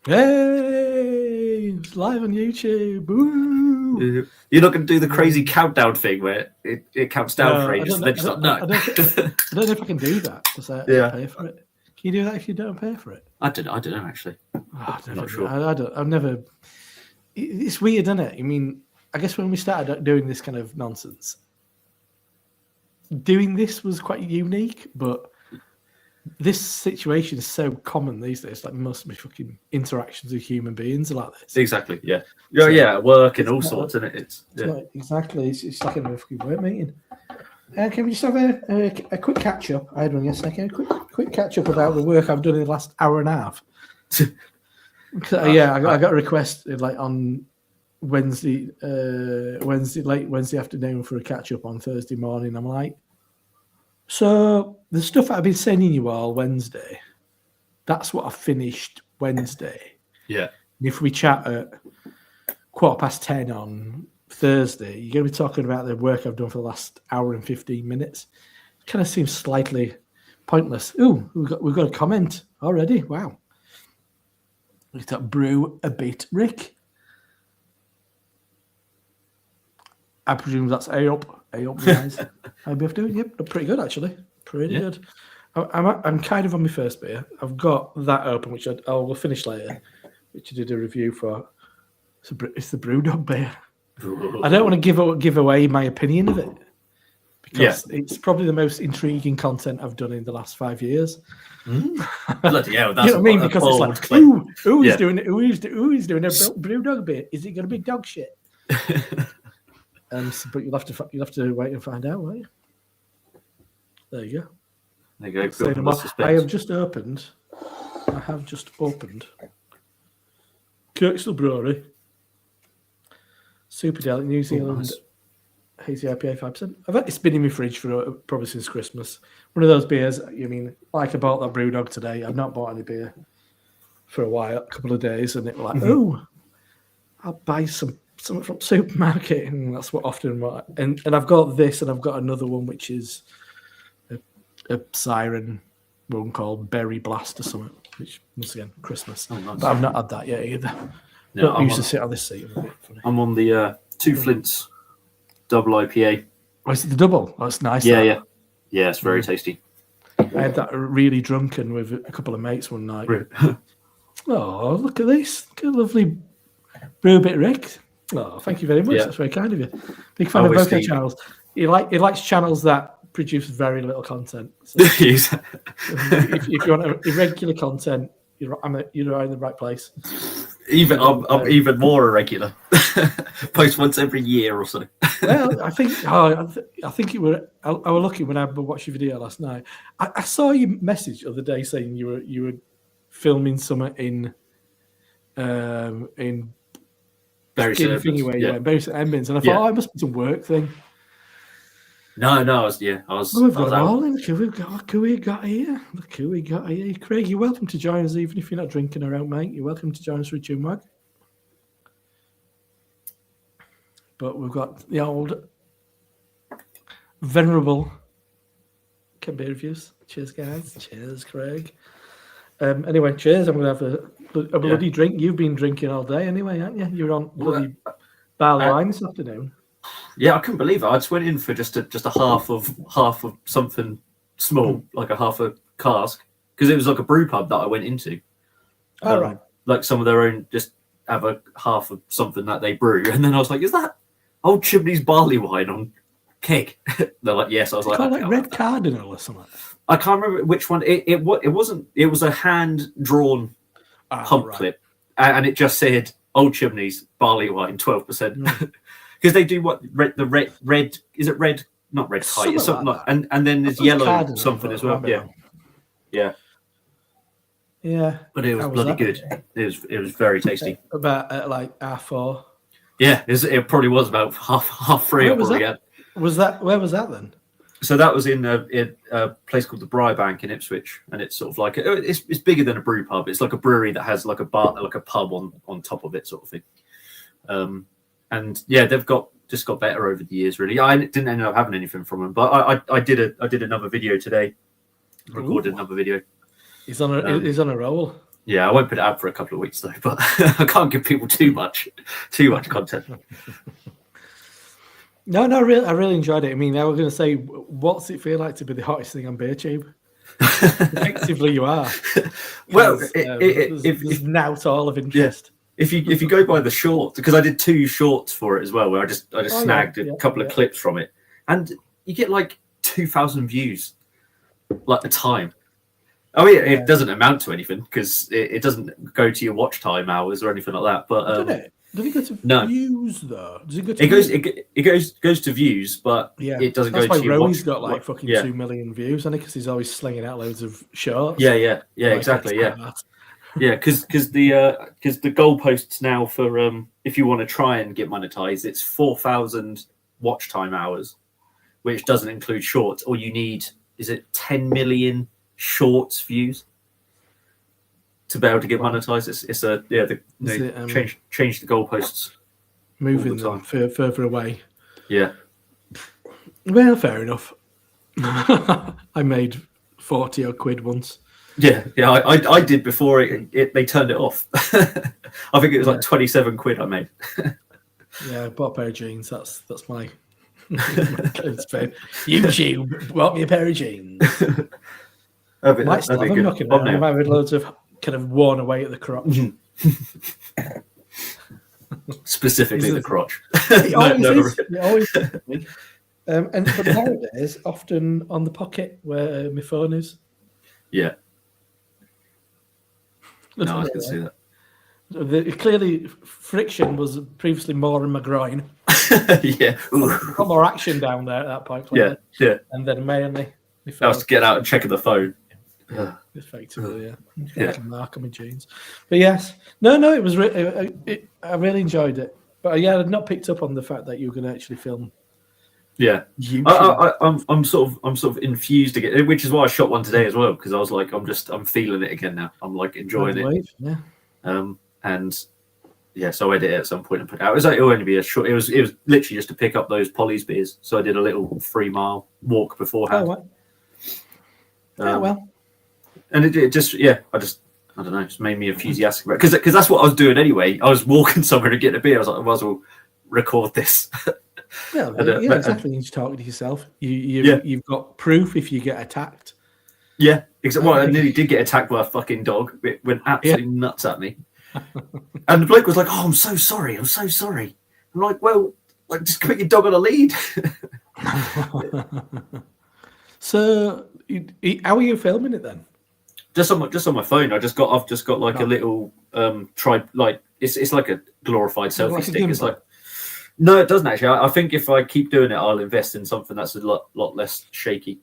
Hey, it's live on YouTube. Woo! You're not going to do the crazy countdown thing where it counts down for ages and then just like, no. I don't know if I can do that because I pay for it. Can you do that if you don't pay for it? I don't know actually. I'm not sure. I've never. It's weird, isn't it? I mean, I guess when we started doing this kind of nonsense, doing this was quite unique, but this situation is so common these days. Like most of my fucking interactions with human beings are like this. Exactly. Yeah. So, yeah. Work and all sorts, isn't it? It's exactly. It's like a fucking work meeting. Can we just have a quick catch up? I had one yesterday. A quick catch up about the work I've done in the last hour and a half. I got a request like on Wednesday, late Wednesday afternoon for a catch up on Thursday morning. I'm like, so the stuff I've been sending you all Wednesday, that's what I finished Wednesday. Yeah. And if we chat at 10:15 on Thursday, you're going to be talking about the work I've done for the last hour and 15 minutes. It kind of seems slightly pointless. Ooh, we've got a comment already. Wow. Look at that, brew a bit, Rick. I presume that's A up, guys. How we have doing? Yep, pretty good actually. Pretty good. I'm kind of on my first beer. I've got that open, which I will finish later, which I did a review for. It's the Brewdog beer. I don't want to give away my opinion of it because it's probably the most intriguing content I've done in the last 5 years. Bloody hell, that's you know what I mean? Because it's like, who's doing a Brewdog beer? Is it going to be dog shit? But you'll have to wait and find out, won't you? There you go. There you go. I have just opened Kirkstall Brewery Superdelic New Zealand hazy IPA 5%. It's been in my fridge for probably since Christmas. One of those beers. I mean, like I bought that Brewdog today. I've not bought any beer for a couple of days, and it was like, I'll buy something from supermarket, and that's what often. And I've got this, and I've got another one which is a siren one called Berry Blast or something, which once again Christmas. Oh, nice. But I've not had that yet either. No, I used to sit on this seat. I'm on the Two Flints double IPA. Oh, is it the double? Oh, it's nice. Yeah, it's very tasty. I had that really drunken with a couple of mates one night. Oh, look at this! Look at lovely brew bit, Rick. Oh, thank you very much. That's very kind of you. Big fan of both our channels. He likes channels that produce very little content. So if you want irregular content, you're in the right place. I'm even more irregular. Post once every year or so. Well, I think you were. I was lucky when I watched your video last night. I saw your message the other day saying you were filming something in Bury St Edmunds, and I thought, it must be some work thing. No, I was. We've got them all in. Look who we got here. Craig, you're welcome to join us, even if you're not drinking around, mate. You're welcome to join us for a tune mag. But we've got the old venerable beer reviews. Cheers, guys. Cheers, Craig. Anyway, cheers. I'm going to have a bloody drink. You've been drinking all day anyway, haven't you? You're on bloody barley wine this afternoon. Yeah, I couldn't believe it. I just went in for just a half of something small, like a half a cask, because it was like a brew pub that I went into. Right. Like some of their own, just have a half of something that they brew, and then I was like, "Is that Old Chimney's barley wine on keg?" They're like, "Yes." I was like, Red Cardinal or something. I can't remember which one. It wasn't. It was a hand drawn pump clip, and it just said Old Chimney's barley wine 12%. Because they do the red is it red? Not red kite. It's something like and then there's yellow Cardinal, something as well. Yeah. But it was bloody good. It was very tasty. About like R4. Yeah, it probably was about half free. Where was that then? So that was in a place called the Briebank in Ipswich, and it's sort of like it's bigger than a brew pub. It's like a brewery that has like a bar, like a pub on top of it, sort of thing. And yeah, they've got better over the years. Really, I didn't end up having anything from them, but I did another video today. Recorded another video. He's on a roll. Yeah, I won't put it out for a couple of weeks though, but I can't give people too much content. No, I really enjoyed it. I mean, I was going to say, what's it feel like to be the hottest thing on BeerTube? Effectively, you are. Well, there's now to all of interest. Yeah. If you go by the short, because I did 2 shorts for it as well, where I just snagged a couple of clips from it, and you get like 2,000 views, like a time. I mean, it doesn't amount to anything because it doesn't go to your watch time hours or anything like that. But does it go to views though? Does it go to it goes to views, but it doesn't go to your watch. He's got like fucking 2 million views on it because he's always slinging out loads of shorts. Yeah, exactly. Yeah, because the goalposts now for if you want to try and get monetized, it's 4,000 watch time hours, which doesn't include shorts. Or you need 10 million shorts views to be able to get monetized. Change the goalposts, moving them further away. Yeah. Well, fair enough. I made 40 odd quid once. Yeah, I did before they turned it off. I think it was like 27 quid I made. Yeah, I bought a pair of jeans. That's my YouTube bought me a pair of jeans. Might still have them knocking around. I'm having loads of kind of worn away at the crotch. Specifically the crotch. It always is. But nowadays, often on the pocket where my phone is. Yeah. No, I can see that. Clearly, friction was previously more in my groin. Yeah. Got more action down there at that point. Clearly. Yeah. And then mainly, I was to get out and check the phone. Effectively, yeah. Mark on my jeans. But yes, no, it was. I really enjoyed it. But I'd not picked up on the fact that you were going to actually film. Yeah, I'm sort of infused again, which is why I shot one today as well, because I was like, I'm feeling it again now. I'm like enjoying it. Yeah. And yeah, so I edit it at some point and put it out. It'll only be a short. It was literally just to pick up those Polly's beers. So I did a little 3-mile walk beforehand. Well. And it just I don't know, it's made me enthusiastic about it because that's what I was doing anyway. I was walking somewhere to get a beer. I was like, I might as well record this. Well, exactly. You just talk to yourself. You've got proof if you get attacked. Yeah, exactly. Well, I nearly did get attacked by a fucking dog. It went absolutely nuts at me. And the bloke was like, "Oh, I'm so sorry. I'm so sorry." I'm like, "Well, just put your dog on a lead." So, how are you filming it then? Just on my phone. I've just got like a little it's like a glorified selfie stick. It's like. No, it doesn't actually. I think if I keep doing it, I'll invest in something that's a lot less shaky.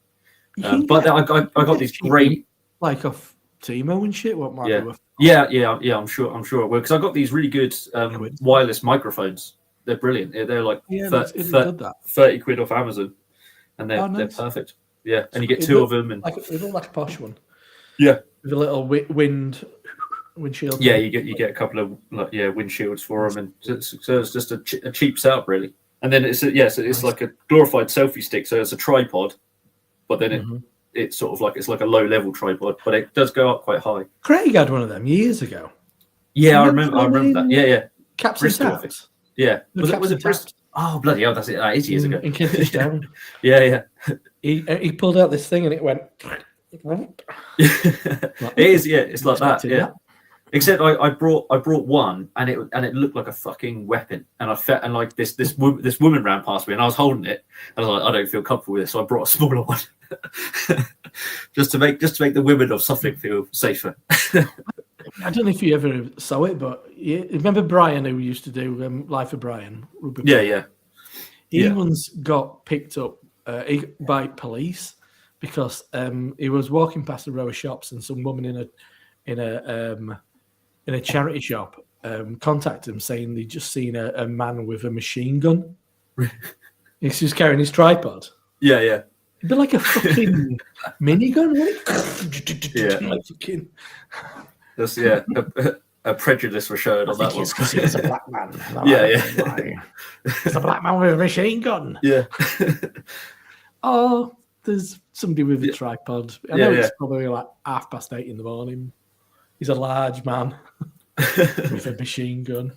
But I got these great, like off Timo and shit. What might be worth? Yeah. I'm sure it will because I got these really good wireless microphones. They're brilliant. They're like 30 quid off Amazon, and they're perfect. Yeah, and you get 2 of them, and it looked like a posh one. Yeah, with a little windshield. Yeah, you get a couple of windshields for them, and so it's just a cheap setup really. And then it's like a glorified selfie stick, so it's a tripod, but then it's sort of like a low level tripod, but it does go up quite high. Craig had one of them years ago. Yeah, I remember that. Yeah. Caps and taps. Yeah, was it Bristol? Oh bloody hell, that's it. That is years ago. In Kentish Town. Yeah. He pulled out this thing and it went. It is. Yeah, it's like that. Yeah. Except I brought one and it looked like a fucking weapon, and I felt and like this woman ran past me and I was holding it and I was like, I don't feel comfortable with this, so I brought a smaller one just to make the women of Suffolk feel safer. I don't know if you ever saw it, but remember Brian who used to do Life of Brian? Yeah. He once got picked up by police because he was walking past a row of shops and some woman in a charity shop contacted him saying they'd just seen a man with a machine gun. He's just carrying his tripod. Yeah. It'd be like a fucking minigun, wouldn't it? Yeah. A prejudice was shown on that one. Because he was a black man. Yeah. It's a black man with a machine gun. Yeah. Oh, there's somebody with a tripod. I know it's probably like 8:30 in the morning. He's a large man with a machine gun.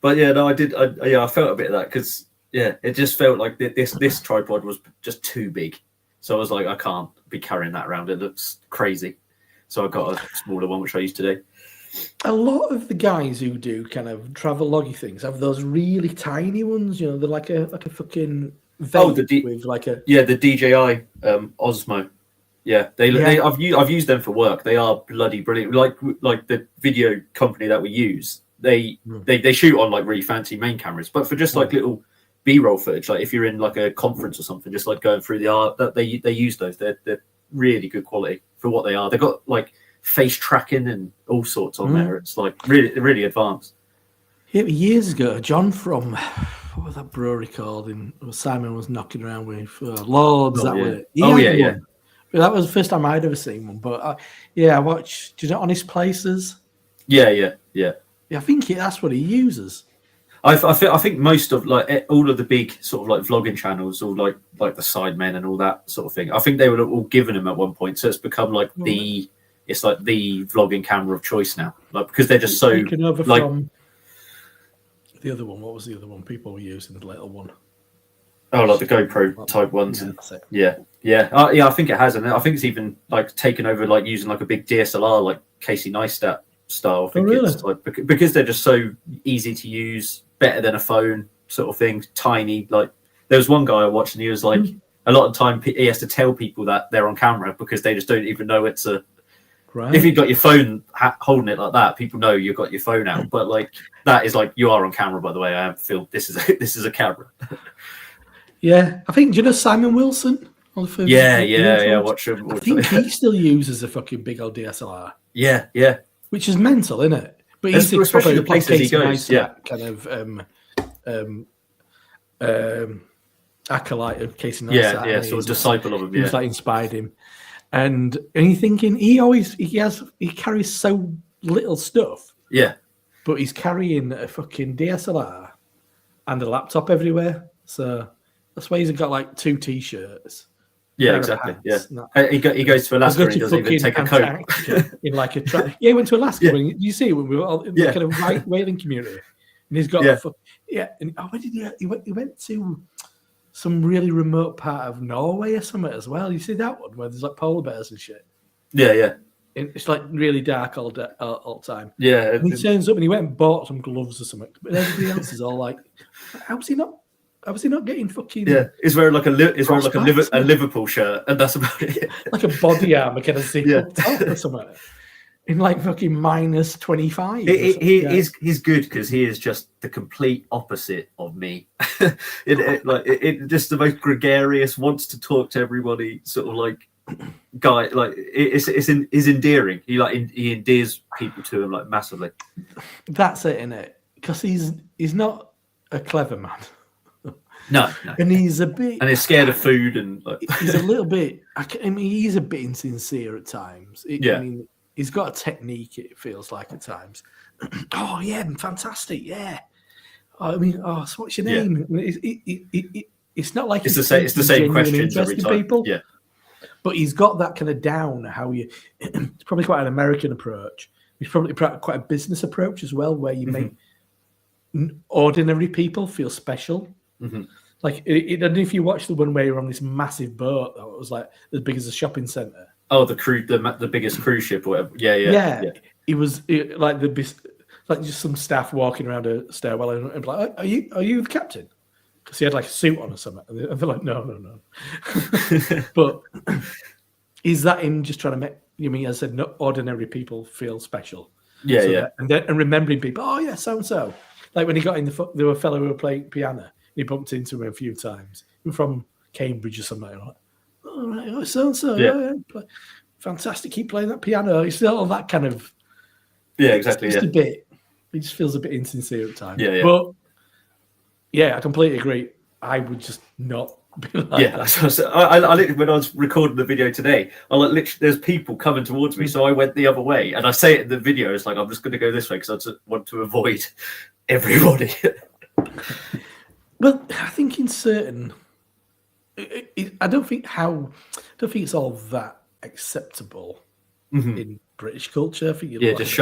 But yeah, no, I did. I felt a bit of that because it just felt like this tripod was just too big. So I was like, I can't be carrying that around. It looks crazy. So I got a smaller one, which I used today. A lot of the guys who do kind of travel loggy things have those really tiny ones. You know, they're like a fucking vape with like a the DJI Osmo. Yeah, I've used them for work. They are bloody brilliant. Like the video company that we use, they shoot on like really fancy main cameras, but for just like little B-roll footage, like if you're in like a conference or something, just like going through the art, that they use those. They're really good quality for what they are. They've got like face tracking and all sorts on there. It's like really advanced. Yeah, years ago, John from what was that brewery called? Simon was knocking around with Lords. That was it. That was the first time I'd ever seen one. But I watched. Do you know Honest Places? Yeah. I think that's what he uses. I think most of like all of the big sort of like vlogging channels, or like the Sidemen and all that sort of thing. I think they were all given him at one point, so it's become like the vlogging camera of choice now. Like because they're just so like. From the other one, what was the other one people were using? The little one. Oh, like the GoPro type ones. Yeah, I think it has, and I think it's even like taken over, like using like a big DSLR, like Casey Neistat style. I think it's like because they're just so easy to use, better than a phone sort of thing. Tiny, like there was one guy I watched, and he was like, a lot of time he has to tell people that they're on camera because they just don't even know it's a. Right. If you've got your phone holding it like that, people know you've got your phone out. But like that is like you are on camera. By the way, I feel this is a camera. Yeah, I think. Do you know Simon Wilson? Yeah. Watch him. I think he still uses a fucking big old DSLR. Yeah. Which is mental, isn't it? But he's especially the places he goes. Kind of acolyte of Casey Neistat. Yeah, sort of disciple of him. He was like inspired him, and you're thinking he carries so little stuff. Yeah, but he's carrying a fucking DSLR and a laptop everywhere. So that's why he's got like 2 t-shirts. Yeah, exactly. Yeah, he goes to Alaska and he doesn't even take a coat. In like a track. Yeah, he went to Alaska. Yeah. You see, when we were all in the kind of white whaling community, and he's got And where did he went to some really remote part of Norway or something as well. You see that one where there's like polar bears and shit. Yeah. It's like really dark all the time. Yeah. And he turns up and he went and bought some gloves or something. But everybody else is all like, how's he not getting fucking? Yeah, he's wearing like a Liverpool shirt, and that's about it. Like a body armor kind of zip up top or something. In like fucking minus 25. He's good because he is just the complete opposite of me. it just the most gregarious, wants to talk to everybody, sort of like guy. Like it's endearing. He endears people to him like massively. That's it, isn't it? Because he's not a clever man. No. And he's a bit, and he's scared of food, and like he's a little bit. I mean, he's a bit insincere at times. I mean, he's got a technique. It feels like at times. Oh yeah, fantastic. Yeah. I mean, so what's your name? Yeah. It's not like it's the same questions every time. People, yeah. But he's got that kind of down. How it's probably quite an American approach. It's probably quite a business approach as well, where you make ordinary people feel special. Mm-hmm. Like, I don't know if you watched the one where you're on this massive boat that was like as big as a shopping centre. Oh, the biggest cruise ship or whatever. Yeah. It was like like just some staff walking around a stairwell and like, are you the captain? Because he had like a suit on or something. And they're like, no. But is that him just trying to make? You mean, as I said, not ordinary people feel special? Yeah. And remembering people. Oh yeah, so and so. Like when he got in there were a fellow who were playing piano. He bumped into him a few times. He was from Cambridge or something. Like, oh, right, so and so. Yeah. Fantastic. Keep playing that piano. It's all that kind of. Yeah, exactly. Just a bit. He just feels a bit insincere at times. Yeah. But yeah, I completely agree. I would just not be like that. I when I was recording the video today, there's people coming towards me, so I went the other way, and I say it in the video. It's like I'm just going to go this way because I just want to avoid everybody. Well, I think in certain, I don't think it's all that acceptable in British culture. I think you just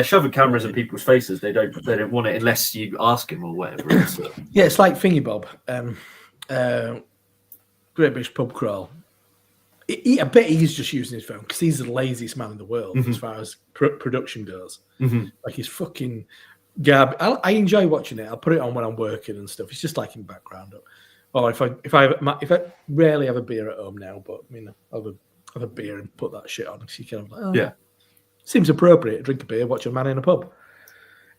shoving cameras in people's faces. They don't want it unless you ask him or whatever. Yeah, it's like Thingy Bob, Great British Pub Crawl. I bet he's just using his phone because he's the laziest man in the world as far as production goes. Like he's fucking garbage. I enjoy watching it. I'll put it on when I'm working and stuff. It's just like in background. Or if I rarely have a beer at home now, but I mean, I'll have a beer and put that shit on because you kind of like, seems appropriate to drink a beer, watch a man in a pub.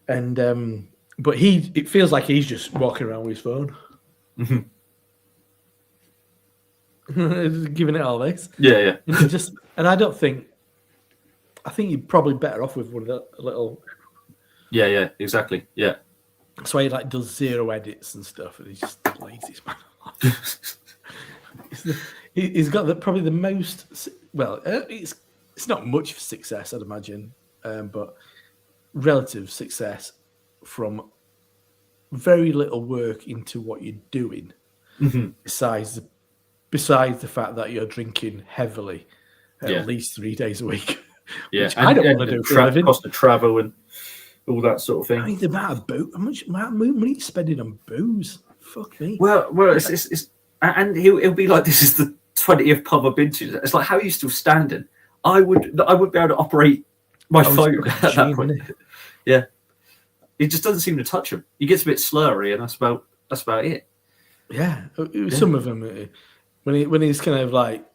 And but it feels like he's just walking around with his phone. Giving it all this. Yeah. And I think you're probably better off with one of the little. Yeah, exactly. Yeah. That's why he like does 0 edits and stuff, and he's just the laziest man. He's got probably the most. Well, it's not much of success, I'd imagine, but relative success from very little work into what you're doing, besides the fact that you're drinking heavily at least 3 days a week. Which I don't want to do for a living. Cost of travel and all that sort of thing. I mean, the amount of how much money are you spending on booze? Fuck me. Well, it's and he'll be like, this is the 20th pub I've been to. It's like, how are you still standing? I wouldn't be able to operate my phone at that point. Yeah, it just doesn't seem to touch him. He gets a bit slurry, and that's about it. Yeah, some of them when he's kind of like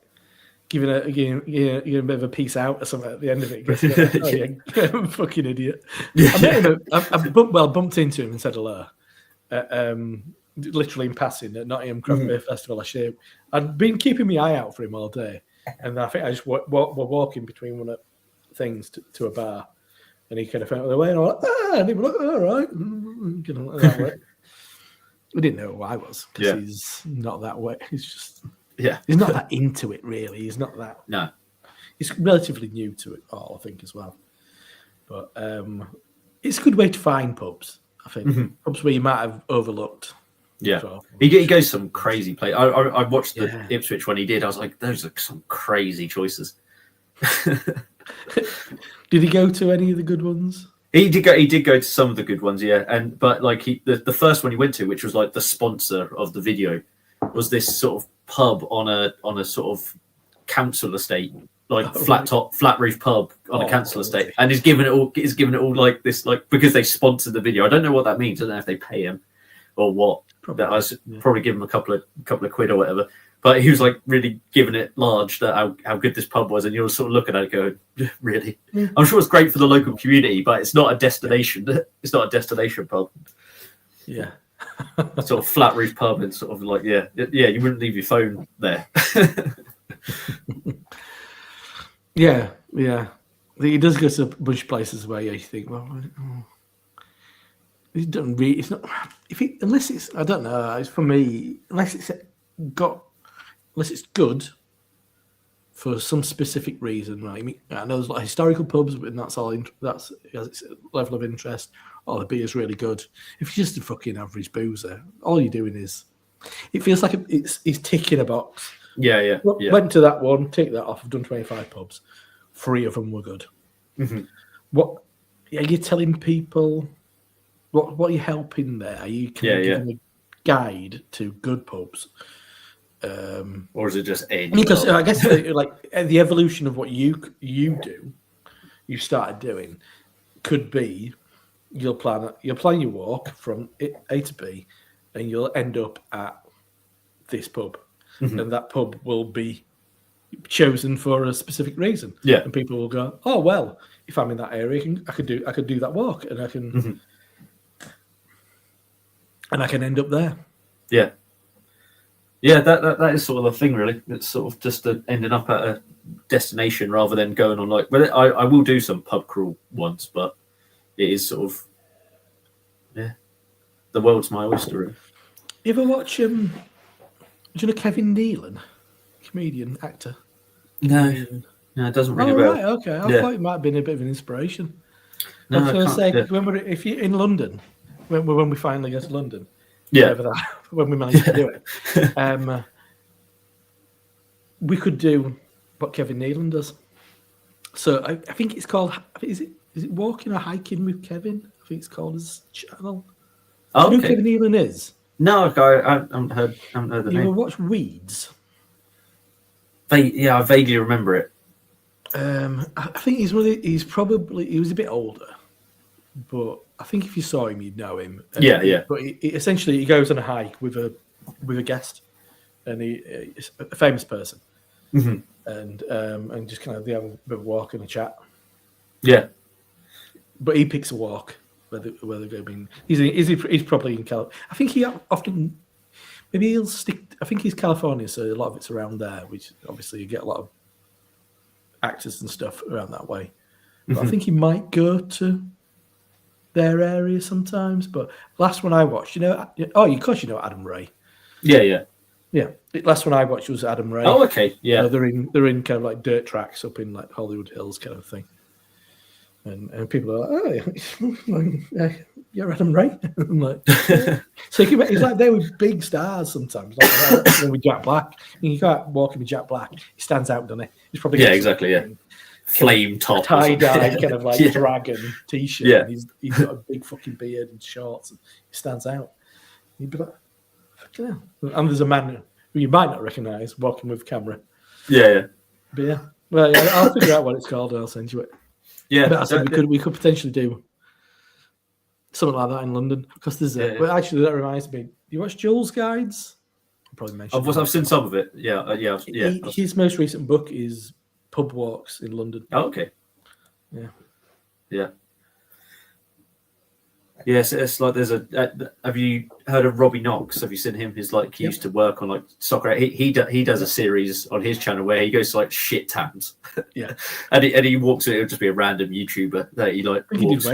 giving a bit of a peace out or something at the end of it. I'm a fucking idiot. I bumped into him and said hello. Literally in passing at Nottingham Craft Beer Festival last year. I'd been keeping my eye out for him all day, and I think I just were walking between one of things to a bar, and he kind of found the way, and I was like, and he was like, all right, that way. We didn't know who I was because he's not that way. He's just he's not that into it really. He's not that. No, he's relatively new to it all, I think, as well. But it's a good way to find pubs. I think pubs where you might have overlooked. Yeah, he goes some crazy play. I watched the Ipswich one he did. I was like, those are some crazy choices. Did he go to any of the good ones? He did go to some of the good ones, yeah. But like the first one he went to, which was like the sponsor of the video, was this sort of pub on a sort of council estate, like flat roof pub on a council estate, and he's given it all like this, like because they sponsored the video. I don't know what that means. I don't know if they pay him or what. That I was probably give him a couple of quid or whatever. But he was like really giving it large that how good this pub was, and you're sort of looking at it going, really? Yeah. I'm sure it's great for the local community, but it's not a destination. It's not a destination pub. Yeah. Sort of flat roof pub and sort of like you wouldn't leave your phone there. Yeah. He does go to a bunch of places where you think, well, it doesn't really. It's not unless it's. I don't know. It's for me. Unless it's good for some specific reason, right? I mean, I know there's like historical pubs, and that's all. That's its level of interest. Oh, the beer's really good. If you're just a fucking average boozer, all you're doing is. It feels like it's ticking a box. Yeah. Went to that one. Take that off. I've done 25 pubs. 3 of them were good. Mm-hmm. What are you telling people? What are you helping there? Are you giving a guide to good pubs? Or is it just any? Because I guess like the evolution of what you started doing could be you'll plan your walk from A to B, and you'll end up at this pub, and that pub will be chosen for a specific reason. Yeah, and people will go, oh well, if I'm in that area, I could do that walk, and I can. And I can end up there. Yeah. Yeah, that is sort of the thing, really. It's sort of just ending up at a destination rather than going on like. Well, I will do some pub crawl once, but it is sort of, the world's my oyster. Really. You ever watch? Do you know Kevin Nealon, comedian, actor? No, it doesn't ring a bell. Right, okay. I thought it might have been a bit of an inspiration. No, I was going to say, if you're in London. When we finally get to London, when we manage to do it, we could do what Kevin Nealon does. So I think it's called. Is it Walking or Hiking with Kevin? I think it's called his channel. Oh, Do you know okay. who Kevin Nealon is? No, I haven't heard the You name. ever watch Weeds? I vaguely remember it. I think he's he was a bit older, but I think if you saw him, you'd know him. Yeah. But essentially, he goes on a hike with a guest, and he's a famous person, and just kind of they have a bit of a walk and a chat. Yeah, but he picks a walk where they're going. He's probably in California. I think he often maybe he'll stick. I think he's California, so a lot of it's around there, which obviously you get a lot of actors and stuff around that way. But I think he might go to their area sometimes. But last one I watched, of course you know Adam Ray. Yeah. Last one I watched was Adam Ray. Oh, okay. Yeah, they're in kind of like dirt tracks up in like Hollywood Hills kind of thing. And people are like, oh, you're Adam Ray. I'm like, yeah. So he's like there with big stars sometimes. Like with Jack Black. You can't walk in with Jack Black. He stands out, doesn't he? He's probably exactly. Yeah, flame top, tie-dye kind of like dragon t-shirt. Yeah, and he's got a big fucking beard and shorts. And he stands out. You'd be like, fucking hell. And there's a man who you might not recognise walking with camera. Yeah. But yeah, well, I'll figure out what it's called and I'll send you it. Yeah, but I said we could potentially do something like that in London because there's Well, actually, that reminds me. You watch Jules Guides? I'll probably mention. I've seen some of it. Yeah. His most recent book is Pub Walks in London. Oh, okay. Yeah. Yes, it's like there's have you heard of Robbie Knox? Have you seen him? He's like he used to work on like soccer. He does a series on his channel where he goes to like shit towns. Yeah, and he walks. It'll just be a random YouTuber that he like. He did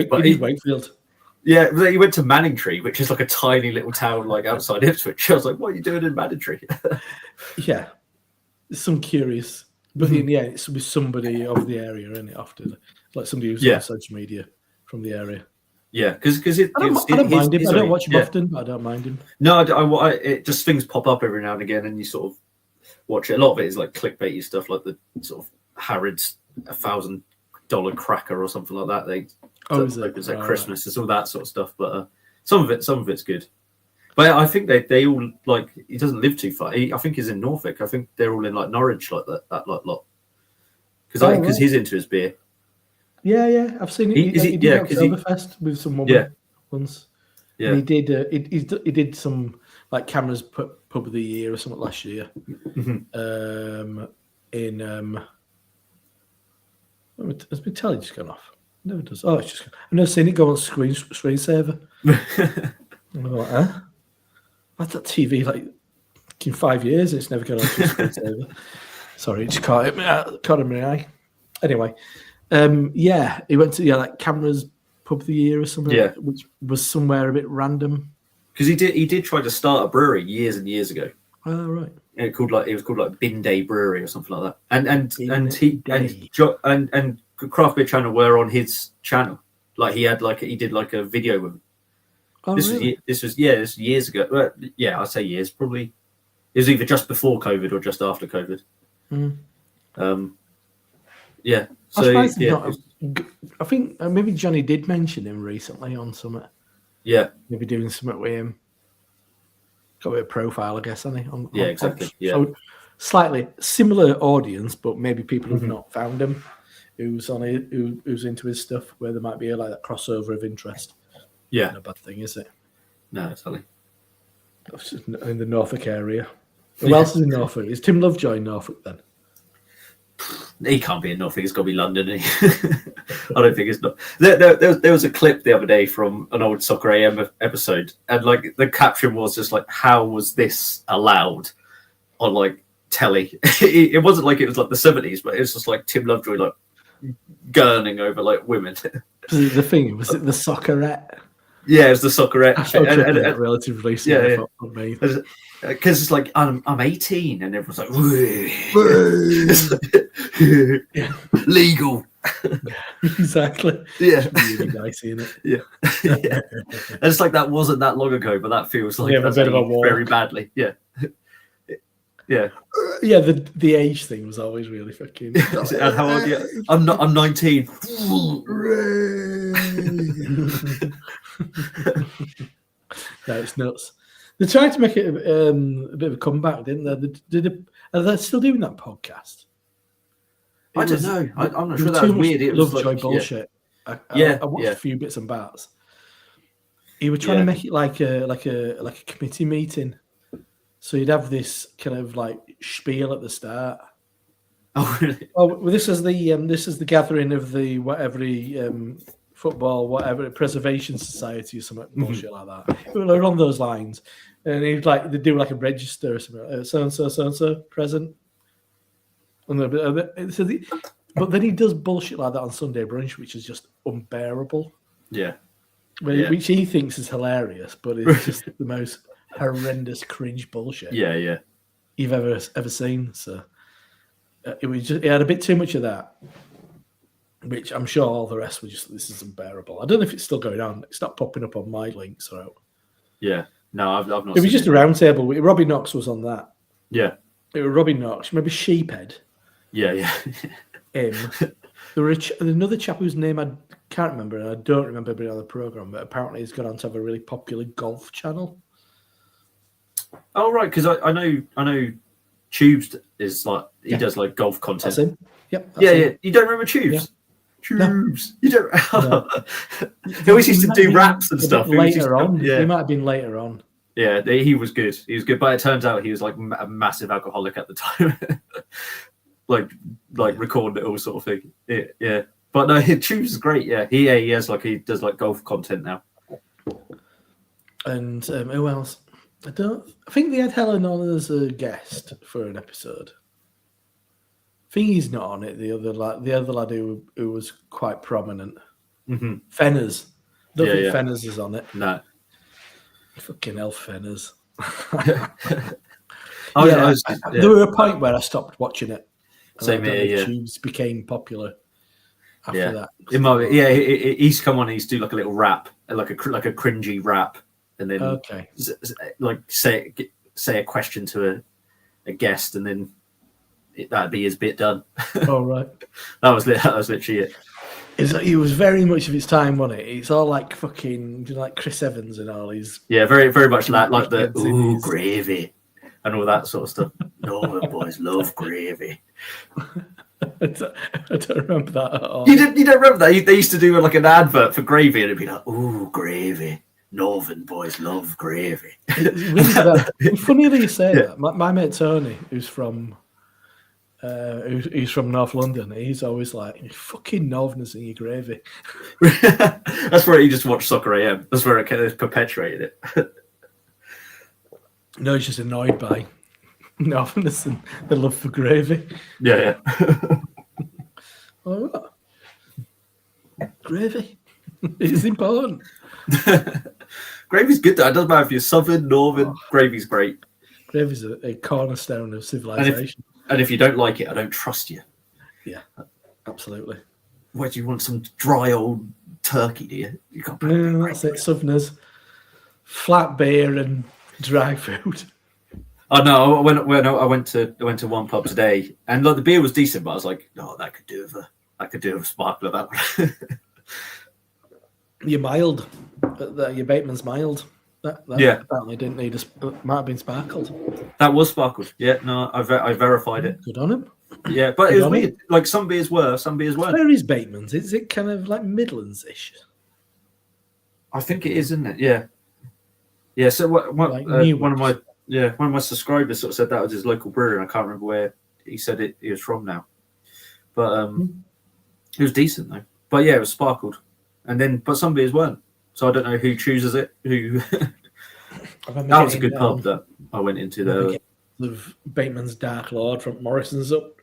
Wakefield. Yeah, he went to Manningtree, which is like a tiny little town like outside Ipswich. I was like, what are you doing in Manningtree? Yeah, some curious, but it's with somebody of the area, isn't it? Often, like somebody who's on social media from the area. Yeah, because I don't mind him. I don't watch him often, but I don't mind him. No, it just things pop up every now and again, and you sort of watch it. A lot of it is like clickbaity stuff, like the sort of Harrods $1,000 cracker or something like that. It's like Christmas, it's all that sort of stuff. But some of it's good. But I think they all like he doesn't live too far. I think he's in Norfolk. I think they're all in like Norwich, like that lot. Because he's into his beer. Yeah, I've seen it. He did Oktoberfest with some woman once. Yeah, and he did some like cameras pub of the year or something last year. Has my telly just gone off? It never does. Oh, it's just. I've never seen it go on screensaver. I'm like, huh? I've had that TV like in 5 years. And it's never gone on screensaver. Sorry, it just caught in my eye. Anyway. He went to like cameras pub of the year or something, which was somewhere a bit random. Because he did try to start a brewery years and years ago. Oh right. And it was called like Bin Day Brewery or something like that. And Craft Beer Channel were on his channel. Like he did like a video with. Oh, this was years ago. Well, I'd say years. Probably it was either just before COVID or just after COVID. Yeah. So I think maybe Johnny did mention him recently on Summit. Yeah. Maybe doing something with him. Got a bit of profile, I guess, hasn't he? Exactly. Yeah. So slightly similar audience, but maybe people who've not found him, who's into his stuff, where there might be like that crossover of interest. Yeah. Not a bad thing, is it? No, exactly. In the Norfolk area. Who else is in Norfolk? Is Tim Lovejoy in Norfolk then? He can't be in Norfolk. It's got to be London. I don't think it's not. There was a clip the other day from an old Soccer AM episode, and like the caption was just like, "How was this allowed on like telly?" It wasn't like it was like the 70s, but it was just like Tim Lovejoy like gurning over like women. The thing was it the Soccerette? Yeah, it was the Soccerette. And relatively recently. Yeah. Because it's like I'm 18 and everyone's like legal. Exactly. Yeah. Really dicey, isn't it? Yeah. And it's like that wasn't that long ago, but that feels like a bit of a walk. very badly. Yeah. Yeah. Yeah, the age thing was always really fucking. And how old are you? I'm 19. No, it's nuts. They tried to make it a bit of a comeback, didn't they? Are they still doing that podcast? I don't know. I'm not sure. That Too was much weird. It was Lovejoy bullshit. I watched a few bits and bats. He was trying to make it like a committee meeting. So you'd have this kind of like spiel at the start. Oh, really? Oh, well, this is the gathering of the football preservation society or something bullshit like that. Along those lines, and they do like a register or something. So and so present. But then he does bullshit like that on Sunday brunch, which is just unbearable. Yeah. Which he thinks is hilarious, but it's just the most horrendous cringe bullshit. Yeah. You've ever seen. So it had a bit too much of that, which I'm sure all the rest were just, this is unbearable. I don't know if it's still going on. It's not popping up on my links. So yeah, no, I've not. It was just a round table. Robbie Knox was on that. Yeah, it was Robbie Knox. Remember Sheephead? Yeah. Him. There were another chap whose name I can't remember, and I don't remember being on the program. But apparently, he's gone on to have a really popular golf channel. Oh right, because I know Tubes is like he does like golf content. That's him. Yep. That's him. You don't remember Tubes? Yeah. Tubes. No. You don't. No. He always used to do raps and stuff. Later on, he might have been later on. Yeah, he was good. He was good, but it turns out he was like a massive alcoholic at the time. like recording it all sort of thing. Yeah. But no, Tubes is great. Yeah, he does like golf content now. And who else? I think they had Helen on as a guest for an episode. I think he's not on it. The other lad who was quite prominent. Mm-hmm. Fenners. Don't think Fenners is on it. No. Fucking hell, Fenners. There were a point where I stopped watching it. Same here. Tubes became popular after that. It might be, he's come on. He's do like a little rap, like a cringy rap, and then like say a question to a guest, and then that'd be his bit done. Oh right, that was literally it. He was very much of his time, wasn't it? It's all like fucking like Chris Evans and all his. Yeah, very very much like the gravy and all that sort of stuff. No, boys love gravy. I don't remember that at all. You don't remember that? They used to do like an advert for gravy, and it'd be like, "Ooh, gravy! Northern boys love gravy." Funny that you say that. My mate Tony, who's from North London, he's always like, "You fucking Northerners and your gravy." That's where he just watched Soccer AM. That's where it perpetuated it. No, he's just annoyed by Northerners and the love for gravy. Yeah. Oh, what? Gravy. It's important. Gravy's good though. It doesn't matter if you're Southern, Northern. Gravy's great. Gravy's a cornerstone of civilization. And if you don't like it, I don't trust you. Yeah, absolutely. Where do you want some dry old turkey? Do you? You can't. No, that's it. Southerners, flat beer and dry food. Oh no! I went to one pub today, and like the beer was decent, but I was like, "No, that could do with a sparkler." That one. You're mild. Your Bateman's mild. That apparently didn't need might have been sparkled. That was sparkled. Yeah, no, I verified it. Good on him. Yeah, but it was weird. Like some beers were, some beers weren't. Where is Bateman's? Is it kind of like Midlands-ish? I think it is, isn't it? Yeah. Yeah. So one of my subscribers sort of said that was his local brewery, and I can't remember where he said he was from now. But it was decent though. But yeah, it was sparkled, but some beers weren't. So I don't know who chooses it. Who? That was a good pub that I went into there. Of Bateman's Dark Lord from Morrison's up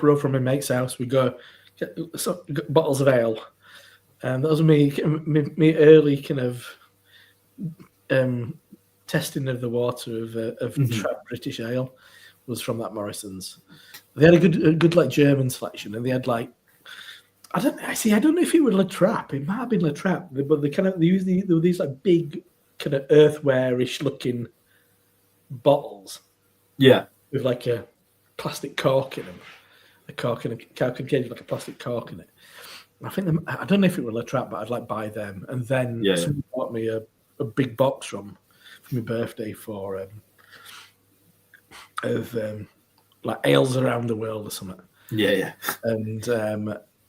road from my mate's house. We go get bottles of ale, and that was me early kind of testing of the water of trap British ale was from that Morrison's. They had a good like German selection, and they had like I don't know if it was La Trappe. It might have been La Trappe, but they use these like big kind of earthenware-ish looking bottles. Yeah. with like a plastic cork in them, a cork in a container with like a plastic cork in it. I think I don't know if it was a trap, but I'd like buy them. And then someone bought me a big box for my birthday for like ales around the world or something. Yeah. And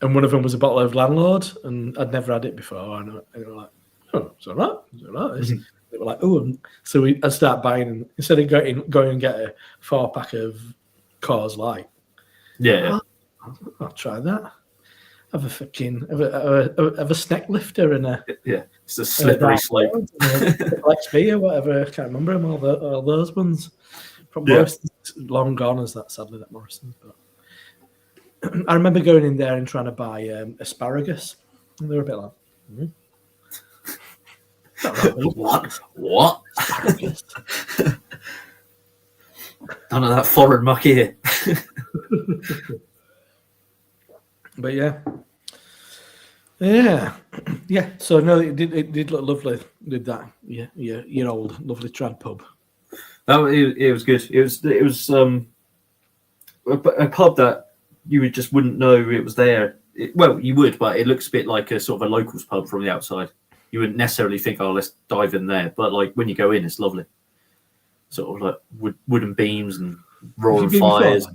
one of them was a bottle of Landlord, and I'd never had it before. And they were like, "Oh, it's all right. It's all right." Mm-hmm. They were like, "Oh," so I'd start buying, and instead of going and get a 4-pack of Coors Light. Yeah. I'll try that. Have a fucking have a snack lifter and a it's a slippery slope. XP or whatever. I can't remember them all those ones. From Morrison's long gone as that, sadly, that Morrison's. But I remember going in there and trying to buy asparagus, and they were a bit like, what? Asparagus? None of that foreign muck here. But yeah. So no, it did look lovely. Did that? Yeah. Your old lovely trad pub. Oh, it was good. It was a pub that you just wouldn't know it was there. Well, you would, but it looks a bit like a sort of a locals pub from the outside. You wouldn't necessarily think, "Oh, let's dive in there." But like when you go in, it's lovely. Sort of like wooden beams and roaring fires.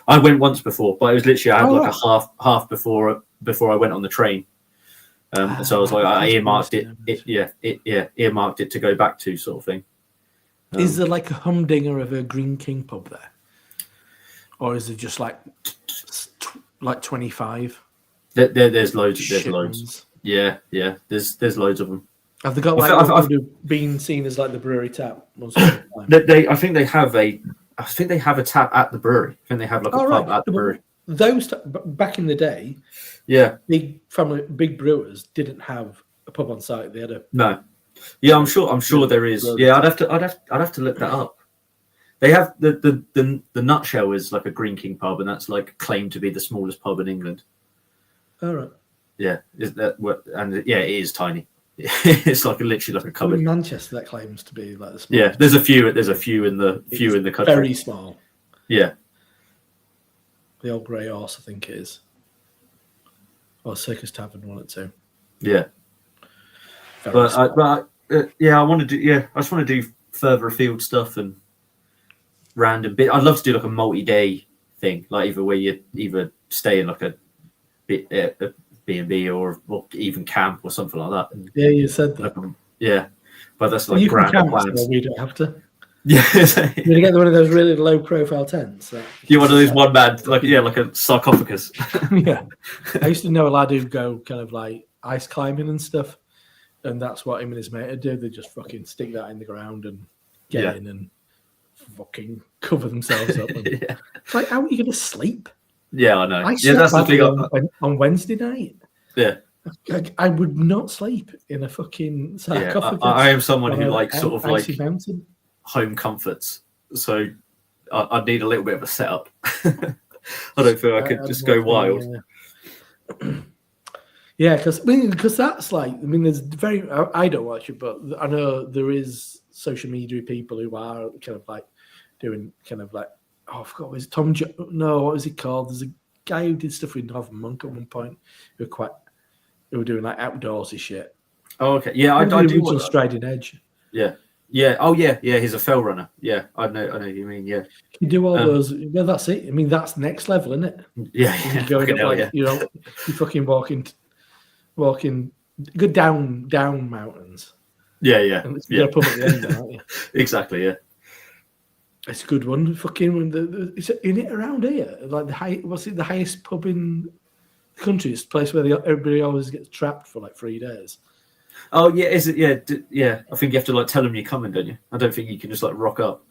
I went once before, but it was literally I had a half before I went on the train. So I was like, I earmarked it. Earmarked it to go back to, sort of thing. Is there like a humdinger of a Green King pub there, or is it just like 25? There's loads. There's loads. Yeah. There's loads of them. Have they got like I've been seen as like the brewery tap? I think they have a tap at the brewery. I think they have like a pub at the brewery. Those back in the day, big brewers didn't have a pub on site. They had a Yeah, I'm sure there is. Yeah, I'd have to look that up. They have the Nutshell is like a Green King pub, and that's like claimed to be the smallest pub in England. All right. Yeah, is that what? And it is tiny. It's like literally like a cupboard. In Manchester, that claims to be like the smallest. Yeah, there's a few in the country. Very small. Yeah. The Old Grey Horse, I think it is. Or Circus Tavern, one or two. Yeah. I want to do. Yeah, I just want to do further afield stuff and random bit. I'd love to do like a multi-day thing, like where you either stay in like a B&B or even camp or something like that. And, yeah, you said that. But that's like grand plans. So we don't have to. Yeah, you're gonna get one of those really low-profile tents. You're one of those one man, like a sarcophagus. Yeah, I used to know a lad who'd go kind of like ice climbing and stuff, and that's what him and his mate would do. They just fucking stick that in the ground and get in and fucking cover themselves up. And, it's like, how are you gonna sleep? Yeah, I know. That's the thing. On Wednesday night. Yeah. I would not sleep in a fucking sarcophagus. I am someone who likes sort of like mountain. Home comforts, so I'd need a little bit of a setup. I don't feel I could just go wild. Yeah, because that's like, there's I don't watch it, but I know there is social media people who are kind of like doing kind of like, I forgot what was Tom. No, what was he called? There's a guy who did stuff with Northern Monk at one point who were doing like outdoorsy shit. Oh, okay. Yeah, I do watch Striding Edge. Yeah. Yeah. Oh, yeah. Yeah. He's a fell runner. Yeah. I know what you mean. Yeah. You do all those. Well, that's it. That's next level, isn't it? Yeah. You're going up, like, you fucking walking, go down mountains. Yeah. Yeah. And you're pub at the end, aren't you? Exactly. Yeah. It's a good one. Fucking, it's in it around here. Like the highest pub in the country? It's the place where everybody always gets trapped for like 3 days. Oh yeah, is it? Yeah, yeah. I think you have to like tell them you're coming, don't you? I don't think you can just like rock up.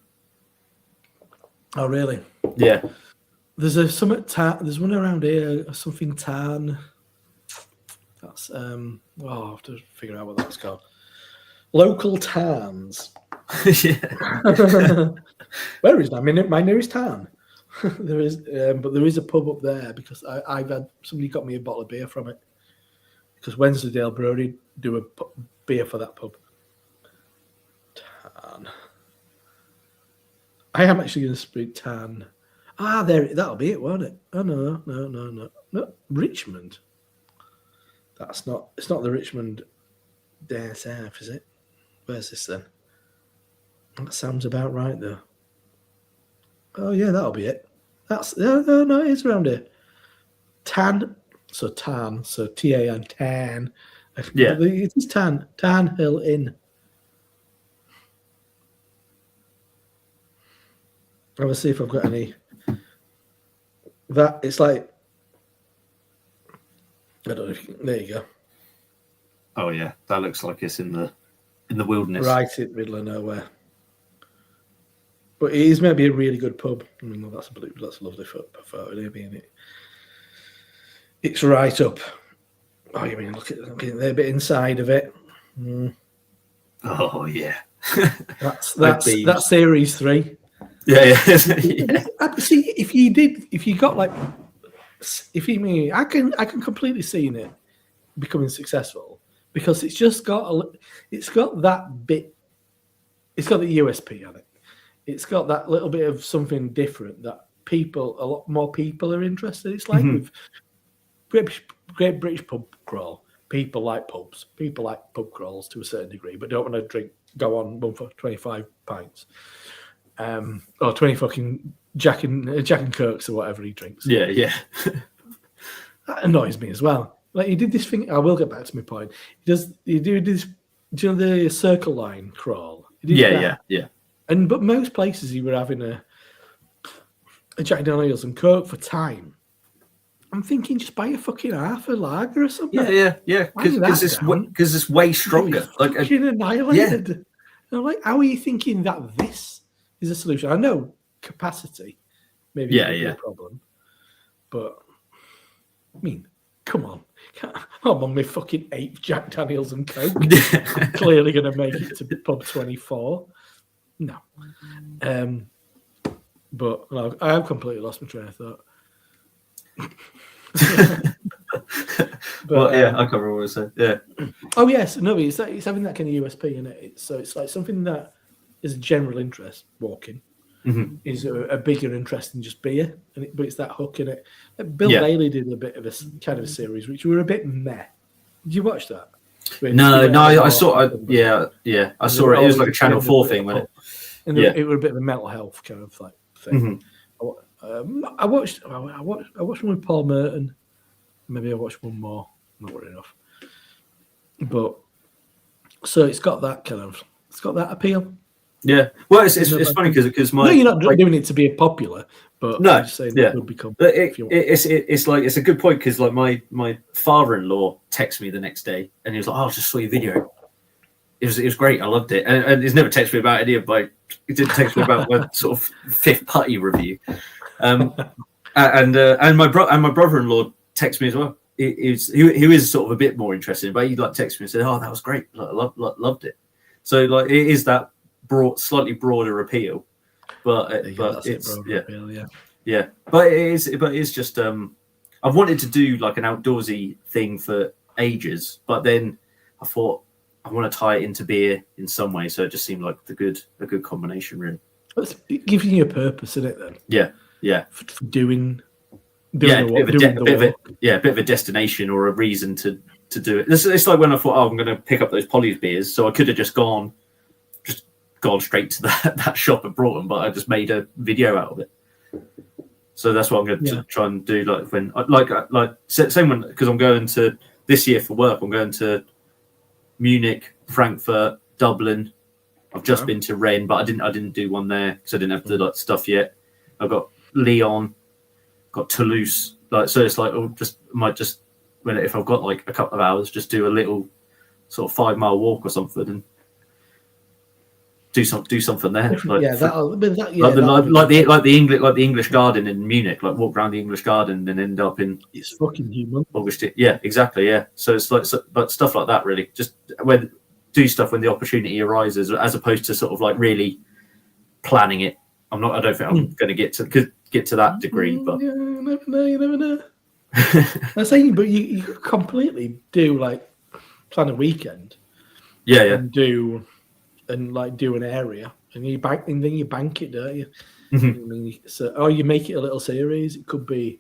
Oh really? Yeah. There's there's one around here. Something Tarn. That's I'll have to figure out what that's called. Local Tarns. Yeah. Where is that? My nearest town. There is, but there is a pub up there because I've had somebody got me a bottle of beer from it because Wensleydale Brewery do a beer for that pub. Tarn. I am actually going to speak tan. There. That'll be it, won't it? Oh no. Richmond. That's not. It's not the Richmond DSF, is it? Where's this then? That sounds about right, though. Oh yeah, that'll be it. That's no, it's around here. Tan. So tan. So TAN tan. Yeah. It is tan. Tan Hill Inn. I will see if I've got any. That it's like. I don't know. There you go. Oh yeah, that looks like it's in the wilderness, right in the middle of nowhere. But it is maybe a really good pub. I mean, that's a lovely photo, isn't it? It's right up. Oh, you mean look at the bit inside of it. Mm. Oh yeah, that's series 3. Yeah. See, if you got like, I can completely see it becoming successful because it's just got that bit. It's got the USP on it. It's got that little bit of something different that a lot more people are interested. It's like with Great British Pub Crawl. People like pubs. People like pub crawls to a certain degree, but don't want to go on one for 25 pints. Or 20 fucking Jack and Kirks or whatever he drinks. Yeah. That annoys me as well. Like he did this thing. I will get back to my point. He did this. Do you know the Circle Line crawl? Yeah. But most places you were having a Jack Daniels and Coke for time. I'm thinking just buy a fucking half a lager or something. Yeah. Because it's way stronger. Like fucking annihilated. Yeah. I'm like, how are you thinking that this is a solution? I know capacity maybe be a problem, but I mean, come on. I'm on my fucking 8th Jack Daniels and Coke. I'm clearly going to make it to pub 24. No. But no, I have completely lost my train of thought. But I can't remember what I said. Yeah. Oh yes, no, it's having that kind of USP in it. It's like something that is a general interest. Walking is a bigger interest than just beer, but it's that hook in it. Bill Bailey did a bit of a kind of a series which were a bit meh. Did you watch that? No, I saw. I saw it. It was like a Channel 4 thing, wasn't it? It was a bit of a mental health kind of like thing. I watched one with Paul Merton. Maybe I watched one more. Not really enough. But so it's got that appeal. Yeah. Well, it's funny because my you're not doing it to be popular, but I'm just saying it would become. It's a good point because like my father-in-law texted me the next day and he was like, "Oh, I just saw your video. It was great. I loved it." And he's never texted me about any of my. He didn't text me about my sort of 5th putty review. And my brother-in-law texted me as well. He is sort of a bit more interested, but he like texted me and said, "Oh, that was great. I loved it." So like it is that slightly broader appeal, but it's appeal, yeah. But it is just I've wanted to do like an outdoorsy thing for ages, but then I thought I want to tie it into beer in some way, so it just seemed like a good combination, really. It's giving you a purpose in it, then. Yeah. For doing a bit of a destination or a reason to do it. It's like when I thought, I'm going to pick up those Polly's beers, so I could have just gone straight to that shop and brought them, but I just made a video out of it. So that's what I'm going to try and do. Like when same one, because I'm going to this year for work. I'm going to Munich, Frankfurt, Dublin. I've just been to Rennes, but I didn't do one there because I didn't have the stuff yet. I've got Lyon, got Toulouse. So it's like if I've got like a couple of hours, just do a little sort of 5-mile walk or something and do something there. Like the English Garden in Munich. Like walk around the English Garden and end up in. It's fucking human. August. Yeah, exactly. Yeah. So it's like, but stuff like that really. Just do stuff when the opportunity arises, as opposed to sort of like really planning it. I don't think I'm going to get to that degree, but you never know. I'm saying, but you completely do like plan a weekend. Yeah. And do an area and then you bank it, don't you? Mhm. I mean, or you make it a little series. It could be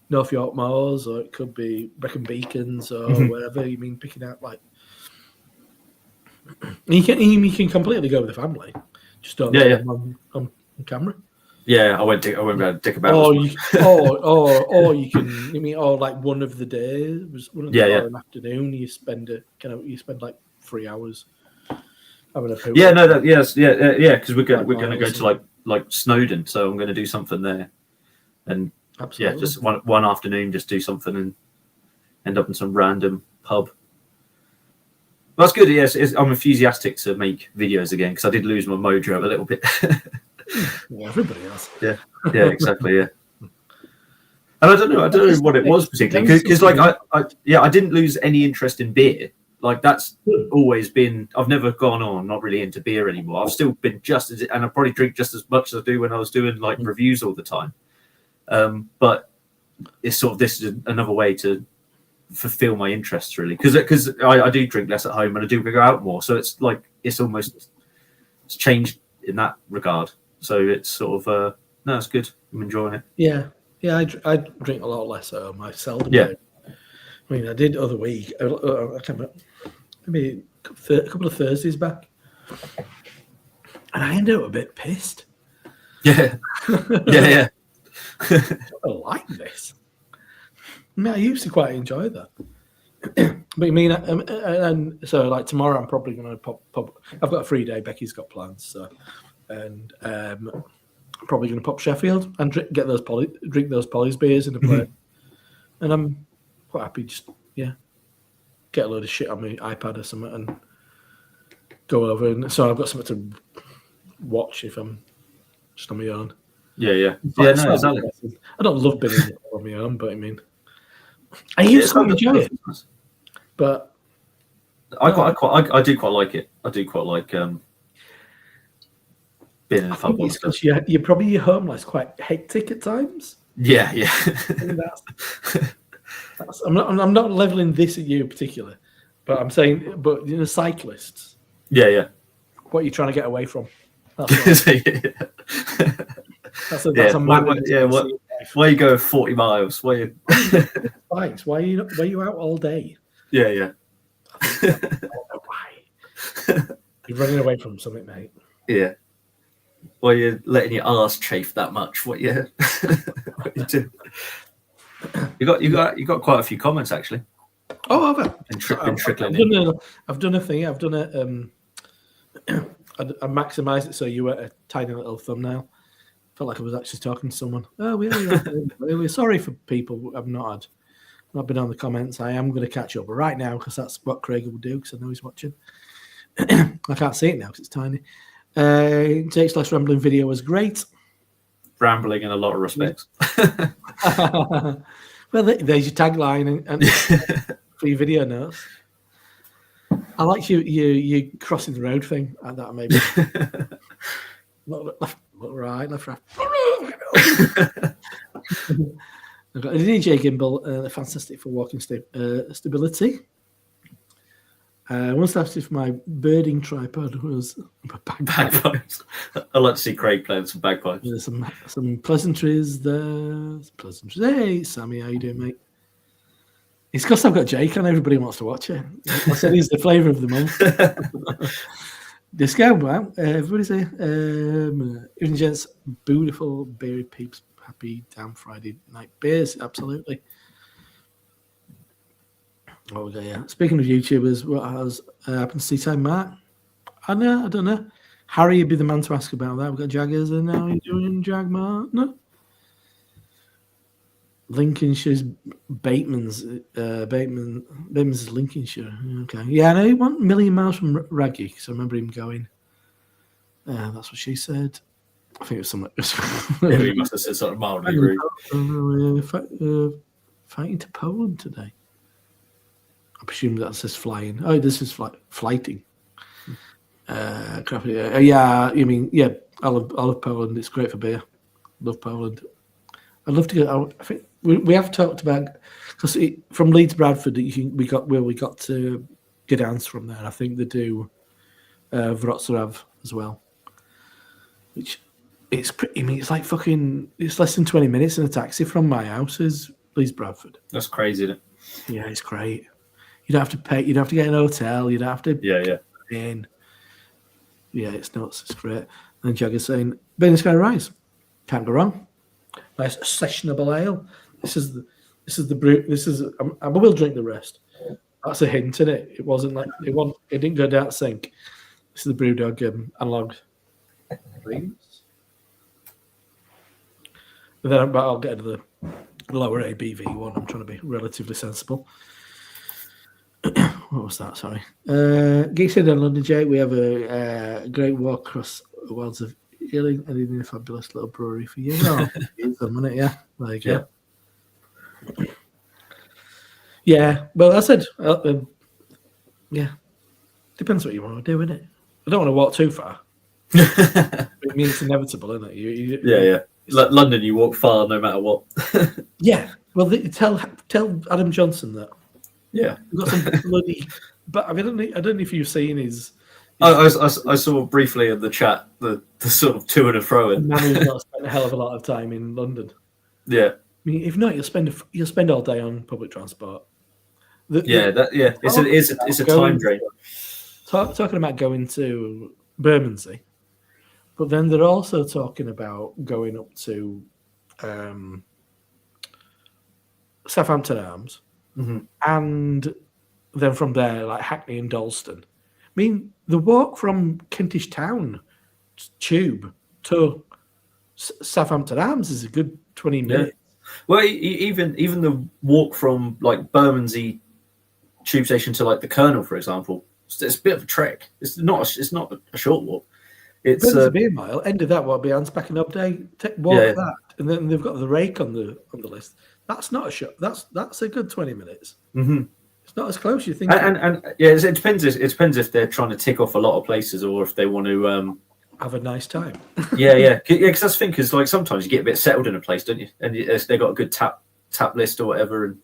North York Moors, or it could be Brecon Beacons, or wherever. You mean picking out like you can completely go with the family. Just don't let them on camera. Yeah, I went dick about. Or you can. You mean, or like one of the days, or an afternoon. You spend like 3 hours having a poo. Yeah, no, because we're gonna go to like Snowdon, so I'm gonna do something there, and absolutely. Just one afternoon, just do something and end up in some random pub. Well, that's good. Yes, I'm enthusiastic to make videos again because I did lose my mojo a little bit. Yeah, everybody else. Yeah, exactly. Yeah, and I don't know what it was particularly because like I didn't lose any interest in beer. Like that's always been. I've never gone on. Not really into beer anymore. I've still been and I probably drink just as much as I do when I was doing like reviews all the time. But it's sort of this is another way to fulfill my interests really because I do drink less at home and I do go out more. So it's like it's changed in that regard. So it's sort of no, it's good. I'm enjoying it. Yeah. I drink a lot less at home. I seldom. Yeah. Do. I mean, I did the other week. I can't remember, maybe a couple of Thursdays back, and I ended up a bit pissed. Yeah. Yeah. I don't like this. I mean, I used to quite enjoy that. But I mean, and so like tomorrow, I'm probably going to pop. I've got a free day. Becky's got plans, so and I'm probably going to pop Sheffield and drink those Polly's beers in the plate, and I'm quite happy. Just get a load of shit on my iPad or something and go over. And so I've got something to watch if I'm just on my own. Yeah. No, exactly. I don't love being on my own, but I mean, I used to enjoy it. But I do quite like it. I do quite like being in a pub. It's because you're probably your home life's quite hectic at times. Yeah. I'm not leveling this at you in particular, but I'm saying, but cyclists. Yeah. What are you trying to get away from? That's why you go 40 miles? Why you? Thanks. Why are you out all day? Yeah. I don't know why. You're running away from something, mate. Yeah. Why are you letting your arse chafe that much? What you do? You got quite a few comments actually. Oh, have I? Been trickling in. I've done a thing. I've done a. I maximised it so you were a tiny little thumbnail. Felt like I was actually talking to someone. Oh, we're sorry for people. I've not been on the comments. I am going to catch up right now because that's what Craig will do because I know he's watching. I can't see it now because it's tiny. Jake's last rambling video was great. Rambling in a lot of respects. Well, there's your tagline and for your video notes. I like you crossing the road thing like that maybe. Look right, left. I've got a DJ gimbal, fantastic for walking stability. One started for my birding tripod was bagpipes. I like to see Craig playing some bagpipes. There's some pleasantries there. Hey, Sammy, how you doing, mate? It's because I've got Jake and everybody wants to watch it. I said he's the flavour of the month. Disco, wow. Everybody's here. Even gents, beautiful beery peeps. Happy damn Friday night beers, absolutely. Oh yeah. Speaking of YouTubers, what has happened to Tea Time Mark? I don't know. Harry would be the man to ask about that. We've got Jaggers and now you're doing Jag Mark. No. Lincolnshire's Bateman's is Lincolnshire. Okay. Yeah, no, he went a million miles from Raggy, because I remember him going. That's what she said. I think it was something. Yeah, he must have said something mildly rude. Fighting to Poland today. I presume that says flying. Oh, this is flighting. Yeah, you mean, yeah, I love Poland. It's great for beer. Love Poland. I'd love to go. I think we have talked about, because from Leeds Bradford, we got Gdansk from there. I think they do Wrocław as well. which it's pretty. I mean, it's like fucking. It's less than 20 minutes in a taxi from my house. Is Leeds Bradford. That's crazy, isn't it? Yeah, it's great. You don't have to pay. You don't have to get an hotel. You don't have to. Yeah. In. Yeah, it's nuts. It's great. And Jagger's saying, "Bane Sky Rise, can't go wrong. Nice sessionable ale. This is the brew. This is. I will drink the rest. That's a hint in it. It wasn't like it wasn't. It didn't go down sink. This is the BrewDog analog creams. But I'll get to the lower ABV one. I'm trying to be relatively sensible. What was that? Sorry. Geekshead and London J. We have a great walk across the wilds of Ealing and in a fabulous little brewery for you. Oh, isn't it? Yeah. There you go. Yeah. Well, I said, yeah. Depends what you want to do, innit? I don't want to walk too far. It means it's inevitable, isn't it? Yeah. London, you walk far no matter what. Yeah. Well, tell Adam Johnson that. Yeah. We've got some bloody. But I mean, I don't know if you've seen his. I saw briefly in the chat the sort of to and fro. A man who's not spent a hell of a lot of time in London. Yeah. I mean, if not, you'll spend all day on public transport. It's a time drain. Talking about going to Bermondsey, but then they're also talking about going up to Southampton Arms, and then from there, like Hackney and Dalston. I mean, the walk from Kentish Town Tube to Southampton Arms is a good 20 minutes. Well, even the walk from like Bermondsey tube station to like the Colonel, for example, it's a bit of a trek. It's not a short walk. It's a beer mile. End of that will be Ansbach and Upday. Walk that, and then they've got the Rake on the list. That's not a shot. That's a good 20 minutes. Mm-hmm. It's not as close as you think. And it depends. It depends if they're trying to tick off a lot of places or if they want to have a nice time. yeah. Because that's the thing. Because like sometimes you get a bit settled in a place, don't you? And they got a good tap list or whatever. And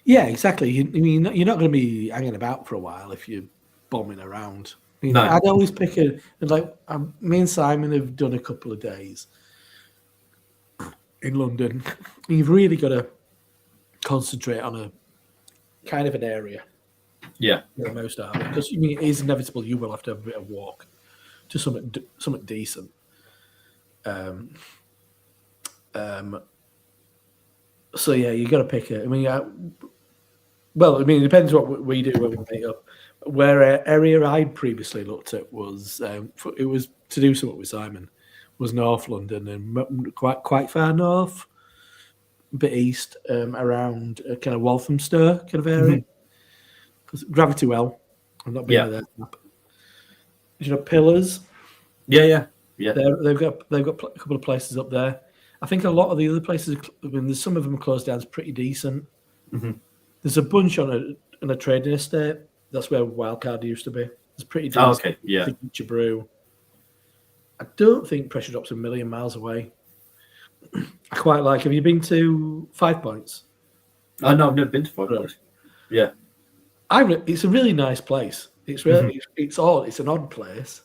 yeah, exactly. You're not going to be hanging about for a while if you're bombing around. No. I'd always pick me and Simon have done a couple of days in London. You've really got to concentrate on a kind of an area. Yeah. For the most part, because it is inevitable you will have to have a bit of walk to something decent. So yeah, you got to pick it. It depends what we do when we meet up. Where area I'd previously looked at was it was to do something with Simon, was North London and quite far north, a bit east, around kind of Walthamstow kind of area. Because Gravity Well, I've not been there. Pillars. Yeah. They've got a couple of places up there. I think a lot of the other places, there's some of them are closed down. It's pretty decent. Mm-hmm. There's a bunch on a trading estate. That's where Wildcard used to be. It's pretty decent. Oh, okay, yeah. Signature brew. I don't think Pressure Drop's a million miles away. I quite like. Have you been to 5 Points? No, I've never been to 5 Points. Yeah. It's a really nice place. It's really it's odd. It's an odd place.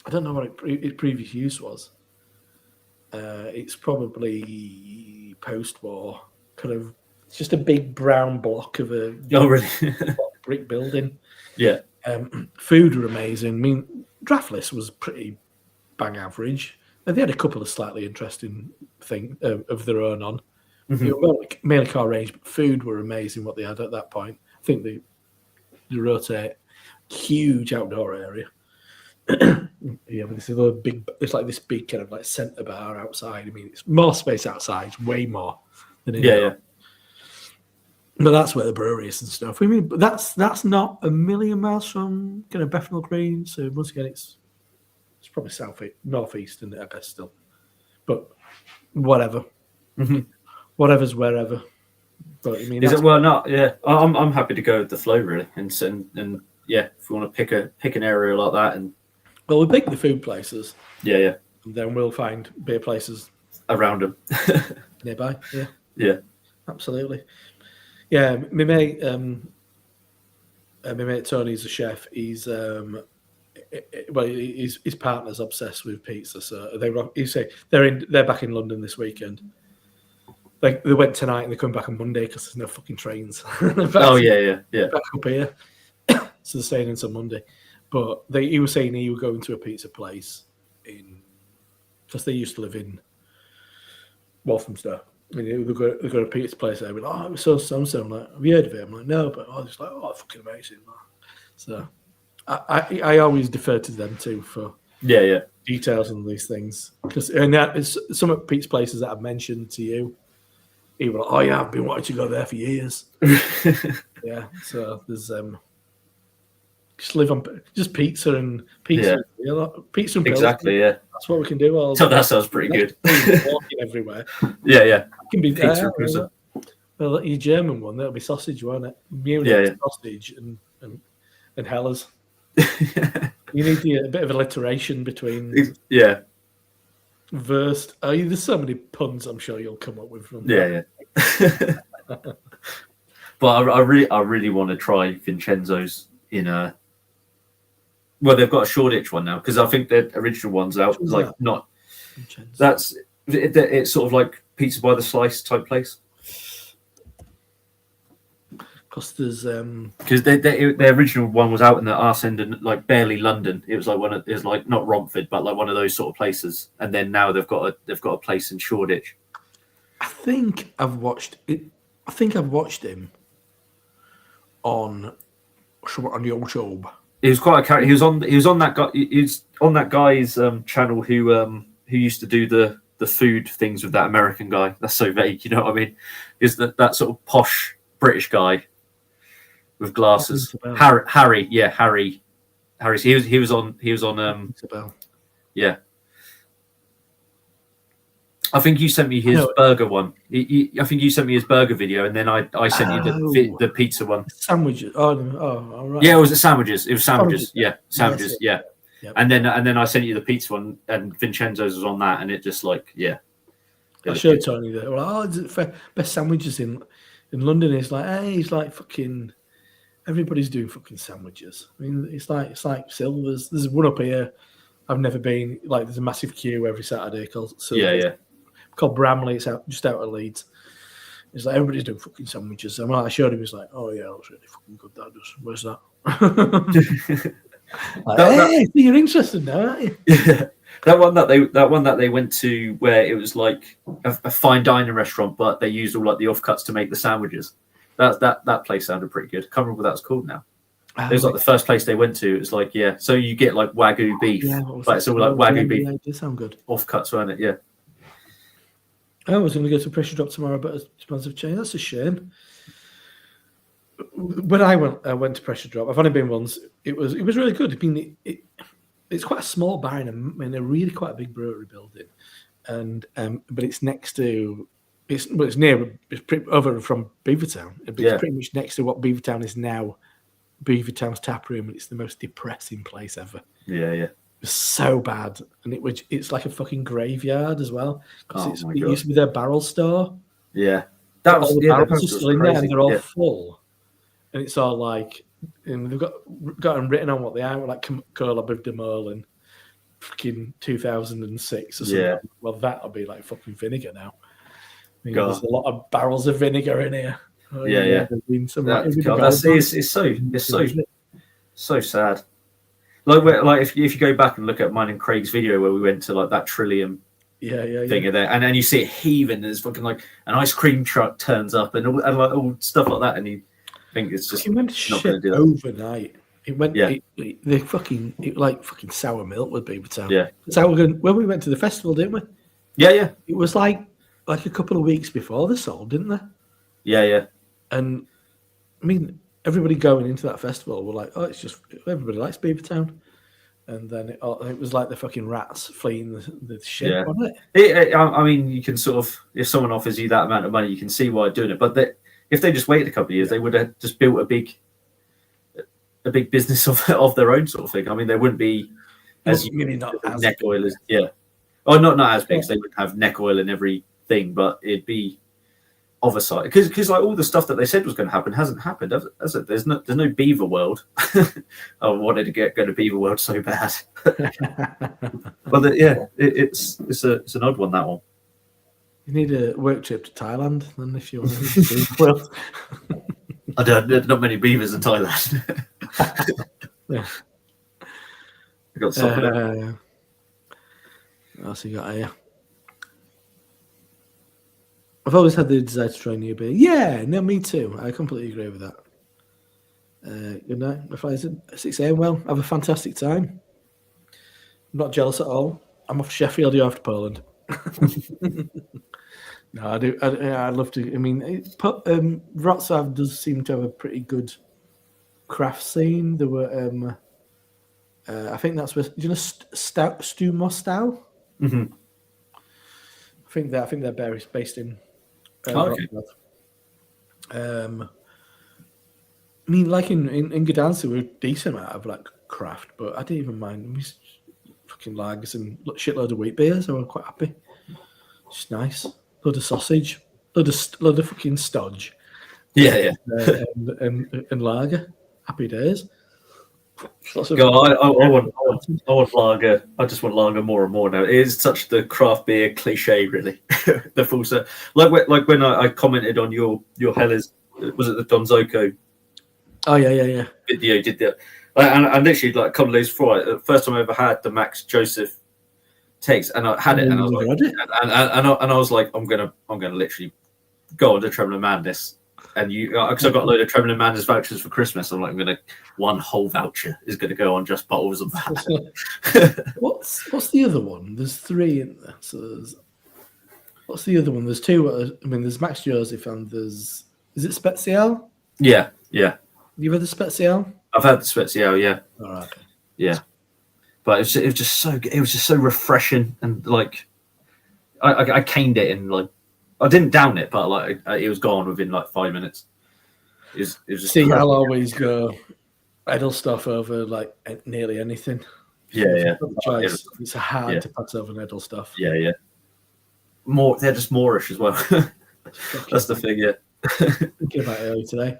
I don't know what its previous use was. It's probably post-war, kind of. It's just a big brown block of a brick building. Yeah. Food were amazing. I mean, draft list was pretty bang average. And they had a couple of slightly interesting things of their own on. Mainly car range, but food were amazing. What they had at that point, I think they rotate huge outdoor area. But this is a big. It's like this big kind of like centre bar outside. I mean, it's more space outside, way more than indoor. Yeah. But that's where the brewery is and stuff. I mean, but that's not a million miles from kind of Bethnal Green. So once again, it's probably northeast, and I guess still. But whatever, whatever's wherever. But I mean, is it well? Not yeah. I'm happy to go with the flow really, and yeah, if we want to pick an area like that, and we'll pick the food places. Yeah. And then we'll find beer places around them nearby. Yeah, absolutely. Yeah, my mate Tony's a chef. He's his partner's obsessed with pizza, so they're back in London this weekend. They went tonight and they're coming back on Monday because there's no fucking trains. Back up here, so they're staying until Monday. But he was saying he was going to a pizza place because they used to live in Walthamstow. I mean, they've got a pizza place there. Like, oh, it was so. I'm like, have you heard of it? I'm like, no, but I was like, oh, fucking amazing. So I always defer to them too for details on these things because some of the pizza places that I've mentioned to you. He was like, oh yeah, I've been wanting to go there for years. Yeah, so there's just live on just pizza and pizza. Yeah. Pizza and pills. Exactly, yeah. That's what we can do. So that sounds pretty good. Walking everywhere. Yeah. It can be pizza there. Well, your German one, that'll be sausage, won't it? Munich sausage and Hellers. You need a bit of alliteration between. Yeah. Versed. There's so many puns I'm sure you'll come up with from that. But I really want to try Vincenzo's in a. Well, they've got a Shoreditch one now because I think their original one's out. Like not. Vincenzo. It's sort of like pizza by the slice type place. Because there's because their original one was out in the arse end and like barely London. It was like not Romford, but like one of those sort of places. And then now they've got a place in Shoreditch. I think I've watched it. I think I've watched him on YouTube. He was quite a character. He was on that guy. He was on that guy's channel who used to do the food things with that American guy. That's so vague, you know what I mean? Is that sort of posh British guy with glasses? Harry. He was on. Isabel. Yeah. I think you sent me his burger one. I think you sent me his burger video, and then I sent you the pizza one. Sandwiches. Oh, all right. Yeah, it was sandwiches. It was sandwiches. Yeah, sandwiches. Yeah. Yep. And then I sent you the pizza one, and Vincenzo's was on that, and it just like I showed Tony that. Well, is it for best sandwiches in London? It's like, hey, it's like fucking everybody's doing fucking sandwiches. I mean, it's like Silver's. There's one up here. I've never been. Like, there's a massive queue every Saturday called Silver's. Called Bramley. It's just out of Leeds. It's like everybody's doing fucking sandwiches. And I showed him. He's like, "Oh yeah, that's really fucking good. That does. Where's that?" Hey, you're interested now, aren't you? Yeah. That one that they went to where it was like a fine dining restaurant, but they used all like the offcuts to make the sandwiches. That place sounded pretty good. Can't remember what that's called now. It was like the first place they went to. It was like so you get like Wagyu beef, but it's all like Wagyu beef. It did sound good. Offcuts, weren't it? Yeah. I was going to go to Pressure Drop tomorrow, but it's expensive chain. That's a shame. When I went to Pressure Drop, I've only been once. It was really good. I mean, it's quite a small bar in a really quite a big brewery building, and but it's next to it's over from Beavertown. It's pretty much next to what Beavertown is now. Beavertown's tap room, and it's the most depressing place ever. Yeah. It's so bad, and it's like a fucking graveyard as well because it used to be their barrel store. Yeah, that was all the barrels are still in there, and they're all full, and it's all like, and they've got them written on what they are, like Cola Boeuf de Merlin, fucking 2006 or something. Yeah. Well, that'll be like fucking vinegar now. There's a lot of barrels of vinegar in here. It's so sad. Like if you go back and look at mine and Craig's video where we went to like that Trillium thing there, and then you see it heaving, and there's fucking like an ice cream truck turns up and all stuff like that, and you think it's just went not going to do that overnight. It went like fucking sour milk with Beavertown. Yeah, sour when we went to the festival, didn't we? Yeah. It was like a couple of weeks before they sold, didn't they? Yeah. And I mean, everybody going into that festival were like, "Oh, it's just everybody likes Beavertown," and then it was like the fucking rats fleeing the ship on it. I mean, you can sort of, if someone offers you that amount of money, you can see why they're doing it. But if they just waited a couple of years, they would have just built a big business of their own sort of thing. I mean, they wouldn't be maybe not as neck big. oilers, not as big. So they wouldn't have neck oil in everything, but it'd be of a site because like all the stuff that they said was going to happen hasn't happened, has it? There's no Beaver World. I wanted to go to Beaver World so bad. But it's an odd one, that one. You need a work trip to Thailand then if you want to do Beaver World. There's not many beavers in Thailand. Yeah. I got something. What else you got here? I've always had the desire to try new beer. Yeah, no, me too. I completely agree with that. Good night. My flight's at 6 a.m. Well, have a fantastic time. I'm not jealous at all. I'm off Sheffield, you're off to Poland. No, I do. I'd love to. I mean, Wrocław does seem to have a pretty good craft scene. There were, I think that's where, Stu Mostow? Mm-hmm. I think they're based in. Okay. I mean, like in Gdansk, there were a decent amount of like craft, but I didn't even mind. Fucking lagers and shitload of wheat beers. I was quite happy. Just nice. Load of sausage, load of fucking stodge. Yeah. And lager. Happy days. I want lager. I just want lager more and more now. It is such the craft beer cliche, really. The full set. Like when I commented on your Helles, was it the Don Zoco? Oh yeah. Video did that, and literally like a couple of days before, the first time I ever had the Max Joseph text, and I had it, and I was like, and I was like, I'm gonna literally go on to Trembling Madness. And because I got a load of Trembling Madness vouchers for Christmas, I'm like, one whole voucher is going to go on just bottles of that. What's the other one? There's 3 in there. So what's the other one? There's 2. I mean, there's Max Joseph and is it Spezial? Yeah. You've had the Spezial? I've had the Spezial, yeah. All right. Yeah, but it was just so good. It was just so refreshing, and like I caned it in like. I didn't down it, but like it was gone within like 5 minutes. It was just. See, I'll always go idle stuff over like nearly anything. Yeah. It's hard to pass over idle stuff. Yeah. They're just Moorish as well. That's the thing. Yeah. Thinking about it early today.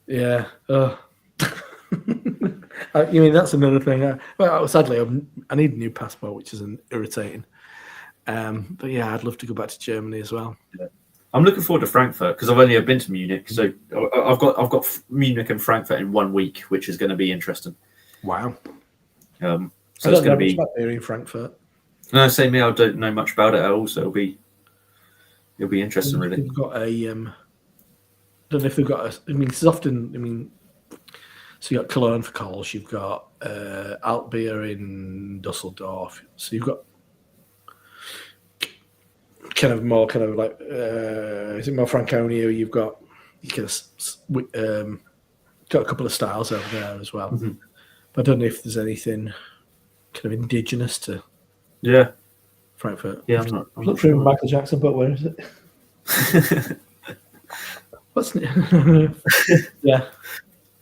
Yeah. You mean that's another thing? Sadly, I need a new passport, which is irritating. But yeah, I'd love to go back to Germany as well. Yeah. I'm looking forward to Frankfurt because I've only been to Munich, so I've got Munich and Frankfurt in 1 week, which is going to be interesting. Wow. So it's going to be in Frankfurt. No, same here. I don't know much about it at all, so it'll be interesting. Really, they've got a. I don't know if they've got a. I mean, it's often. I mean, so you got Cologne for Kolsch. You've got Altbier in Dusseldorf. So you've got. Kind of like is it more Franconia? You've got got a couple of styles over there as well. Mm-hmm. But I don't know if there's anything kind of indigenous to Frankfurt. Yeah, I'm not sure. Michael Jackson, but where is it? What's yeah?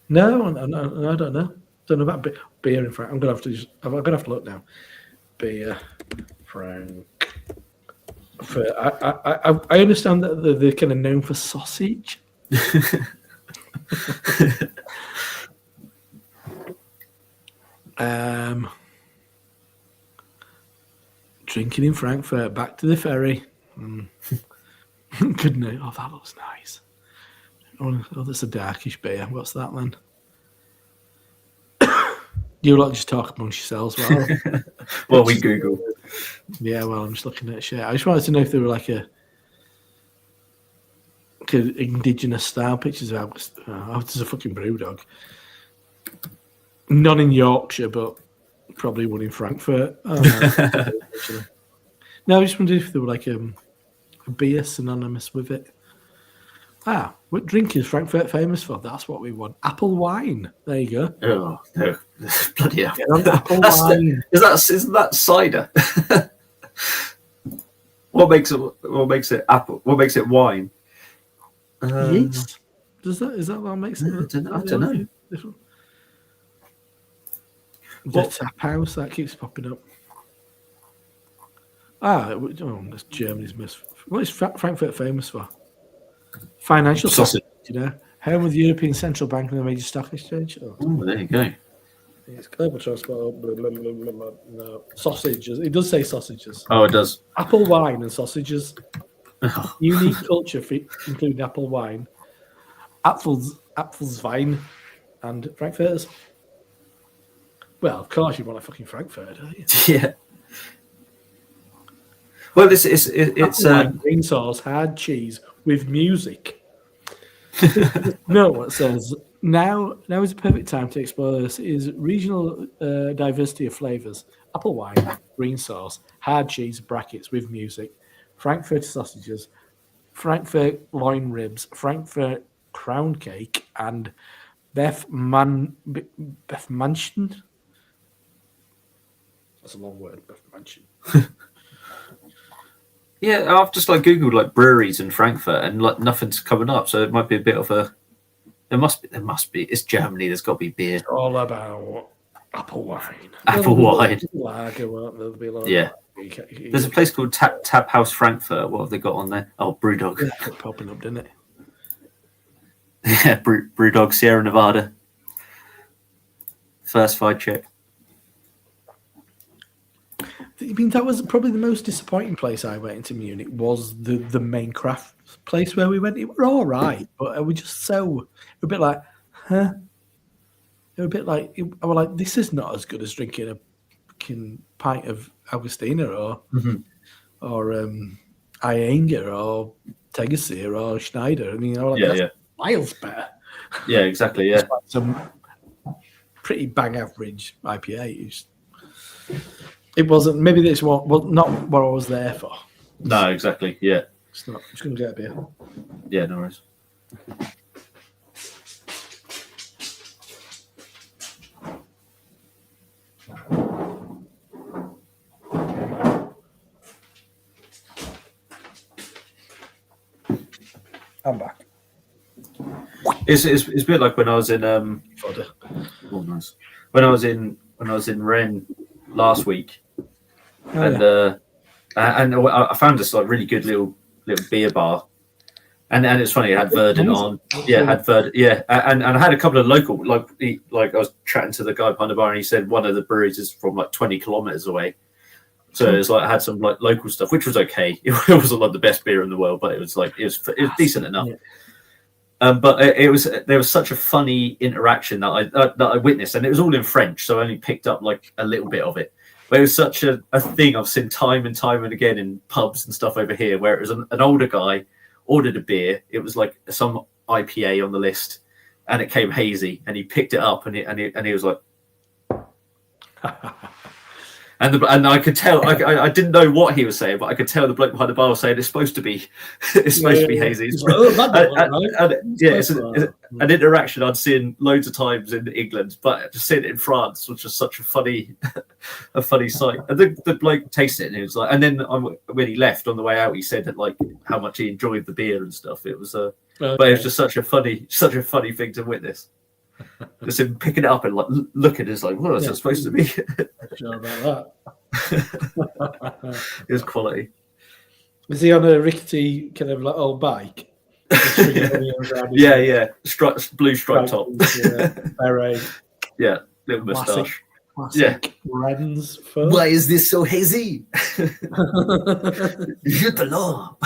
No, I don't know. Don't know about beer in Frankfurt. I'm gonna have to look now. Beer, Frank. I understand that they're kind of known for sausage. Drinking in Frankfurt, back to the ferry. Good night. Oh, that looks nice. Oh, that's a darkish beer. What's that then? You lot just talk amongst yourselves. Well, we Google. Yeah, well, I'm just looking at shit. I just wanted to know if there were like a indigenous style pictures of there's a fucking brewdog. None in Yorkshire, but probably one in Frankfurt. Oh, no, I just wondered if there were like a beer synonymous with it. What drink is Frankfurt famous for? That's what we want. Apple wine. There you go. Oh, no. Bloody hell. Apple wine. Isn't that cider? What makes it apple? What makes it wine? Yeast. Is that what makes it? I don't know. The tap house that keeps popping up. That's Germany's miss. What is Frankfurt famous for? Financial Sausage. Home of the European Central Bank and the major stock exchange. Oh, there you go. It's global transport. Blah, blah, blah, blah, blah. No. Sausages. It does say sausages. Oh, it does. Apple wine and sausages. Unique culture, including apple wine, Apfelwein, and Frankfurters. Well, of course you want a fucking Frankfurter, don't you? Yeah. Well, it's green sauce, hard cheese with music. No, it says now is the perfect time to explore this is regional diversity of flavors. Apple wine, green sauce, hard cheese brackets with music, Frankfurt sausages, Frankfurt loin ribs, Frankfurt crown cake, and Beth Mansion. That's a long word, Beth Mansion. Yeah, I've just like Googled like breweries in Frankfurt and like nothing's coming up, so it might be a bit of a. There must be. It's Germany. There's got to be beer. It's all about apple wine. Apple wine. Lager, there'll be a lot. Yeah. There's a place called Tap House Frankfurt. What have they got on there? Oh, Brewdog. Yeah, kept popping up, didn't it? Yeah, Brewdog, Sierra Nevada. First five check. I mean, that was probably the most disappointing place I went into Munich. Was the main craft place where we went? It were all right, but we just a bit like, huh? It was a bit like I was like, this is not as good as drinking a fucking pint of Augustina or Eyinger or Tegersier or Schneider. I mean, I was like, that's miles better. Yeah, exactly. Yeah, some pretty bang average IPA. It wasn't. Maybe this one. Well, not what I was there for. No, exactly. Yeah. It's not. I'm just going to get a beer. Yeah, no worries. I'm back. It's a bit like when I was in Fodder. Oh, nice. When I was in Rennes last week, and I found this like really good little beer bar, and it's funny. It had Verdant on, yeah, had Verdant, yeah, and I had a couple of local like I was chatting to the guy behind the bar, and he said one of the breweries is from like 20 kilometers away, so it's like I had some like local stuff, which was okay. It wasn't like the best beer in the world, but it was decent enough. Yeah. But there was such a funny interaction that I witnessed, and it was all in French, so I only picked up like a little bit of it. But it was such a thing I've seen time and time and again in pubs and stuff over here, where it was an older guy ordered a beer. It was like some IPA on the list, and it came hazy, and he picked it up, and he was like. And I could tell, I didn't know what he was saying, but I could tell the bloke behind the bar was saying it's supposed to be hazy. It's an interaction I'd seen loads of times in England, but just seeing it in France was just such a funny sight. And the bloke tasted it, and he was like, and then when he left on the way out, he said that like how much he enjoyed the beer and stuff. It was, but it was just such a funny thing to witness. Just him picking it up and like looking, it's like, what is it supposed to be? Sure about that. It was quality. Was he on a rickety kind of like old bike? Yeah. Blue stripe top. Beret. Yeah, little moustache. Classic Rennes foot. Why is this so hazy? Je te l'en.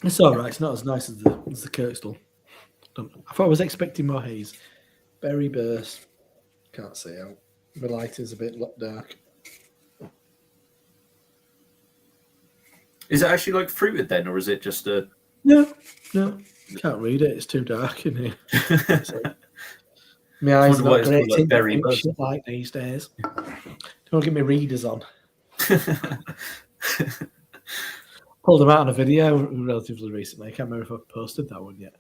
It's all right. It's not as nice as the Kirkstall. I thought I was expecting more haze. Berry burst. Can't see out. The light is a bit dark. Is it actually like fruited then, or is it just a? No. Can't read it. It's too dark in here. My eyes are not great. Like berry burst like these days. Don't get me readers on. Pulled them out on a video relatively recently. I can't remember if I've posted that one yet.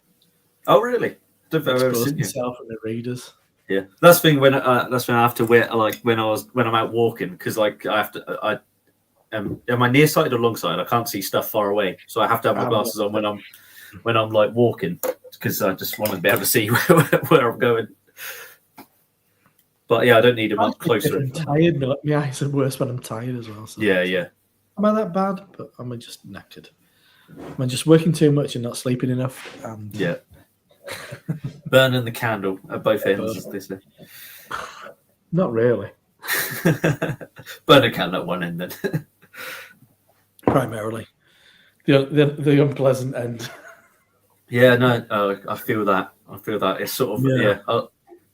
Oh, really? I've ever seen myself and the readers. Yeah, that's the thing when I have to wear like when I'm out walking, because like am I nearsighted or long-sighted? I can't see stuff far away, so I have to have my glasses on when I'm like walking, because I just want to be able to see where I'm going. But yeah, I don't need them up closer. I'm tired. My eyes are worse when I'm tired as well. So. Yeah. Am I that bad? But am I just knackered? Am I just working too much and not sleeping enough? And Yeah. Burning the candle at both ends, as they say. Not really. Burn a candle at one end, then. Primarily. The unpleasant end. Yeah, no, I feel that. It's sort of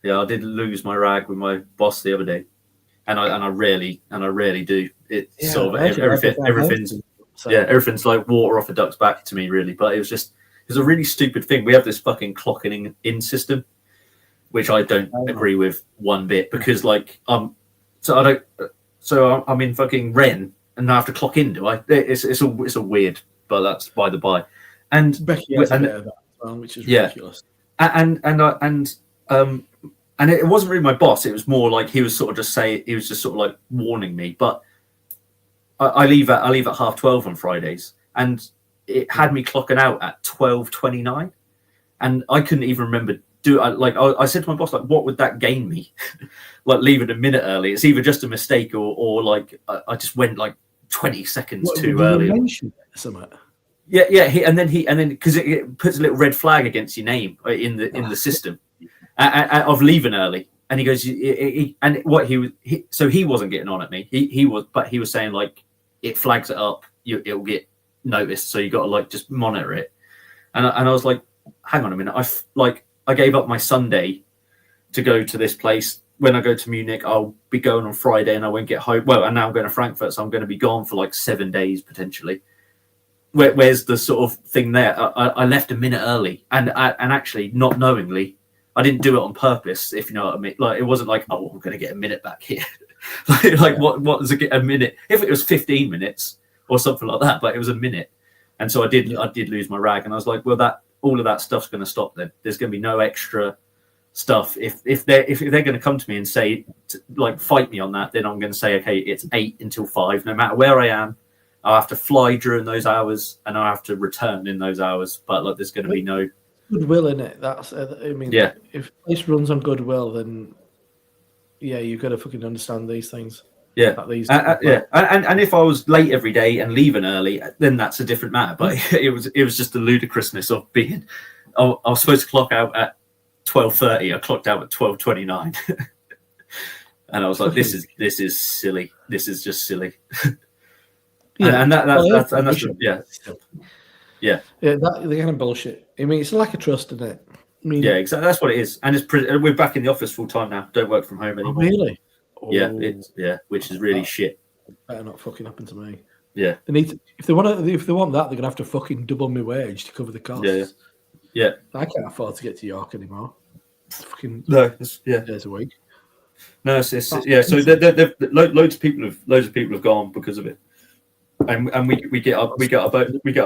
I did lose my rag with my boss the other day, and I rarely do. It's sort of everything's like water off a duck's back to me, really. But it's a really stupid thing. We have this fucking clocking in system, which I don't agree with one bit, because I'm in fucking Ren and I have to clock in, do I? It's a weird, but that's by the by. And Becky has a bit of that as well, which is ridiculous. And it wasn't really my boss. It was more like he was sort of like warning me. But I leave at 12:30 on Fridays, and it had me clocking out at 12:29, and I couldn't even remember. I said to my boss, like, what would that gain me? Like, leave it a minute early. It's either just a mistake or like I just went like 20 seconds too early. Yeah. And then because it puts a little red flag against your name in the system of leaving early. And he goes, he wasn't getting on at me. He was saying, like, it flags it up, it'll get noticed, so you got to like just monitor it. And I was like, hang on a minute, I gave up my Sunday to go to this place. When I go to Munich, I'll be going on Friday and I won't get home. Well, and now I'm going to Frankfurt, so I'm going to be gone for like 7 days potentially. Where's the sort of thing there? I left a minute early, and actually not knowingly, I didn't do it on purpose, if you know what I mean. Like, it wasn't like, oh, I'm going to get a minute back here. What was a minute? If it was 15 minutes or something like that, but it was a minute. And so I did lose my rag, and I was like, well, all of that stuff's going to stop then. There's going to be no extra stuff. If they're going to come to me and say, like, fight me on that, then I'm going to say, okay, it's 8 until 5, no matter where I am. I'll have to fly during those hours, and I'll have to return in those hours. But like, there's going to be no goodwill in it. That's, I mean, if a place runs on goodwill, then you've got to fucking understand these things. Yeah, and if I was late every day and leaving early, then that's a different matter. But it was just the ludicrousness of being. I was supposed to clock out at 12:30. I clocked out at 12:29, and I was like, "This is silly. This is just silly." That's the kind of bullshit. I mean, it's like a trust, isn't it? I mean, yeah, exactly. That's what it is. And we're back in the office full time now. Don't work from home anymore. Oh, really? Which is really shit. Better not fucking happen to me. Yeah, they need to, if they want that, they're gonna have to fucking double my wage to cover the costs. Yeah. I can't afford to get to York anymore. It's fucking days a week. No, it's So loads of people have gone because of it. And we get our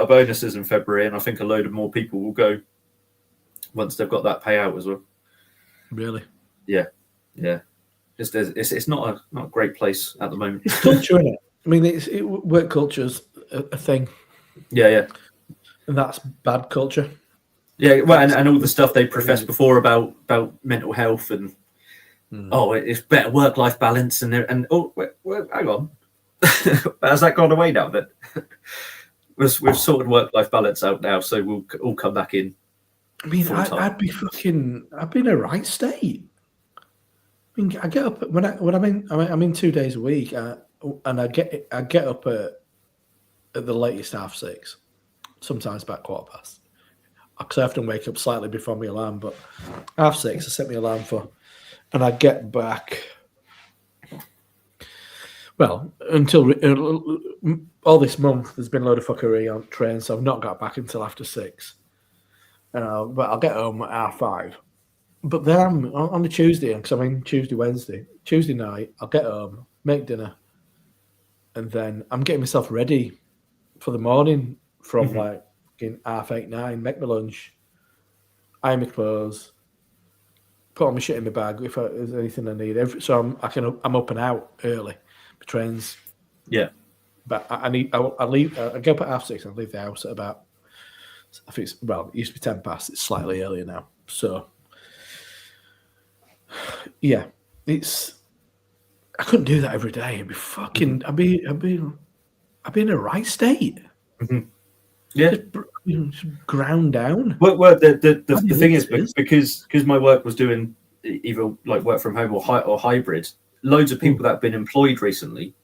bonuses in February, and I think a load of more people will go once they've got that payout as well. Really? Yeah. It's not a great place at the moment. It's culture, isn't it? I mean, work culture's a thing. Yeah. And that's bad culture. Yeah, well, and all the stuff they professed before about mental health and it's better work-life balance and hang on. Has that gone away now? That we've sorted work-life balance out now, so we'll all come back in. I mean, I'd be in a right state. I mean, I get up when I'm in 2 days a week, and I get up at the latest 6:30, sometimes about 15:15. Because I often wake up slightly before my alarm, but 6:30 I set my alarm for, and I get back. Well, until all this month, there's been a load of fuckery on trains, so I've not got back until after 6. But I'll get home at 5. But then I'm on the Tuesday, because I'm in Tuesday night, I'll get home, make dinner, and then I'm getting myself ready for the morning from like 8:30, 9, make my lunch, iron my clothes, put all my shit in my bag if there's anything I need. So I'm up and out early. My trains. Yeah. But I get up at 6:30 and leave the house at about, I think it used to be 10 past. It's slightly earlier now. So yeah, I couldn't do that every day. It'd be fucking, I'd be I'd be in a right state. Mm-hmm. Yeah, just ground down. Well, the thing is because my work was doing either like work from home or hybrid. Loads of people that have been employed recently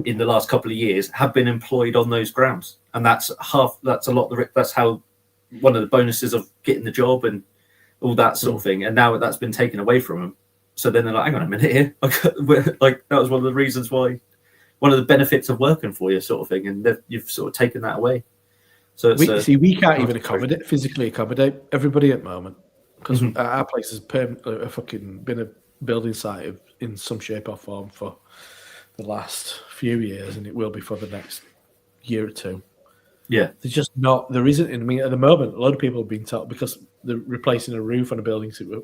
in the last couple of years have been employed on those grounds, and that's a lot. That's how one of the bonuses of getting the job and all that sort of thing. And now that's been taken away from them. So then they're like, hang on a minute here. Like that was one of the reasons why, one of the benefits of working for you, sort of thing, and you've sort of taken that away. So we can't even physically accommodate everybody at the moment, because our place has fucking been a building site in some shape or form for the last few years, and it will be for the next year or two. Yeah, there's just not. There isn't. I mean, at the moment, a lot of people have been told because they're replacing a roof on a building that were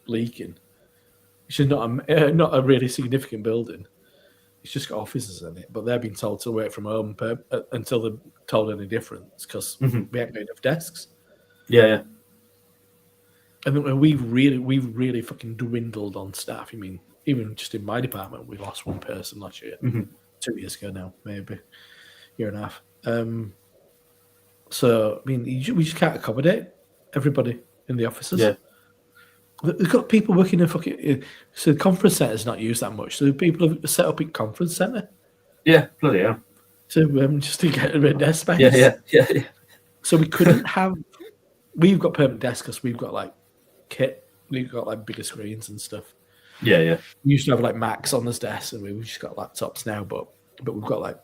leaking. It's just not a really significant building. It's just got offices in it, but they're being told to work from home until they're told any difference, because we haven't got enough desks. Yeah. And we've really fucking dwindled on staff. I mean, even just in my department, we lost one person last year, 2 years ago now, maybe year and a half. So I mean, we just can't accommodate everybody in the offices. Yeah. They've got people working in fucking. So the conference centre's not used that much. So people have set up a conference centre. Yeah, bloody hell. Just to get a bit of desk space. Yeah. So we couldn't have. We've got permanent desks because we've got like kit. We've got like bigger screens and stuff. Yeah. We used to have like Macs on this desk, and we've just got laptops now. But we've got like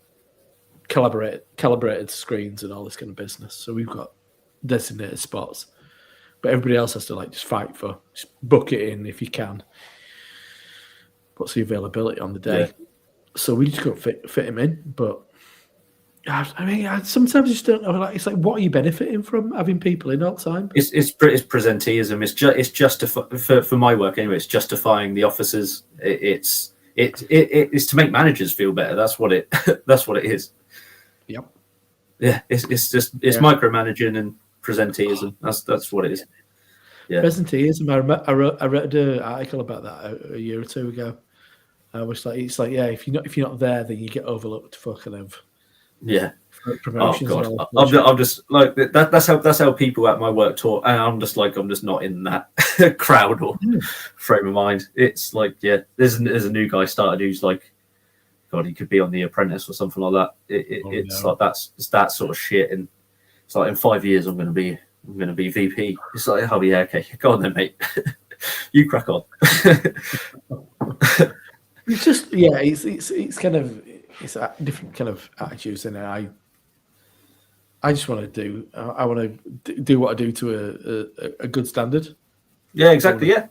calibrated screens and all this kind of business. So we've got designated spots. But everybody else has to like just book it in if you can. What's the availability on the day? Yeah. So we just couldn't fit him in. But I mean, sometimes you just don't know. Like, it's like, what are you benefiting from having people in all the time? It's presenteeism. It's just for my work anyway. It's justifying the officers. It's to make managers feel better. That's what it is. Yep. Yeah. It's micromanaging and presenteeism. That's what it is. Yeah. Presenteeism. I read an article about that a year or two ago. I was like, it's like, yeah, if you're not there, then you get overlooked for kind of promotions. Oh God, I'm just like that's how people at my work talk, and I'm just not in that crowd or frame of mind. It's like, yeah, there's a new guy started who's like, God, he could be on The Apprentice or something like that. It's like it's that sort of shit, and it's like in 5 years I'm going to be VP. It's like, oh yeah, okay, go on then, mate. You crack on. It's just it's kind of a different kind of attitudes, and I just want to do what I do to a good standard. Yeah, exactly. Yeah.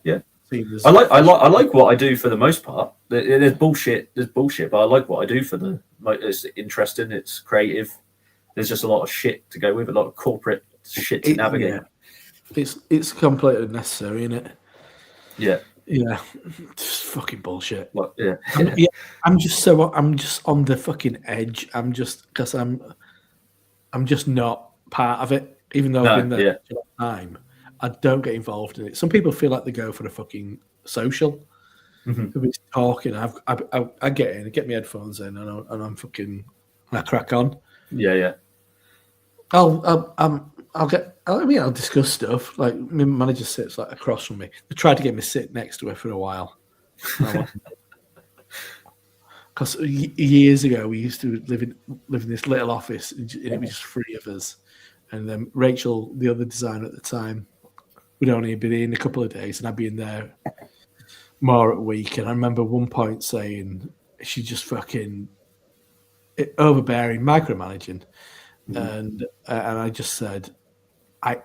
I like what I do for the most part. There's bullshit, but I like what I do it's interesting, it's creative. There's just a lot of shit to go with, a lot of corporate shit to navigate. Yeah. It's completely necessary, isn't it? Yeah. Yeah. Just fucking bullshit. Well, yeah. I'm just on the fucking edge. I'm just not part of it, even though I've been there for a long time. I don't get involved in it. Some people feel like they go for the fucking social. It's talking. I get in, I get my headphones in, and I'm fucking. I crack on. Yeah. I'll discuss stuff. Like, my manager sits like across from me. They tried to get me to sit next to her for a while. Because years ago we used to live in this little office, and it was just 3 of us. And then Rachel, the other designer at the time, would only be in a couple of days, and I'd be in there more at a week. And I remember one point saying she just fucking overbearing, micromanaging. And I just said, I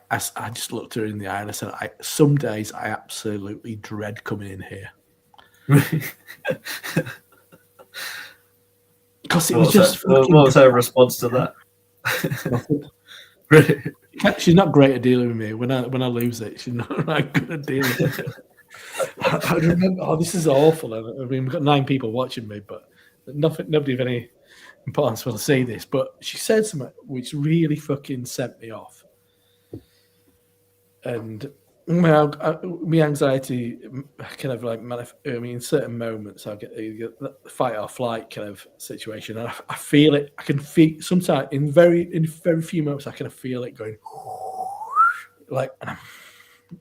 just looked her in the eye and I said, some days I absolutely dread coming in here. Because it was just. What was her response to that? Really? She's not great at dealing with me. When I lose it, she's not right good at dealing with it. I remember, this is awful. I mean, we've got 9 people watching me, but nobody of any importance will see this. But she said something which really fucking sent me off. And my anxiety kind of like in certain moments I get the fight or flight kind of situation, and I feel it. I can feel sometimes in very few moments I kind of feel it going like,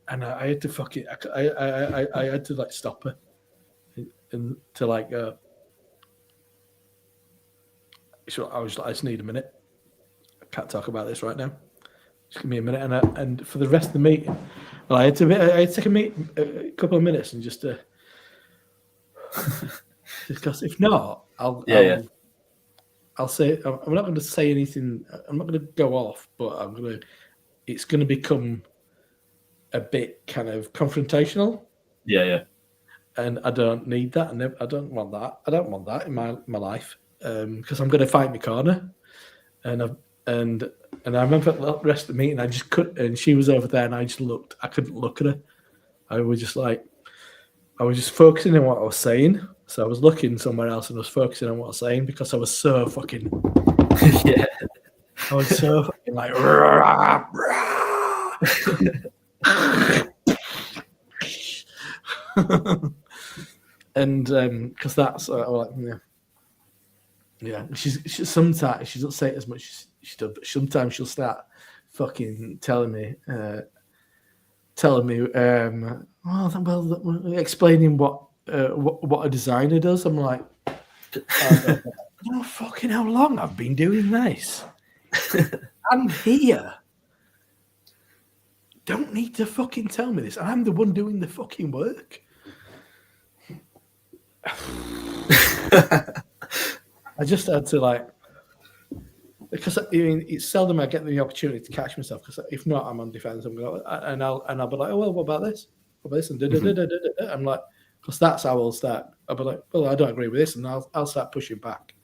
and I had to fucking I had to like stop her and to like so I was like, I just need a minute. I can't talk about this right now. Just give me a minute, and for the rest of the meeting, well, I had to take a couple of minutes and just because if not, I'll say I'm not going to say anything. I'm not going to go off, but it's going to become a bit kind of confrontational. Yeah. And I don't need that. I don't want that. I don't want that in my life because I'm going to fight my corner, and I remember the rest of the meeting, I just couldn't, and she was over there, and I couldn't look at her. I was just focusing on what I was saying. So I was looking somewhere else and I was focusing on what I was saying because I was so fucking, Yeah. I was so fucking like, and because that's like, yeah. She sometimes she doesn't say it as much as she does, but sometimes she'll start fucking telling me, explaining what a designer does. I'm like, I don't know fucking how long I've been doing this. I'm here. Don't need to fucking tell me this. I'm the one doing the fucking work. I just had to like, because it's seldom I get the opportunity to catch myself. Because if not, I'm on defense. I'm going, and I'll be like, oh well, what about this? What about this? And I'm like, because that's how I'll start. I'll be like, well, I don't agree with this, and I'll start pushing back,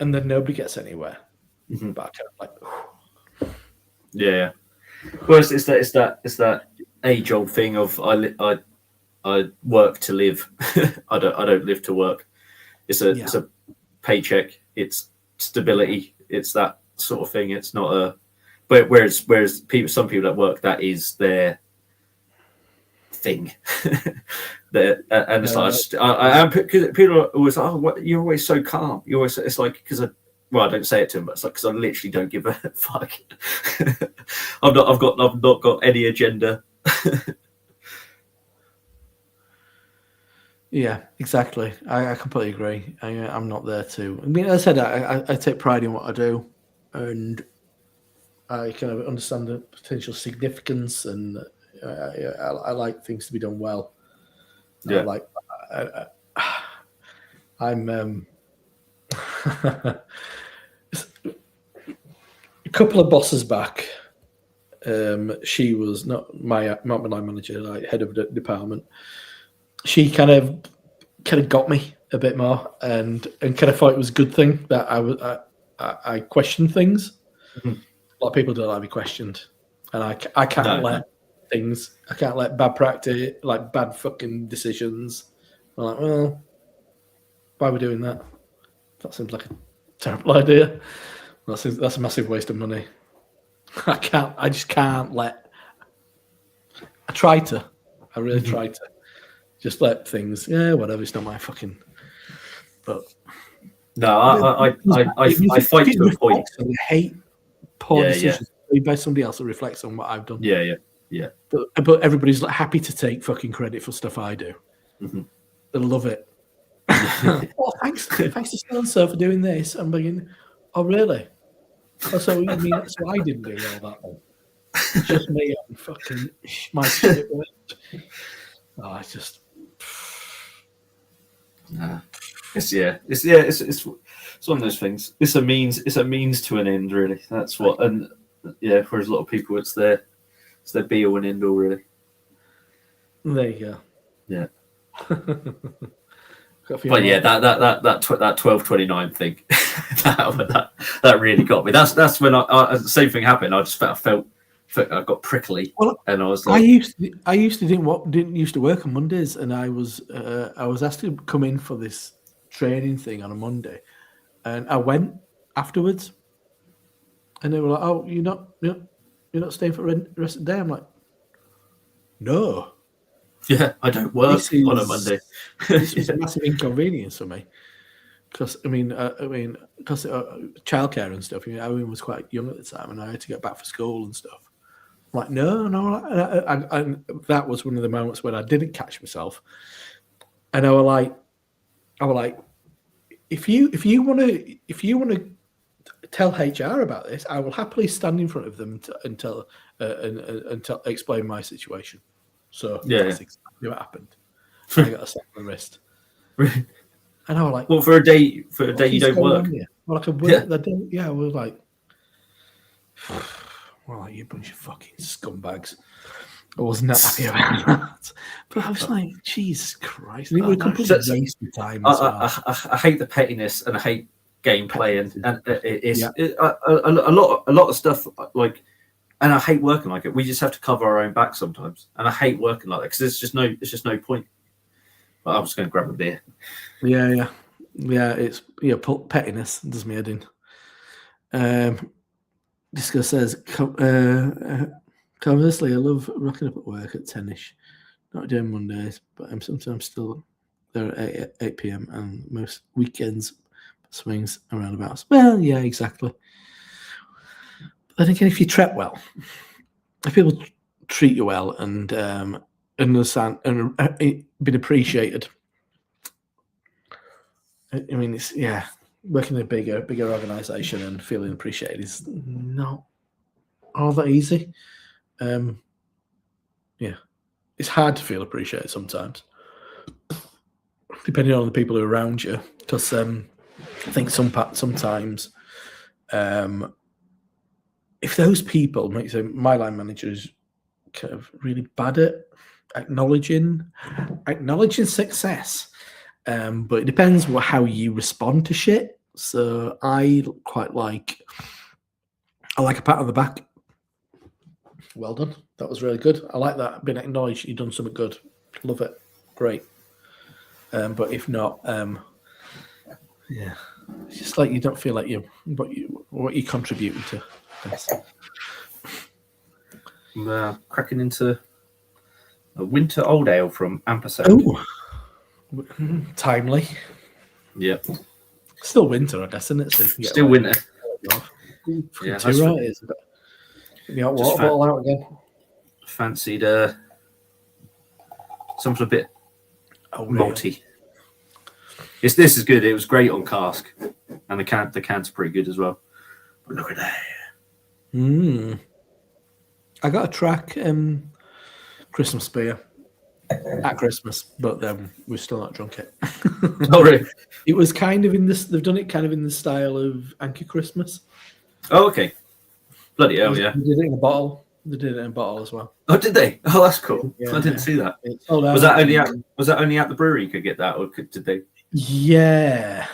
and then nobody gets anywhere. Mm-hmm. But I kind of like, yeah. Well, it's that age old thing of I work to live. I don't live to work. It's a paycheck. It's stability. It's that sort of thing. It's not a. But whereas some people at work, that is their thing. And it's like I am, because people are always like, oh, you're always so calm. You always, it's like, because I don't say it to them, but it's like because I literally don't give a fuck. I've not got any agenda. Yeah, exactly. I completely agree. I'm not there to. I mean, as I said, I take pride in what I do, and I kind of understand the potential significance, and I like things to be done well. Yeah. I'm a couple of bosses back. She was not my line manager, like head of the department. She kind of got me a bit more, and kind of thought it was a good thing that I questioned things. Mm-hmm. A lot of people don't like to be questioned, and I can't let things. I can't let bad practice, like bad fucking decisions. I'm like, well, why are we doing that? That seems like a terrible idea. That's a massive waste of money. I just can't let. I try to. I really try to. Just let things, whatever. It's not my fucking. But no, I fight to a point. I hate poor decisions made by somebody else that reflects on what I've done. Yeah. But everybody's like happy to take fucking credit for stuff I do. Mm-hmm. They love it. Oh, thanks to so and so for doing this. I'm thinking, oh really? Oh, so you mean so I didn't do all that then? It's just me and fucking my shit. Oh, it's just. It's one of those things. It's a means to an end, really. That's what, and whereas a lot of people, it's their be all and end all, really. There you go. Yeah. But yeah, that 1229 thing, that really got me. That's when the same thing happened. I just felt I got prickly, and I was like, I used to didn't used to work on Mondays, and I was asked to come in for this training thing on a Monday, and I went afterwards, and they were like, "Oh, you're not You're not staying for the rest of the day? I'm like, no. Yeah, I don't work on a Monday. This was a massive inconvenience for me. Because because childcare and stuff. Owen was quite young at the time, and I had to get back for school and stuff. I'm like, no. And that was one of the moments when I didn't catch myself, and I was like, if you want to tell HR about this, I will happily stand in front of them and explain my situation. So that's exactly what happened. I got a slap on the wrist. And I was like, well, for a day you don't work. Well, I could work the day. Yeah, I was like, well, you bunch of fucking scumbags. I wasn't that happy about that. But I was like, Jesus Christ. It was a complete waste of time. I hate the pettiness and I hate gameplay and a lot of stuff like, and I hate working like it. We just have to cover our own back sometimes, and I hate working like that because there's just no point. But I'm just going to grab a beer. Yeah. It's pettiness does me head in. Disco says, conversely, I love rocking up at work at 10ish. Not doing Mondays, but I'm sometimes still there at 8 p.m. and most weekends swings around about. Well, yeah, exactly. But then again, if you treat well, if people treat you well and understand and been appreciated, I mean, it's working in a bigger organisation and feeling appreciated is not all that easy. It's hard to feel appreciated sometimes, depending on the people who are around you. Because I think sometimes, if those people, my line manager is kind of really bad at acknowledging success. But it depends how you respond to shit. So I like a pat on the back. Well done. That was really good. I like that. Being acknowledged, you've done something good. Love it. Great. But if not, it's just like you don't feel like what you contributing to. Cracking into a winter old ale from Ampersand. Oh. Timely. Yep. Still winter, I guess, isn't it? So still winter. Yeah, that's right. Is it? Get the hot water bottle out again. Fancied something a bit malty. This is good. It was great on cask, and the cans are pretty good as well. But look at that. I got a track Christmas beer at Christmas, but we've still not drunk it. Oh, really? It was kind of in this. They've done it kind of in the style of Anchor Christmas. Oh, okay. Bloody hell, yeah. They did it in a bottle. They did it in a bottle as well. Oh, did they? Oh, that's cool. Yeah, I didn't see that. Was that only at the brewery you could get that, or did they? Yeah,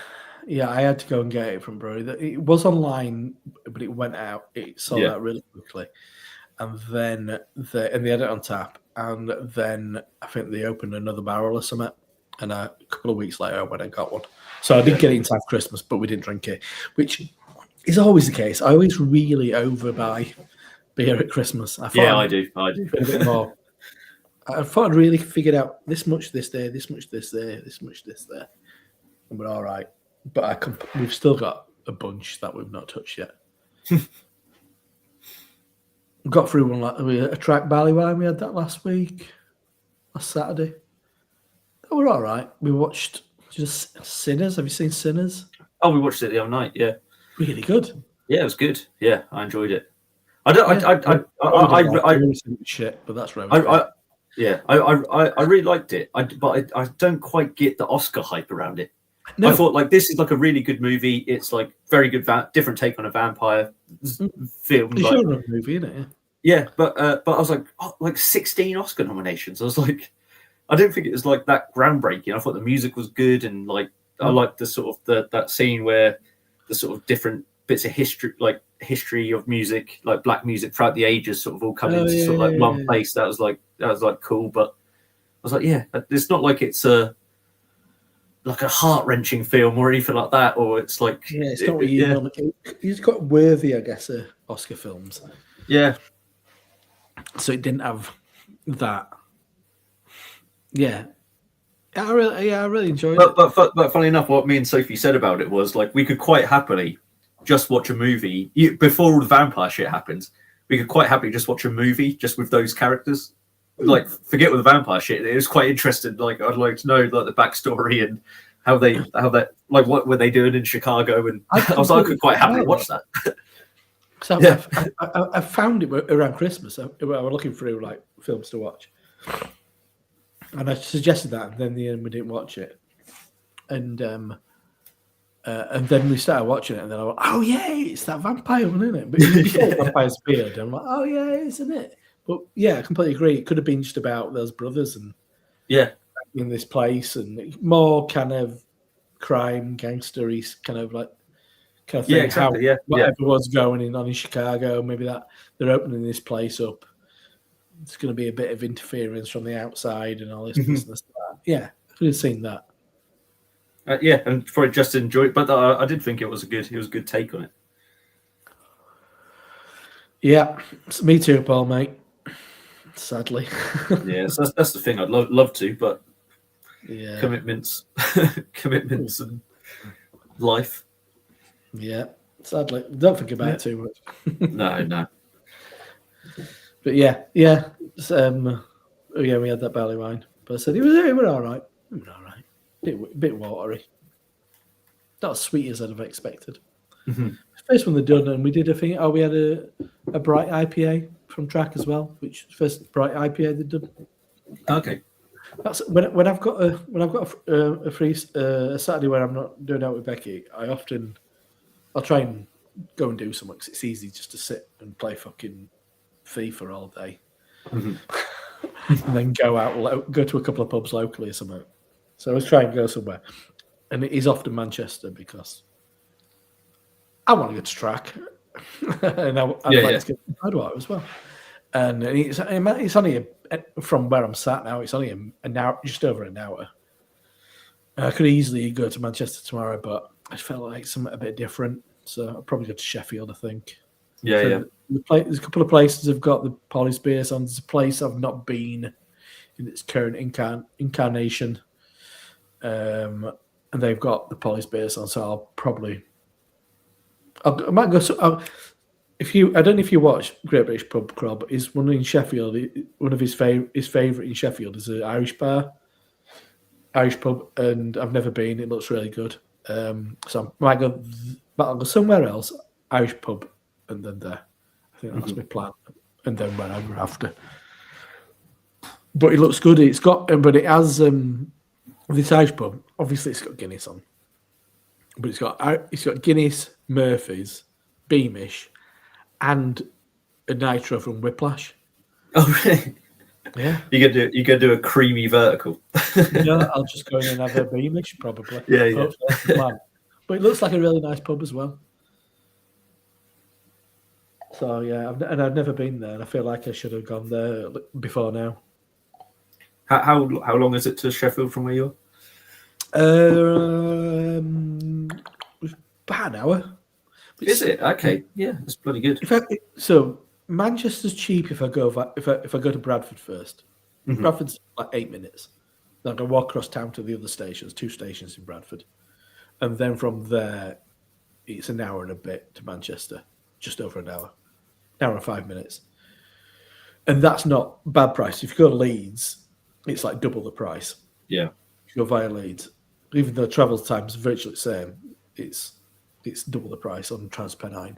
I had to go and get it from brewery. It was online, but it went out. It sold out really quickly, and then they had it on tap. And then I think they opened another barrel or something, and a couple of weeks later I went and got one. So I did get it in time for Christmas, but we didn't drink it, which is always the case. I always really overbuy beer at Christmas. I do. A bit more. I thought I'd really figured out this much this day, this much this there, this much this there, and we're all right. But we've still got a bunch that we've not touched yet. Got through one a track barley wine. We had that last Saturday. That were all right. We watched just Sinners. Have you seen Sinners? Oh, we watched it the other night. Yeah, really good. Yeah, it was good. Yeah, I enjoyed it. Shit, but that's right. I really liked it. But I don't quite get the Oscar hype around it. No. I thought this is a really good movie. It's very good, different take on a vampire film. It's a genre movie, isn't it? Yeah, but I was 16 Oscar nominations. I was like, I didn't think it was that groundbreaking. I thought the music was good, and I liked the sort of that scene where the sort of different bits of history of music, like black music throughout the ages, sort of all come into one place. That was cool. But I was like, yeah, it's not like it's a heart-wrenching film or anything like that, or it's it's not really he's got worthy, I guess, Oscar films. Yeah, So it didn't have that. Yeah. I really enjoyed it. But funny enough, what me and Sophie said about it was like we could quite happily just watch a movie before all the vampire shit happens. We could quite happily just watch a movie just with those characters. Like, forget with the vampire shit. It was quite interesting. Like, I'd like to know like the backstory and how that like what were they doing in Chicago, and I could quite happily watch that. So I found it around Christmas. I was looking through like films to watch, and I suggested that, and then in the end we didn't watch it, and then we started watching it, and then I went, "Oh yeah, it's that vampire one, isn't it?" But before Vampire's Beard, I'm like, "Oh yeah, isn't it?" But yeah, I completely agree. It could have been just about those brothers and in this place, and more kind of crime gangstery kind of thing. Yeah, exactly. Whatever was going on in Chicago, maybe that they're opening this place up. It's going to be a bit of interference from the outside and all this business. Yeah, I could have seen that. And probably just enjoy it, but I did think it was a good take on it. Yeah, me too, Paul, mate. Sadly. Yeah, so that's the thing. I'd love to, but commitments and life. Yeah, sadly, don't think about it too much. No. But yeah. We had that barley wine, but I said it was all right. It was all right. A bit watery. Not as sweet as I'd have expected. First one they'd done, and we did a thing. We had a bright IPA from Track as well, which first bright IPA they'd done. Okay. That's when I've got a free a Saturday where I'm not doing out with Becky. I'll try and go and do something because it's easy just to sit and play fucking FIFA all day, and then go to a couple of pubs locally or something. So I was trying to go somewhere, and it is often Manchester because I want to go to Track, and I'd like to get to Bradwater as well. And it's only from where I'm sat now. It's only an hour, just over an hour. I could easily go to Manchester tomorrow, but I felt like something a bit different. So I'll probably go to Sheffield, I think. Yeah. There's a couple of places I've got the Polly's beers on. There's a place I've not been in its current incarnation. And they've got the Polly's beers on, so I might go. I don't know if you watch Great British Pub Crawl, but he's one in Sheffield. One of his favourite in Sheffield is an Irish pub, and I've never been. It looks really good. So I'll go somewhere else, Irish pub, and then there. I think that's my plan, and then wherever after. But it looks good. It has this Irish pub. Obviously, it's got Guinness on, but it's got Guinness, Murphy's, Beamish, and a nitro from Whiplash. Oh, really? Yeah. You could do a creamy vertical. Yeah, I'll just go in and have a Beamish probably. Yeah. That's the plan. But it looks like a really nice pub as well. So yeah, I've never been there, and I feel like I should have gone there before now. How long is it to Sheffield from where you are? About an hour. Is it? Okay, yeah, it's bloody good. So Manchester's cheap if I go to Bradford first. Bradford's like 8 minutes. Then I can walk across town to the other stations, 2 stations in Bradford, and then from there, it's an hour and a bit to Manchester, just over an hour and 5 minutes, and that's not bad price. If you go to Leeds, it's like double the price. Yeah, if you go via Leeds, even though travel time's virtually the same, it's double the price on Transpennine.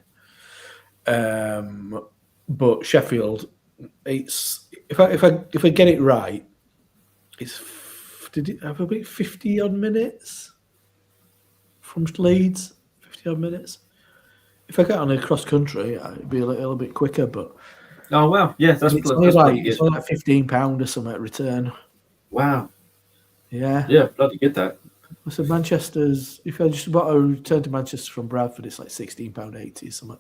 But Sheffield, it's if I get it right, it's did it have about 50 odd minutes from Leeds? 50 odd minutes. If I get on a cross country, it'd be a little bit quicker. But oh wow, yeah, that's it's only like £15 or something at return. Wow. Yeah, bloody good that. So Manchester's, if I just want to return to Manchester from Bradford, it's like £16.80 or something.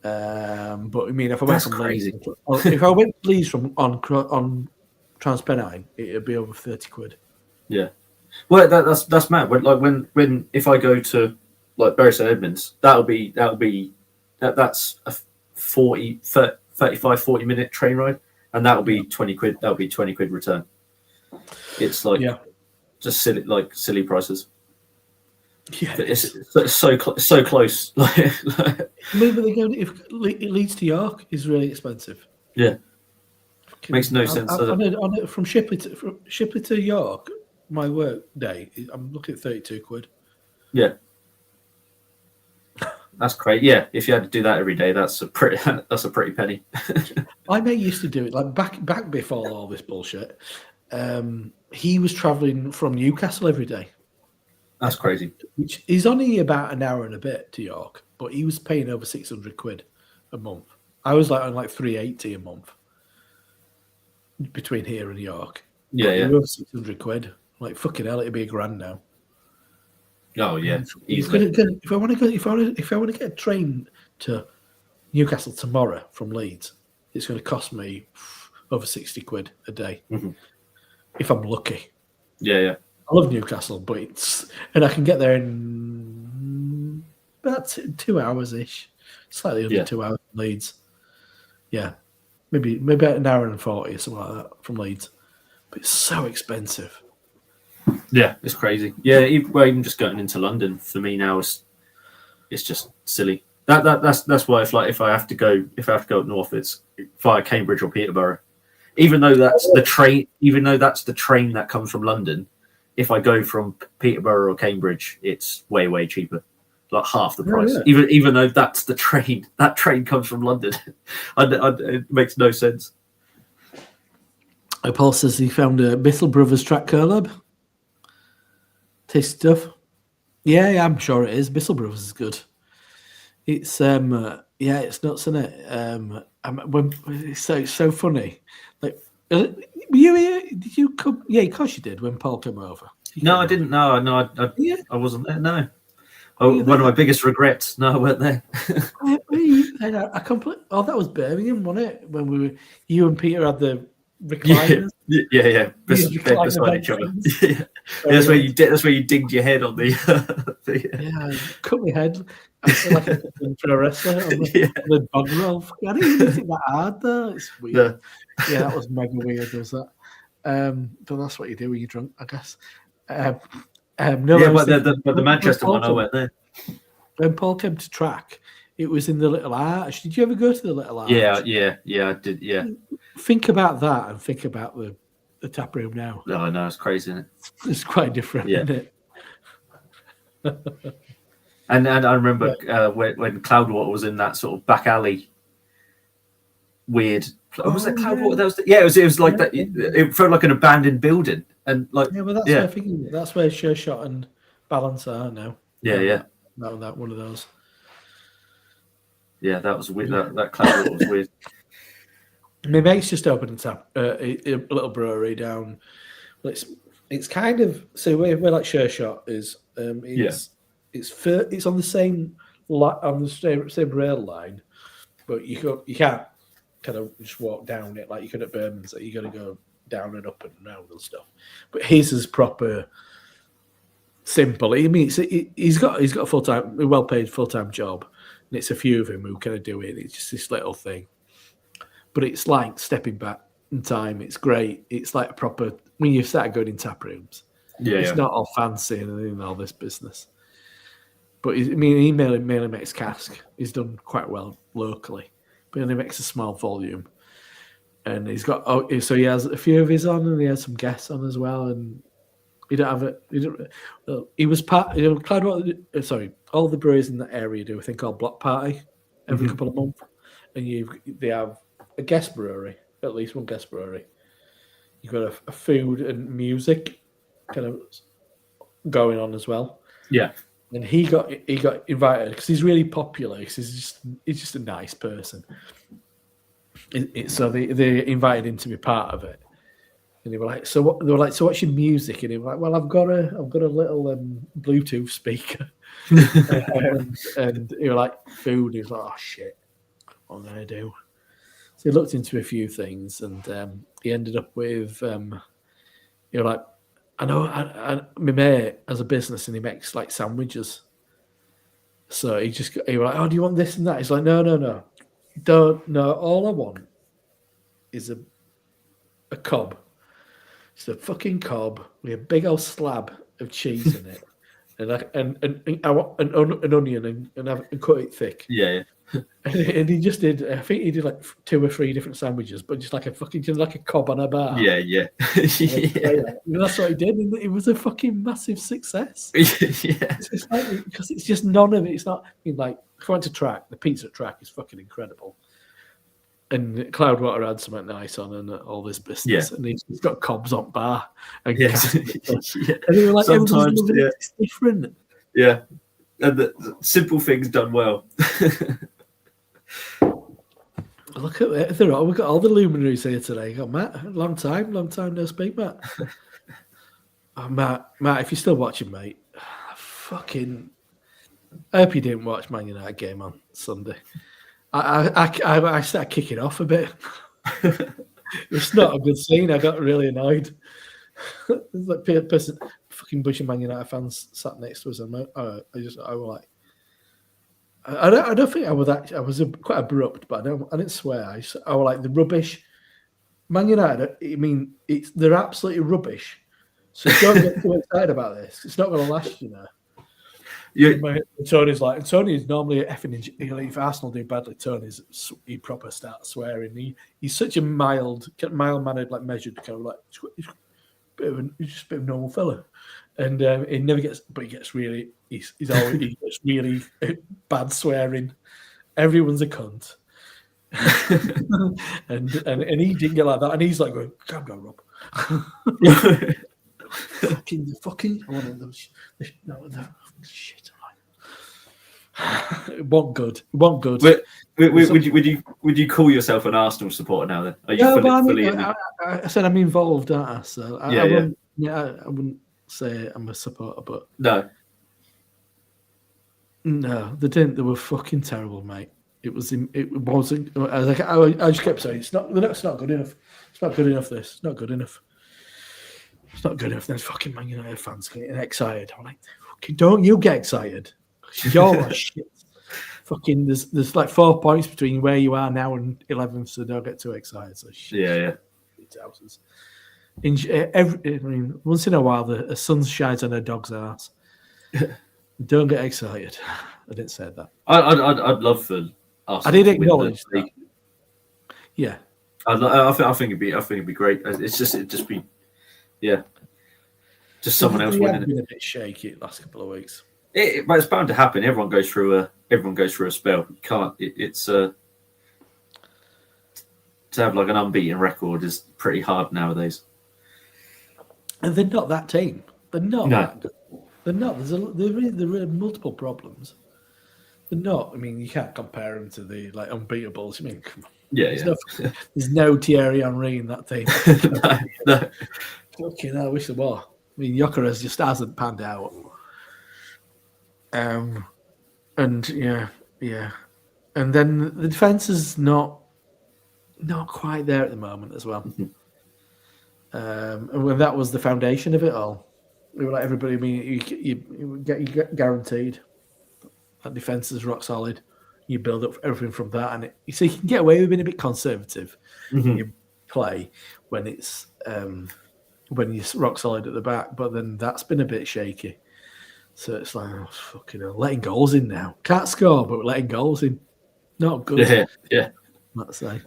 But I mean, if I went from Leeds, if I went to Leeds from on Transpennine, it'd be over £30. Yeah, well, that's mad. When if I go to like Bury St Edmunds, that's a 30 35, 40-minute train ride, and that'll be 20 quid. That'll be 20 quid return. It's like just silly prices. Yeah, it's so close. Maybe they go if it leads to York is really expensive. Yeah, makes no sense. From Shipley to York, my work day, I'm looking at 32 quid. Yeah, that's great. Yeah, if you had to do that every day, that's a pretty penny. My mate used to do it like back before all this bullshit. He was travelling from Newcastle every day. That's crazy. Which is only about an hour and a bit to York, but he was paying over 600 quid a month. I was on 380 a month between here and York. Yeah. Over 600 quid. Like fucking hell, it'd be $1,000 now. Oh yeah. If I want to get a train to Newcastle tomorrow from Leeds, it's going to cost me over 60 quid a day. Mm-hmm. If I'm lucky. Yeah. I love Newcastle, and I can get there in about 2 hours ish, slightly under 2 hours from Leeds. Yeah, maybe about an hour and 40 or something like that from Leeds, but it's so expensive. Yeah, it's crazy. Yeah, even just going into London for me now it's just silly. That's why if I have to go up north, it's via Cambridge or Peterborough. Even though that's the train that comes from London, if I go from Peterborough or Cambridge, it's way cheaper, like half the price. Yeah. Even though that's the train, that train comes from London. It makes no sense. Paul says he found a Bissell Brothers track collab. Tasty stuff. Yeah, I'm sure it is. Bissell Brothers is good. It's it's nuts, isn't it? It's so funny. Like, were you here? Did you come? Yeah, of course you did when Paul came over. No, I didn't. No, I wasn't there. No. One of my biggest regrets. No, I weren't there. That was Birmingham, wasn't it? When you and Peter had the recliners. Yeah. Beside each other. Yeah. That's where you digged your head on the. Yeah, cut my head. I feel like a pro wrestler on the bug roll. I didn't even think that hard though. It's weird. Yeah, that was mega weird. Was that? But that's what you do when you're drunk, I guess. But the Manchester one, I went there. When Paul came to track, it was in the Little Arch. Did you ever go to the Little Arch? Yeah, I did. Yeah. Think about that and think about the tap room now. No, it's crazy, isn't it? It's quite different, isn't it? And I remember when Cloudwater was in that sort of back alley, weird. Was that Cloudwater? That was it was like that. It felt like an abandoned building, and like but that's where I think that's where Sure Shot and Balance are now. Yeah. That one of those. Yeah, that was weird. That Cloudwater was weird. My mate's just opened a little brewery down. Well, it's kind of where like Sure Shot is. It's on the same rail line, but you can't kind of just walk down it like you could at Berman's. You got to go down and up and round and stuff. But his is proper simple. I mean, he's got a well-paid full-time job, and it's a few of him who kind of do it. It's just this little thing, but it's like stepping back in time. It's great. It's like a proper when you start going in tap rooms. Yeah, it's not all fancy and all this business. But he mainly makes cask. He's done quite well locally, but he only makes a small volume. And he's got so he has a few of his on, and he has some guests on as well. And he don't have it. He was part. Cloudwater. Sorry, all the breweries in that area do a thing called block party every couple of months, and they have a guest brewery, at least one guest brewery. You've got a food and music kind of going on as well. Yeah. And he got invited because he's really popular. He's just a nice person. So they invited him to be part of it, and they were like, "So what?" They were like, "So what's your music?" And he was like, "Well, I've got a little Bluetooth speaker." and he was like, "Food." He was like, "Oh shit, what am I gonna do?" So he looked into a few things, and he ended up with, like. I know my mate has a business and he makes like sandwiches. So he was like, "Oh, do you want this and that?" He's like, No. don't know. All I want is a cob. It's a fucking cob with a big old slab of cheese in it, and I want an onion and cut it thick. Yeah. And he just did. I think he did like 2 or 3 different sandwiches, but just like a cob on a bar. Yeah. Yeah. That's what he did, and it was a fucking massive success. Yeah. It's like, because it's just none of it. It's not. I mean, like if I went to Track, the pizza at Track is fucking incredible. And Cloudwater had something nice on and all this business. Yeah. And he's got cobs on bar. And, yeah. And they were like, sometimes it's different. Yeah. And the simple things done well. Look at it. We've got all the luminaries here today. You got Matt. Long time no speak, Matt. Oh, Matt, if you're still watching, mate, fucking. I hope you didn't watch Man United game on Sunday. I started kicking off a bit. It's not a good scene. I got really annoyed. There's like a person, fucking bunch of Man United fans sat next to us, and I was like, I don't think I was quite abrupt, but I didn't swear. I was like the rubbish. Man United. I mean, they're absolutely rubbish. So don't get too excited about this. It's not going to last, you know. Tony's normally effing. If Arsenal do badly, he proper starts swearing. He's such a mild-mannered, like measured kind of like he's just a bit of a normal fella, and he never gets. But he gets really. He gets really bad swearing. Everyone's a cunt, and he didn't get like that, and he's like going, "Calm down, Rob." fucking one of those. Shit. It wasn't good. Would you call yourself an Arsenal supporter now? Then are you fully I said I'm involved, aren't I? So I wouldn't say I'm a supporter, but no, they didn't. They were fucking terrible, mate. It wasn't. I just kept saying it's not good enough. It's not good enough. It's not good enough. It's not good enough. There's fucking Man United fans getting excited. I'm like, don't you get excited? You're shit. Fucking, there's like 4 points between where you are now and 11th, so don't get too excited. So shit. Yeah. Once in a while, the sun shines on a dog's ass. Don't get excited. I didn't say that. I'd love for Arsenal. I did acknowledge that. Yeah. I think it'd be great. It'd just be, yeah, just someone else winning. It's been a bit shaky the last couple of weeks. But it's bound to happen. Everyone goes through a spell. You can't. It's to have like an unbeaten record is pretty hard nowadays. And they're not that team. They're not that good. They're not. There are multiple problems. They're not. I mean, you can't compare them to the like unbeatables. I mean, come on. Yeah, there's no Thierry Henry in that team. No. Fucking hell, I wish there were. I mean, Gyökeres just hasn't panned out. And yeah, and then the defense is not quite there at the moment as well. Mm-hmm. And when that was the foundation of it all, we were like everybody. I mean, you get guaranteed that defense is rock solid. You build up everything from that, and you can get away with being a bit conservative. Mm-hmm. You play when it's when you're rock solid at the back, but then that's been a bit shaky. So it's like, oh, fucking hell, letting goals in now. Can't score, but we're letting goals in. Not good. Yeah. Let's say.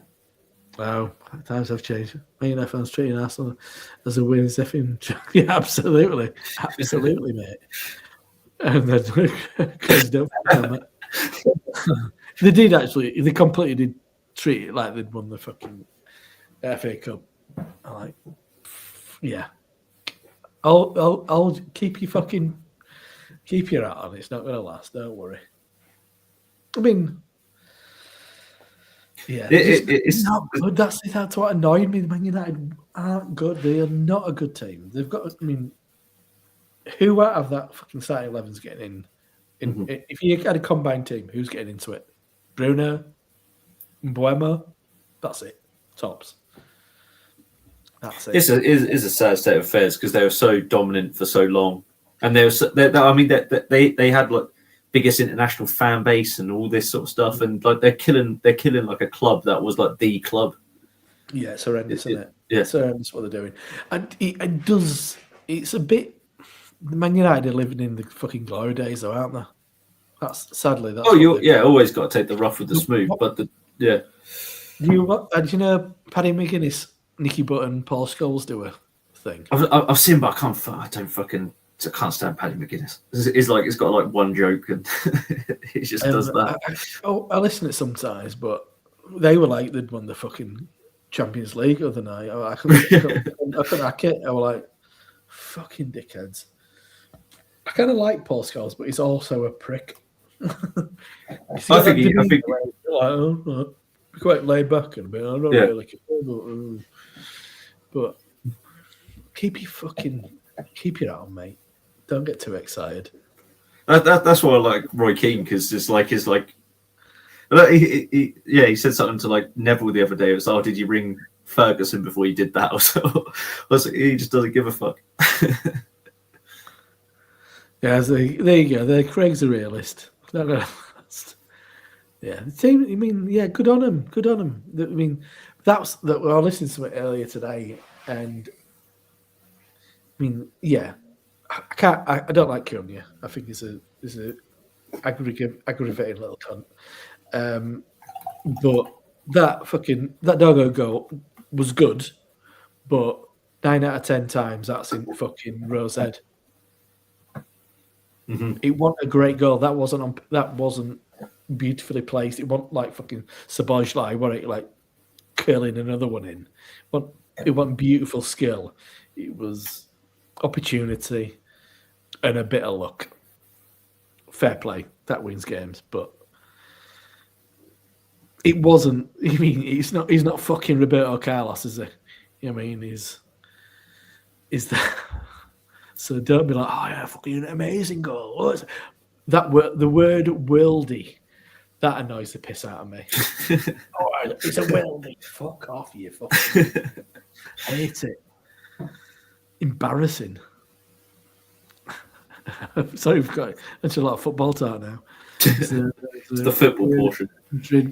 Oh, times have changed. Man United fans treating Arsenal as a winning thing. Yeah, absolutely, mate. And then because don't forget that. They did actually. They completely did treat it like they'd won the fucking FA Cup. I like, yeah. I'll keep your hat on. It's not going to last. Don't worry. I mean, yeah, it's not good. That's what annoyed me. Man United aren't good. They are not a good team. They've got. I mean, who out of that fucking starting 11's getting in? Mm-hmm. If you had a combined team, who's getting into it? Bruno, Mbuemo. That's it. Tops. That's it. It's a sad state of affairs because they were so dominant for so long, and they had like biggest international fan base and all this sort of stuff, and like they're killing like a club that was like the club. Yeah, it's horrendous, isn't it? Yeah, it's horrendous what they're doing, and it does. It's a bit. Man United are living in the fucking glory days, though, aren't they? That's sadly. That's always got to take the rough with the smooth, but Do you know Paddy McGuinness, Nicky Butt, and Paul Scholes do a thing? I've seen, but I can't stand Paddy McGuinness. It's like it's got like one joke, and he just does that. I listen to it sometimes, but they were like they'd won the fucking Champions League the other night. I couldn't hack it. I was like, fucking dickheads. I kind of like Paul Scholes, but he's also a prick. I think quite laid back and a bit. I don't really like it, but keep your eye on, mate. Don't get too excited. That's why I like Roy Keane, because it's like he said something to like Neville the other day. It was, oh, did you ring Ferguson before you did that? Or so he just doesn't give a fuck. Yeah, there you go. Craig's a realist. Not gonna last. Yeah, the team. I mean, yeah, good on him. Good on him. I mean, I was listening to it earlier today, and I mean, yeah, I don't like Cunha. I think he's a aggravating little cunt. But that doggo goal was good, but 9 out of 10 times that's in fucking Rose head. Mm-hmm. It wasn't a great goal. That wasn't beautifully placed. It wasn't like fucking Sabajlai, where it like curling another one in. It wasn't beautiful skill. It was opportunity and a bit of luck. Fair play. That wins games, but it wasn't. I mean, he's not fucking Roberto Carlos, is he? You know what I mean? Is that? So don't be like, oh yeah, fucking amazing goal. The word worldy, that annoys the piss out of me. It's a worldy. Fuck off, you fucking hate it. Embarrassing. Sorry, we've got a lot of football talk now. It's the football portion.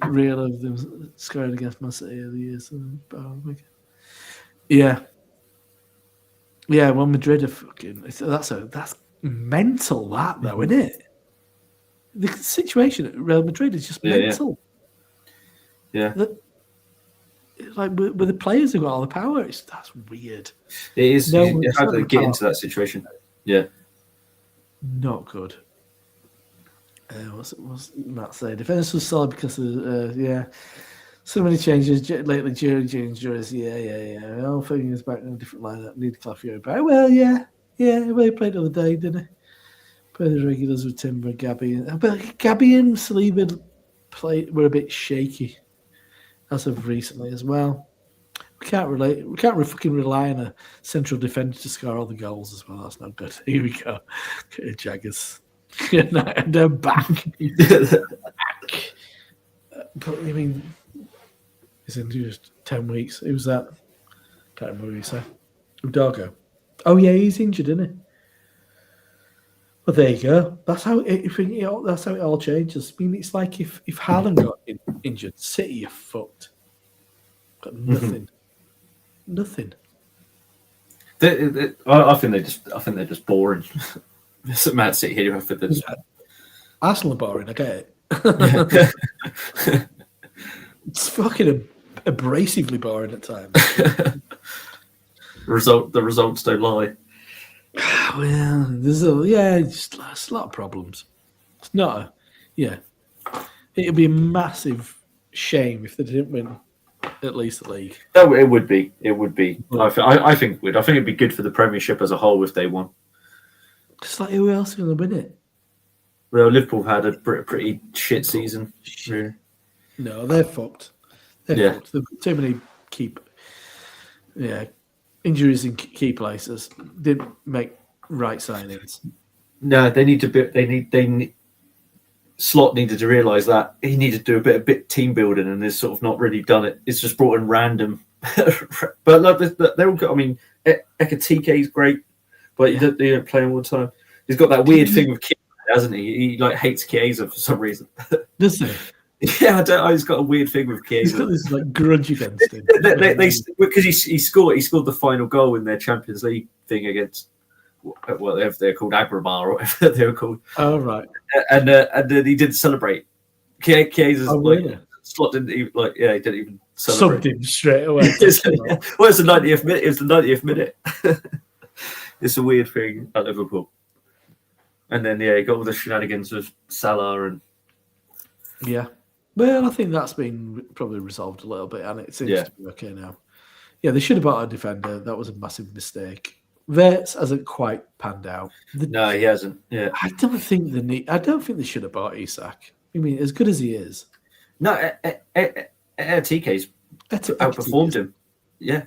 Real of them scoring against Man City of the years. Yeah. Yeah, well, Madrid are fucking. That's mental, that though, isn't it? The situation at Real Madrid is just mental. Yeah. Like with the players who got all the power, that's weird. It is. How do they get into that situation? Yeah. Not good. What's Matt saying? Defence was solid because of so many changes lately during injuries. Yeah. All fingers back in a different lineup. Need to clarify back. Well, yeah. Well, he played the other day, didn't he? Played the regulars with Timber, Gabby, but Gabby and Saliba were a bit shaky as of recently as well. We can't fucking rely on a central defender to score all the goals as well. That's not good. Here we go. Jaggers. And they're back. But I mean, he's in just 10 weeks. Who's that? Can't remember who you said. Udogo. Oh yeah, he's injured, isn't he? Well, there you go. That's how it all changes. I mean, it's like if Haaland got injured, City are fucked. Got nothing. Nothing. I think they're just boring. Man City here. Arsenal are boring. I get it. It's fucking abrasively boring at times. The results don't lie. Well, there's a lot of problems. It's not it'd be a massive shame if they didn't win at least the league. Oh, it would be. I think it would. I think it'd be good for the Premiership as a whole if they won. It's like, who else is going to win it? Well, Liverpool had a pretty shit season. Really. No, they're fucked. Fucked. They've got too many injuries in key places. Didn't make right signings. No, they need to. Slot needed to realise that he needed to do a bit team building, and has sort of not really done it. It's just brought in random. But like, they're all good. I mean, Ekatike is great, but he don't play him all the time. He's got that weird thing with Kim hasn't he? He like hates Chiesa for some reason. Does he? Yeah, I don't know. He's got a weird thing with Chiesa. He's got this like grudge against him. Because he scored the final goal in their Champions League thing against whatever they're called, Agrabah or whatever they were called. Oh right. And then he didn't celebrate. Chiesa's really? slot didn't even he didn't even celebrate. Subbed him straight away. Well, it's the 90th minute. It was the 90th minute. It's a weird thing at Liverpool. And then he got all the shenanigans with Salah and well, I think that's been probably resolved a little bit, and it seems to be okay now. Yeah, they should have bought a defender. That was a massive mistake. Verts hasn't quite panned out. No, he hasn't. Yeah, I don't think they should have bought Isak. I mean, as good as he is. No, TK's outperformed him. Yeah.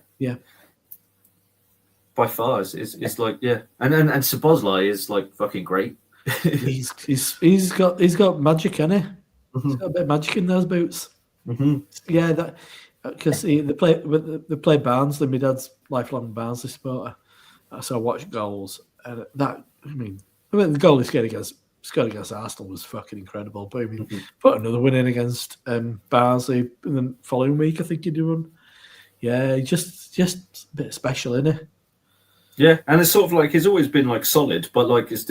By far, it's like and Szoboszlai is like fucking great. he's got magic, hasn't he? Mm-hmm. He's got a bit of magic in those boots. Mm-hmm. Yeah, that because they play Barnsley. My dad's lifelong Barnsley supporter, so I watched goals, and that I mean the goal he scored against Arsenal was fucking incredible. But I mean, put another win in against Barnsley in the following week. I think you do one. Yeah, just a bit special, isn't it? Yeah, and it's sort of like he's always been like solid, but like it's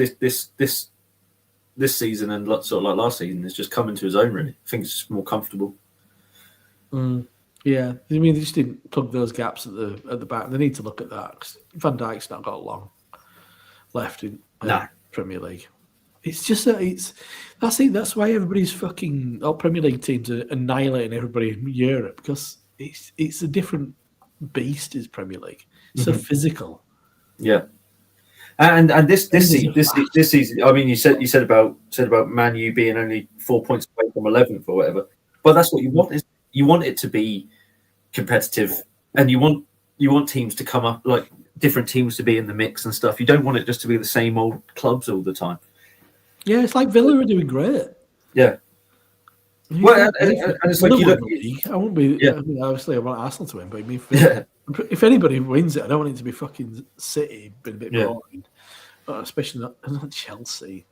this season and sort of like last season, it's just come into his own. Really, I think it's just more comfortable. Yeah, I mean they just didn't plug those gaps at the back. They need to look at that because Van Dijk's not got long left in Premier League. It's just that that's why everybody's fucking all Premier League teams are annihilating everybody in Europe because it's a different beast. Is Premier League so physical? Yeah. And this season, I mean, you said about Man U being only 4 points away from 11th or whatever, but that's what you want. Is you want it to be competitive, and you want teams to come up, like different teams to be in the mix and stuff. You don't want it just to be the same old clubs all the time. Yeah, it's like Villa are doing great. Yeah. Well, and it's like you look. I won't be. Yeah. I mean, obviously, I want Arsenal to win, but I mean, if anybody wins it, I don't want it to be fucking City, been a bit boring, especially not Chelsea.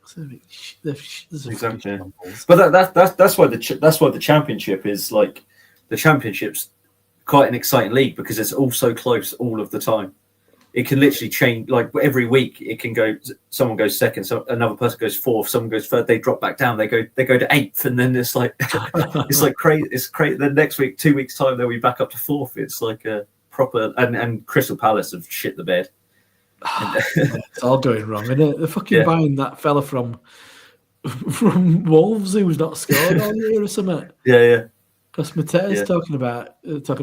Exactly. But that's why the Championship is like the Championship's quite an exciting league because it's all so close all of the time. It can literally change. Like every week, it can go. Someone goes second, so another person goes fourth. Someone goes third. They drop back down. They go to eighth, and then it's like it's like crazy. It's crazy. Then next week, 2 weeks time, they'll be back up to fourth. It's like a proper and Crystal Palace have shit the bed. It's all going wrong, isn't it? They're fucking buying that fella from Wolves who's not scored all year or something. Yeah. Because Mateta's talking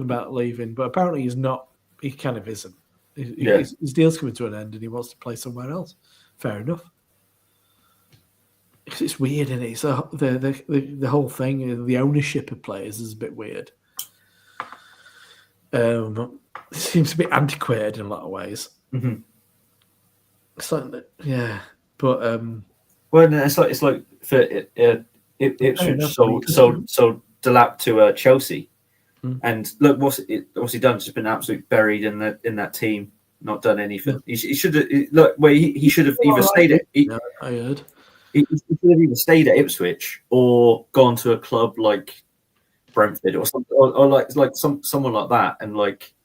about leaving, but apparently he's not. He kind of isn't. His deal's coming to an end, and he wants to play somewhere else. Fair enough. It's weird, isn't it? So the whole thing, the ownership of players is a bit weird. It seems to be antiquated in a lot of ways. Mm-hmm. It's like, but well, it's like for Ipswich sold Delap to Chelsea. And look, what's he done? Just been absolutely buried in that team, not done anything. He should have he should have either stayed at. I heard he should have either stayed at Ipswich or gone to a club like Brentford or something, or like someone like that, and like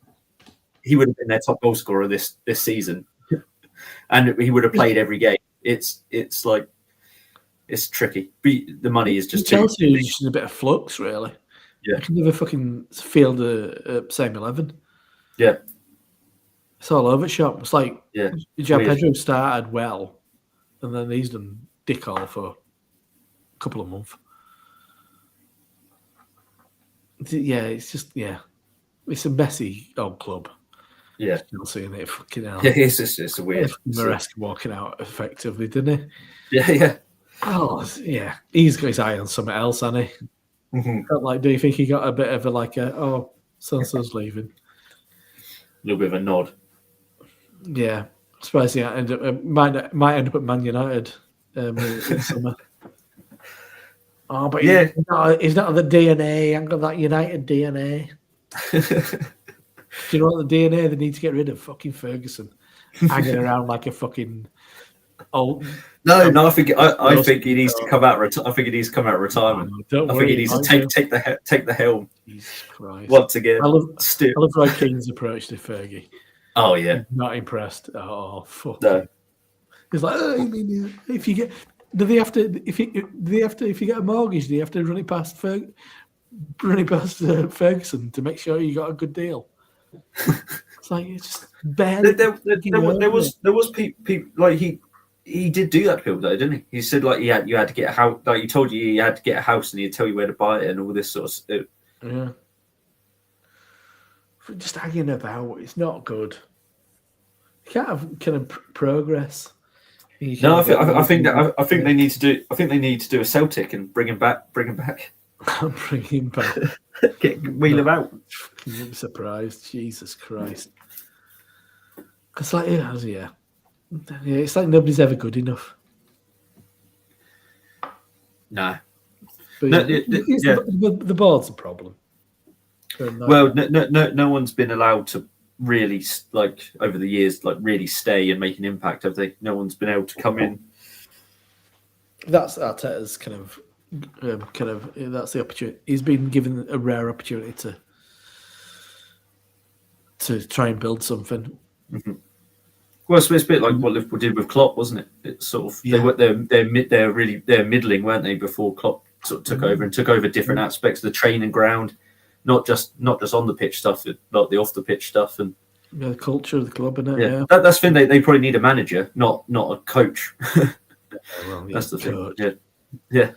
he would have been their top goal scorer this season, and he would have played every game. It's like it's tricky. The money is just Chelsea is in a bit of flux, really. Yeah, I can never fucking field a same 11. Yeah, it's all over the shop. It's like João Pedro started well, and then he's done dick all for a couple of months. Yeah, it's just it's a messy old club. Yeah, Chelsea in it, fucking hell. Yeah, it's a weird. Maresca walking out effectively, didn't he? Yeah. Oh, yeah. He's got his eye on something else, hasn't he? Mm-hmm. Do you think he got a bit of so-and-so's leaving? A little bit of a nod. Yeah. I suppose he might end up at Man United in summer. Oh, but he's not the DNA. He ain't got that United DNA. Do you know what the DNA they need to get rid of? Fucking Ferguson. Hanging around like a fucking Oh no. I think he needs to come out. I think he needs to come out of retirement. Don't I worry, think he needs to take the helm. Jesus Christ! Once again. I love Roy Keane's approach to Fergie. Oh yeah, not impressed. Oh fuck no. you! He's like, oh, I mean, if you get, do they have to? If you get a mortgage, do you have to run it past Ferguson to make sure you got a good deal? It's like it's just barely. There was people like he did do that to people though, didn't he? He said like you had to get a house, like he told you had to get a house and he'd tell you where to buy it and all this sort of stuff. Yeah. Just hanging about, it's not good. You can't have kind of progress. No, I think they need to do. I think they need to do a Celtic and bring him back. Bring him back. Wheel him out. I'm surprised. Jesus Christ. Because like yeah, it's like nobody's ever good enough. No. But the board's a problem. Well, no one's been allowed to really, like, over the years, like, really stay and make an impact, have they? No one's been able to come in. That's Arteta's kind of that's the opportunity. He's been given a rare opportunity to try and build something. Mm-hmm. Well, it's a bit like what Liverpool did with Klopp, wasn't it? It's sort of they're middling, weren't they? Before Klopp sort of took over and took over different aspects of the training ground, not just on the pitch stuff, not the off the pitch stuff, and the culture of the club, isn't it? Yeah. That's the thing. They probably need a manager, not a coach. That's the coach. thing. Yeah.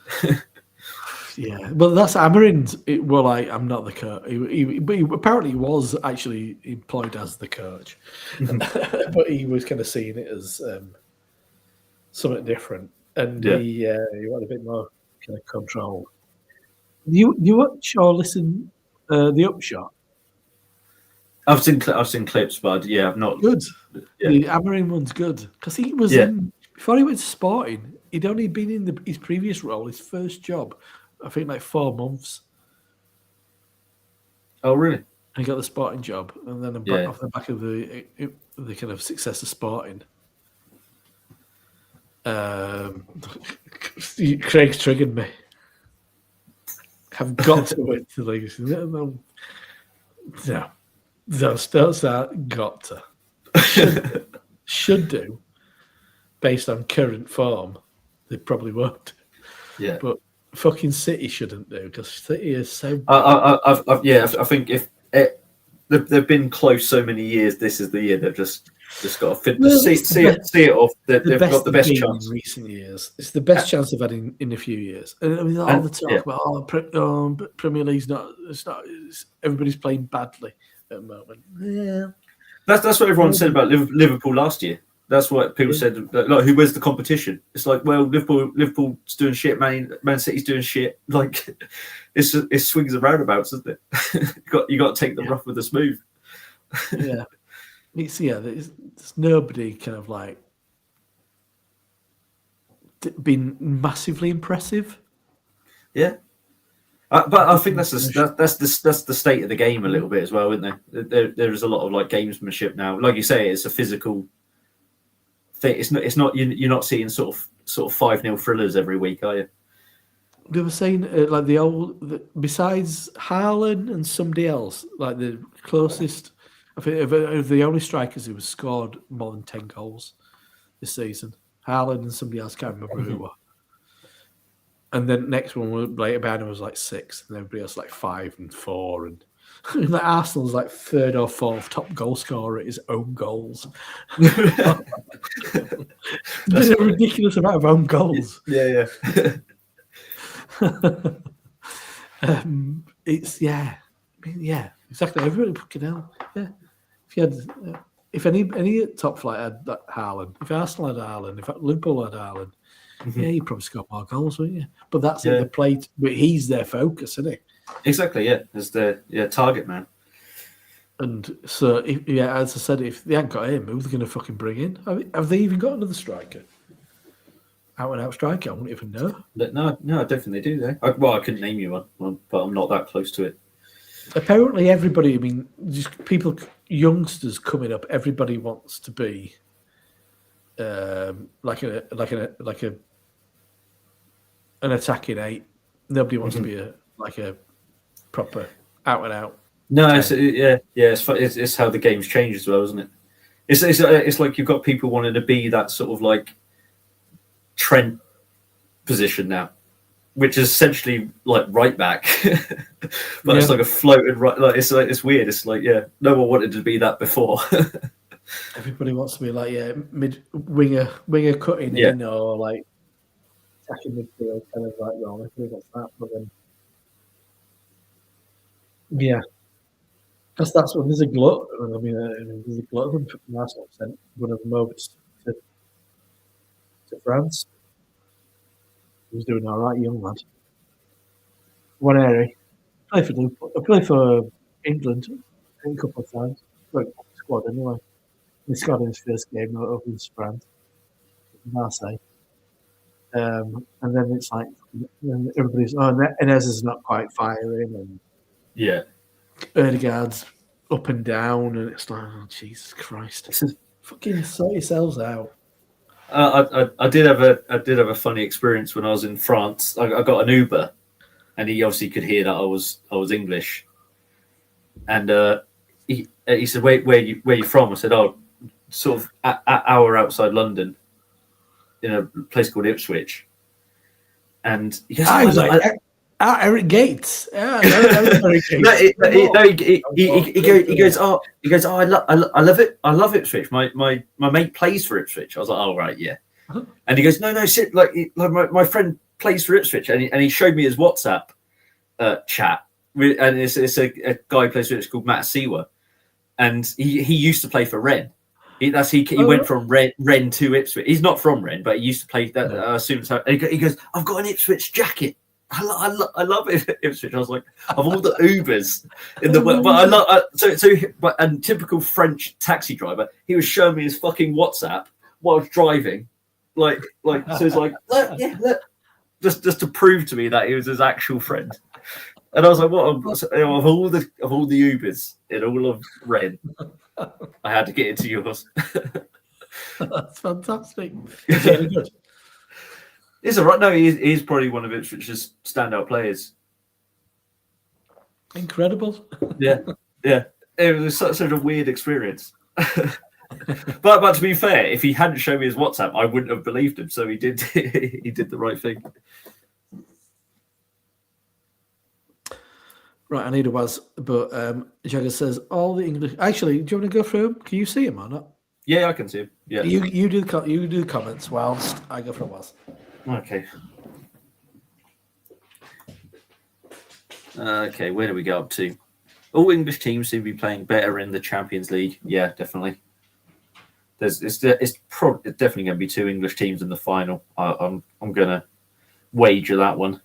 Yeah, well, that's Amarin's. I'm not the coach. He apparently was actually employed as the coach, but he was kind of seeing it as something different, and he wanted a bit more kind of control. You watch or listen the Upshot? I've seen clips, but I've not. Good. Yeah. The Amarin one's good because he was in before he went to Sporting. He'd only been in his previous role, his first job. I think like 4 months. Oh, really? And he got the Sporting job, and then off the back of the kind of success of Sporting. Craig's triggered me. I've got to wait till like no, don't start. Got to should do based on current form. They probably won't. Yeah, but. Fucking City shouldn't do because City is so. I think if they've been close so many years, this is the year they've just got to see it off. They've got the best chance in recent years. It's the best chance they've had in a few years. And I mean, all the talk about Premier League's not. Everybody's playing badly at the moment. Yeah, that's what everyone said about Liverpool last year. That's what people said. Like, who wins the competition? It's like, well, Liverpool's doing shit. Man City's doing shit. Like, it swings and roundabouts, isn't it? you got to take the rough with the smooth. Yeah, there's nobody kind of like been massively impressive. Yeah, but I think that's the state of the game a little bit as well, isn't there? There is a lot of like gamesmanship now. Like you say, it's a physical. It's not you're not seeing sort of 5-0 thrillers every week, are you? They were saying like besides Haaland and somebody else, like the closest, I think of the only strikers who have scored more than 10 goals this season, Haaland and somebody else, can't remember who were. And then next one was like Banner was like 6, and everybody else like 5 and 4, and like Arsenal's like 3rd or 4th top goal scorer at his own goals. There's a ridiculous amount of own goals. Yeah. It's exactly. Everybody fucking hell. Yeah. If any top flight had that Haaland, if Arsenal had Haaland, if Liverpool had Haaland, you'd probably score more goals, wouldn't you? But that's the play. But he's their focus, isn't he? Exactly, yeah. As the target man. And so, as I said, if they haven't got him, who are they going to fucking bring in? Have they even got another striker? Out-and-out striker? I wouldn't even know. No, I don't think they do, though. I couldn't name you one, but I'm not that close to it. Apparently, everybody, I mean, just people, youngsters coming up, everybody wants to be like an attacking 8. Nobody wants to be a proper out and out. No, it's how the game's changed as well, isn't it? It's like you've got people wanting to be that sort of like Trent position now, which is essentially like right back, but it's like a floating right. Like it's weird. It's like no one wanted to be that before. Everybody wants to be like mid winger cutting in or like attacking midfield, kind of like everybody wants that, but then because that's when there's a glut. I mean, there's a glut of them from Arsenal sent one of them over to France. He was doing all right, young lad. One area. I played for England a couple of times. Like squad anyway. He scored in his first game over in France, Marseille. And then it's like everybody's Inez is not quite firing, and Erdegaard's up and down, and it's like, oh Jesus Christ, fucking sort yourselves out. I did have a funny experience when I was in France. I got an Uber, and he obviously could hear that I was English, and he said, where you from? I said, oh, sort of an hour outside London, in a place called Ipswich. And he goes, I was like Eric Gates. Yeah, Eric Gates. He goes, oh, I love it. I love Ipswich. My mate plays for Ipswich. I was like, oh right, yeah. And he goes, no, shit, like my friend plays for Ipswich, and he showed me his WhatsApp chat, and it's a guy who plays for Ipswich called Matt Seawer, and he used to play for Rennes. He went from Rennes to Ipswich. He's not from Rennes, but he used to play that. Assume so. And he goes, I've got an Ipswich jacket. I love it, Ipswich. I was like, of all the Ubers in the world, but I love and typical French taxi driver. He was showing me his fucking WhatsApp while I was driving, like so. It's like, look, just to prove to me that he was his actual friend. And I was like, what? Of all the Ubers in all of Rennes, I had to get into yours. That's fantastic. Is he any good? He's all right. No, he's probably one of Ipswich's standout players. Incredible. Yeah. It was such a weird experience. but to be fair, if he hadn't shown me his WhatsApp, I wouldn't have believed him. So he did the right thing. Right, I need a was, but Jagger says all the English. Actually, do you want to go through them? Can you see him or not? Yeah, I can see him. Yeah, you do comments whilst I go for a was. Okay. Okay, where do we go up to? All English teams seem to be playing better in the Champions League. Yeah, definitely. It's definitely going to be 2 English teams in the final. I'm going to wager that one.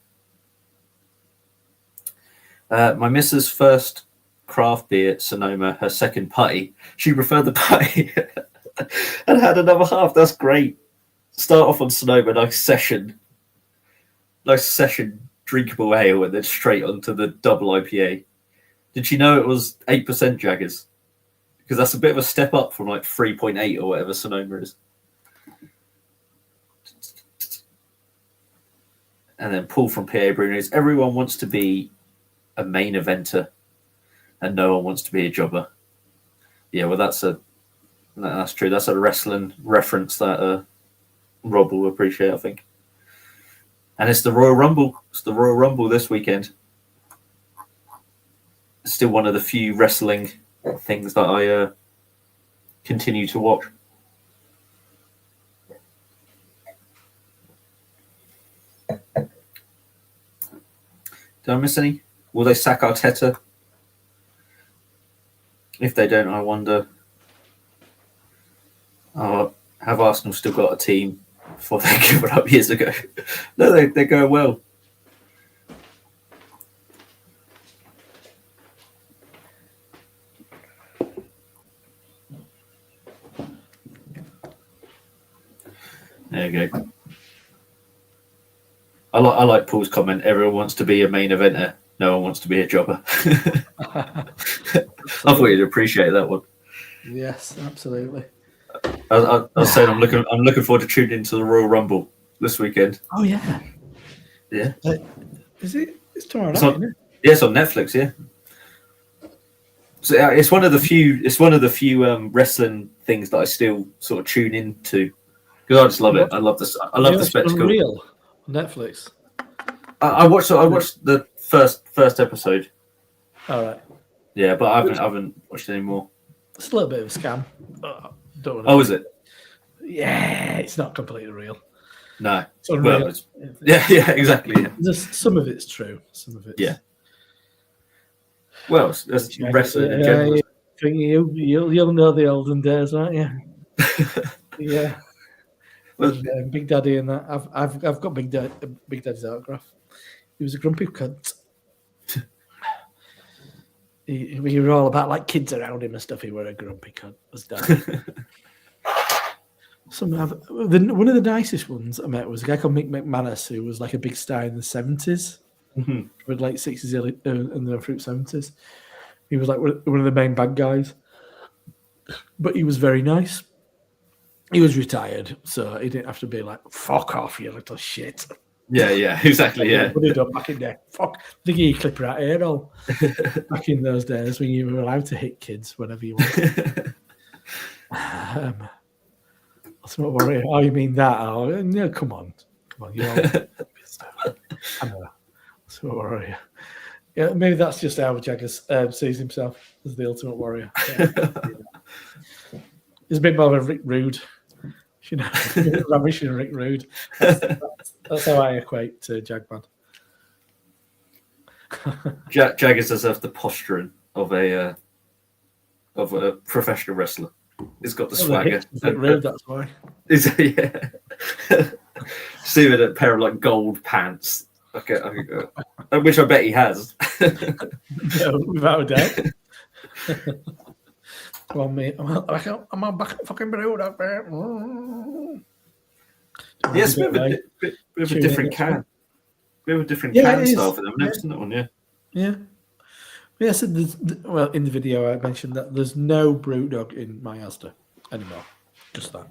My missus' first craft beer, Sonoma, her second putty. She preferred the putty and had another half. That's great. Start off on Sonoma, nice session drinkable ale, and then straight onto the double IPA. Did she know it was 8% Jaggers? Because that's a bit of a step up from like 3.8 or whatever Sonoma is. And then Paul from PA Bruno's. Everyone wants to be a main eventer, and no one wants to be a jobber. Yeah, well, that's true. That's a wrestling reference that Rob will appreciate, I think. And it's the Royal Rumble. It's the Royal Rumble this weekend. It's still one of the few wrestling things that I continue to watch. Did I miss any? Will they sack Arteta? If they don't, I wonder. Have Arsenal still got a team before they gave it up years ago? No, they're going well. There you go. I like Paul's comment. Everyone wants to be a main eventer. No one wants to be a jobber. I thought you'd appreciate that one. Yes, absolutely. I was saying I'm looking forward to tuning into the Royal Rumble this weekend. Oh yeah. Yeah. Is it? It's tomorrow It's night, on, isn't it? yeah, it's on Netflix. Yeah. So it's one of the few. It's one of the few wrestling things that I still sort of tune into because I just love it. I love this. I love the spectacle. Unreal on Netflix. I watched the first episode. All right. Yeah, but I haven't watched any more. It's a little bit of a scam. Oh, is it? Yeah, it's not completely real. No. It's unreal. Well, yeah, exactly. Yeah. Some of it's true. Some of it's... Yeah. Well, that's wrestling in general. You'll know the olden days, won't you? Yeah. Well, Big Daddy and that. I've got Big Daddy's autograph. He was a grumpy cunt. We were all about like kids around him and stuff. He were a grumpy cunt. Was Dad. One of the nicest ones I met was a guy called Mick McManus, who was like a big star in the 70s, with late 60s, early and the fruit 70s. He was like one of the main bad guys, but he was very nice. He was retired, so he didn't have to be like, fuck off, you little shit. Yeah, exactly, yeah. What did back in there? Fuck, the gear clipper out here, all. Back in those days when you were allowed to hit kids whenever you wanted. Ultimate Warrior. Oh, you mean that? Oh, no, come on. You're all... I know. Ultimate Warrior. Yeah, maybe that's just how Jaggers sees himself as the Ultimate Warrior. Yeah. He's a bit more of a Rick Rude. You know, Ravish and Rick Rude. That's how I equate to Jagman. Jaggers does have the posturing of a professional wrestler. He's got the swagger. Rick Rude, that's why. Yeah. See with a pair of like gold pants. Okay, which I bet he has. No, without a doubt. Well, mate, I'm a fucking Rude up there. Yes, bit of a different can. Bit of a different can style for them. I've never seen that one, yeah. Yeah. Yeah, so in the video I mentioned that there's no Brewdog in my Asda anymore. Just that.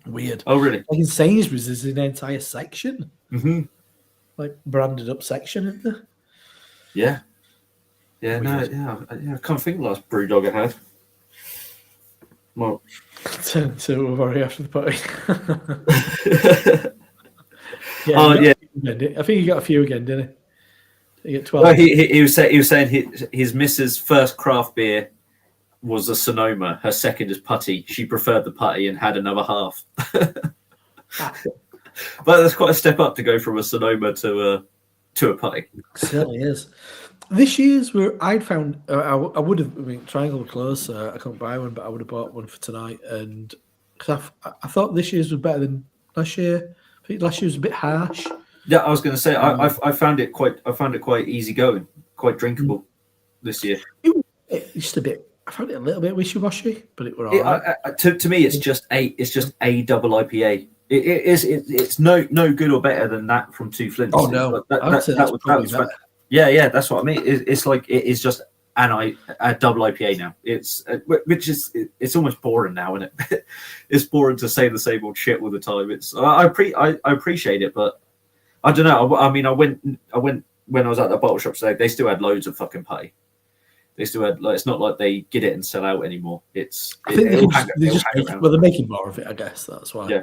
Weird. Oh, really? Like in Sainsbury's, there's an entire section. Mm-hmm. Like branded up section, isn't there? Yeah. Yeah, I can't think of the last Brewdog I had. Well, Turn to a worry after the party. I think he got a few again, didn't he? He got 12. Well, he was saying his missus' first craft beer was a Sonoma. Her second is putty. She preferred the putty and had another half. But that's quite a step up to go from a Sonoma to a putty. It certainly is. This year's where I'd found I would have. I mean, Triangle were close. I couldn't buy one, but I would have bought one for tonight. And because I thought this year's was better than last year. I think last year was a bit harsh. Yeah, I was going to say I found it quite easy going, quite drinkable this year. It just a bit. I found it a little bit wishy-washy, but it were all right. To me, it's just a double IPA. It's no good or better than that from Two Flints. Oh no, that was better. Yeah, that's what I mean. It's like it is just a double IPA now. It's it's almost boring now, isn't it? It's boring to say the same old shit all the time. I appreciate it, but I don't know. I mean, I went when I was at the bottle shop today. They still had loads of fucking putty. They still had it's not like they get it and sell out anymore. I think they're making more of it. I guess that's why. Yeah.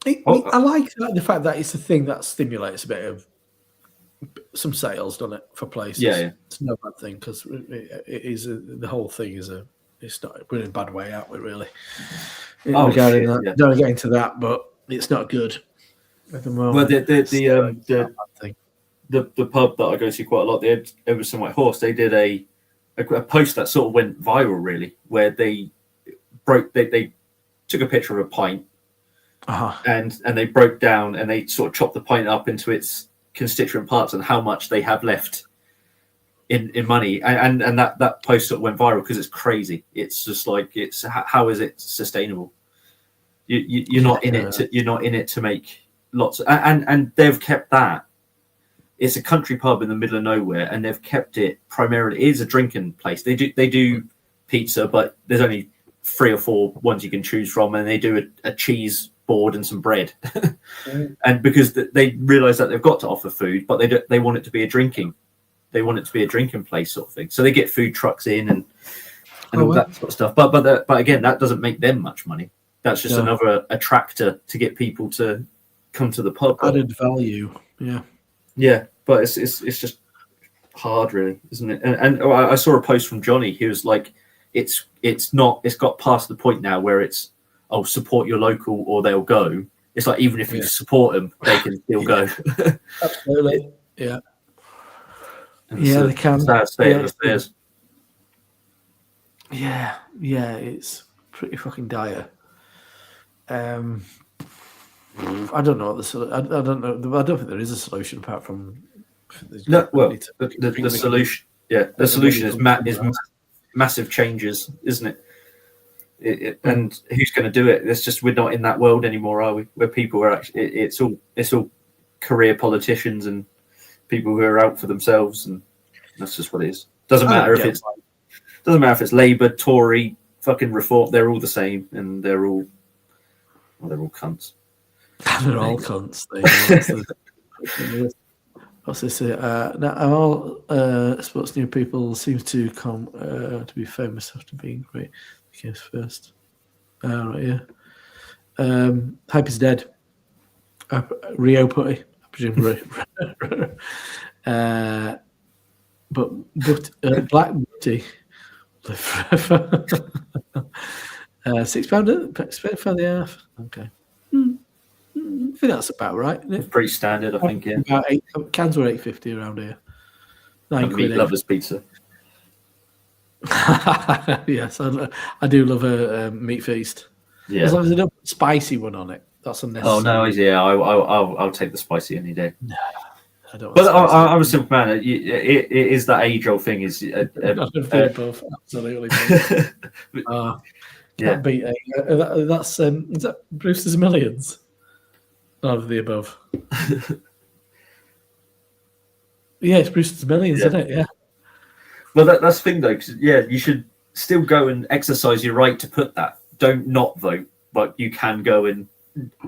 I like the fact that it's a thing that stimulates a bit of some sales, doesn't it, for places? Yeah. It's no bad thing because it is the whole thing is it's not we're in a bad way, aren't we? Really? Regarding that, yeah. Don't get into that, but it's not good at the moment. Well, the pub that I go to quite a lot, the Everson White Horse, they did a post that sort of went viral, really, where they took a picture of a pint. And they broke down and they sort of chopped the pint up into its constituent parts and how much they have left in money. And that post sort of went viral because it's crazy. It's just like how is it sustainable? You're not in it to make lots and they've kept that. It's a country pub in the middle of nowhere and they've kept it primarily. It is a drinking place. They do pizza, but there's only 3 or 4 ones you can choose from, and they do a cheese board and some bread. And because they realize that they've got to offer food, but they want it to be a drinking place sort of thing. So they get food trucks in and all that sort of stuff. But again, that doesn't make them much money. That's just another attractor to get people to come to the pub. Added value. Yeah, but it's just hard, really, isn't it? And I saw a post from Johnny. He was like, it's got past the point now where it's, oh, support your local or they'll go. It's like, even if you support them, they can still go. Absolutely. Yeah. They can. Sad state of affairs. Yeah, it's pretty fucking dire. I don't know I don't know. I don't think there is a solution apart from. No, well, the solution. Yeah, the solution is massive changes, isn't it? And who's going to do it? It's just, we're not in that world anymore, are we? Where people are actually, it's all career politicians and people who are out for themselves, and that's just what it is. Doesn't matter if it's Labour, Tory, fucking Reform. They're all the same, and they're all cunts. They're all cunts. What's this? Now, all sports new people seem to come to be famous after being great. Came first. Right, yeah. Hype is dead. Rio Putty, I presume. But Black Beauty live forever. £6 a half. Okay. I think that's about right. Isn't it? It's pretty standard, I think. Yeah. About cans were £8.50 around here. Meat lovers pizza. Yes, I do love a meat feast. Yeah. As long as they don't put a spicy one on it, that's unnecessary. Oh no, yeah, I'll take the spicy any day. No, I don't. But I'm a simple man. It is that age-old thing. Is both absolutely. Can't beat it. That's is that Brewster's Millions? None of the above. Yeah, it's Brewster's Millions, isn't it? Yeah. Well, that's the thing, though, because you should still go and exercise your right to put that. Don't not vote, but you can go and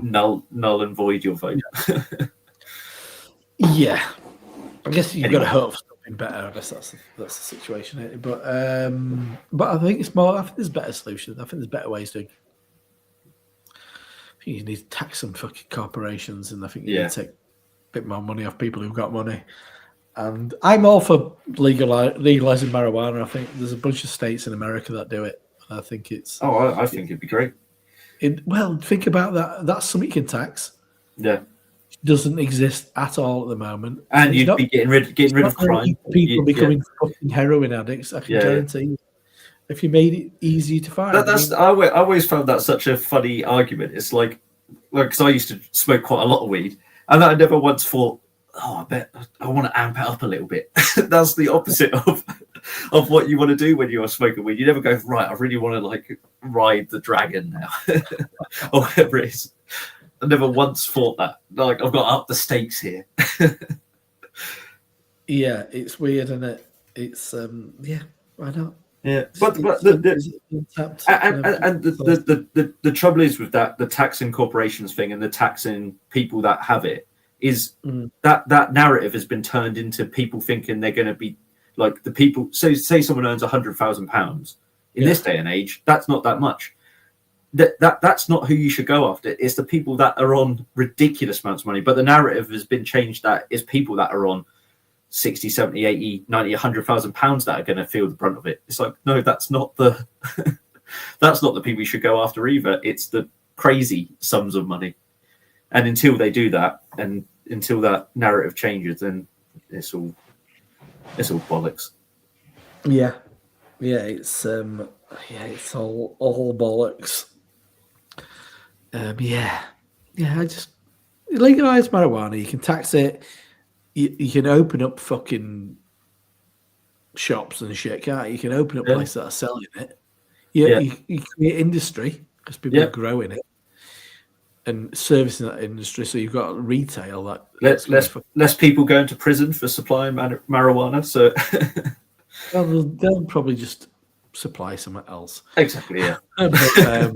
null and void your vote. Yeah, I guess you've got to hope for something better. I guess that's the situation. But I think it's more. I think there's better solutions. I think there's better ways to. I think you need to tax some fucking corporations, and I think you need to take a bit more money off people who've got money. And I'm all for legalizing marijuana. I think there's a bunch of states in America that do it. I think it's. Oh, I think it'd be great. Well, think about that. That's something you can tax. Yeah. It doesn't exist at all at the moment. And you'd be getting rid of crime. People becoming fucking heroin addicts. I can guarantee you. If you made it easy to find. I always found that such a funny argument. It's like because I used to smoke quite a lot of weed, and I never once thought, oh, I bet I want to amp it up a little bit. That's the opposite of what you want to do when you're smoking weed. You never go, right, I really want to like ride the dragon now, or whatever it is. I never once thought that. Like, I've got to up the stakes here. Yeah, it's weird, isn't it? It's why not? Yeah, but the trouble is with that, the taxing corporations thing and the taxing people that have it is that narrative has been turned into people thinking they're going to be like the people. So say someone earns £100,000 in this day and age, that's not that much. That's not who you should go after. It's the people that are on ridiculous amounts of money. But the narrative has been changed that it's people that are on 60, 70, 80, 90, £100,000 that are going to feel the brunt of it. It's like, no, that's not the that's not the people you should go after either. It's the crazy sums of money. And until they do that, and until that narrative changes, then it's all bollocks. Yeah, it's all bollocks. I just legalize marijuana. You can tax it. You can open up fucking shops and shit, can't you? You can open up places that are selling it. You create industry because people are growing it and servicing that industry. So you've got retail that less people going to prison for supplying marijuana. So they'll probably just supply somewhere else. Exactly, yeah. But,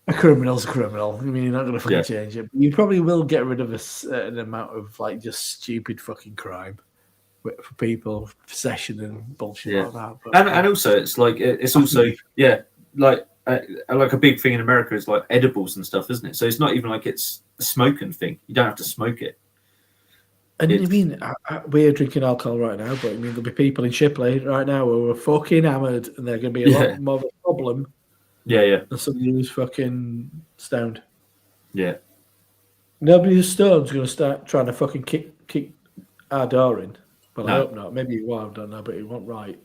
a criminal's a criminal. I mean, you're not going to fucking change it. You probably will get rid of a certain amount of like just stupid fucking crime for people, possession and bullshit like that. But, and also, it's like it's also like a big thing in America is like edibles and stuff, isn't it? So it's not even like it's a smoking thing. You don't have to smoke it. And I mean, we're drinking alcohol right now, but I mean, there'll be people in Shipley right now who are fucking hammered, and they're going to be a lot more of a problem. Yeah. Than somebody who's fucking stoned. Yeah. Nobody who's stoned's going to start trying to fucking kick our door in. Well, no. I hope not. Maybe he will, I don't know, but he won't right.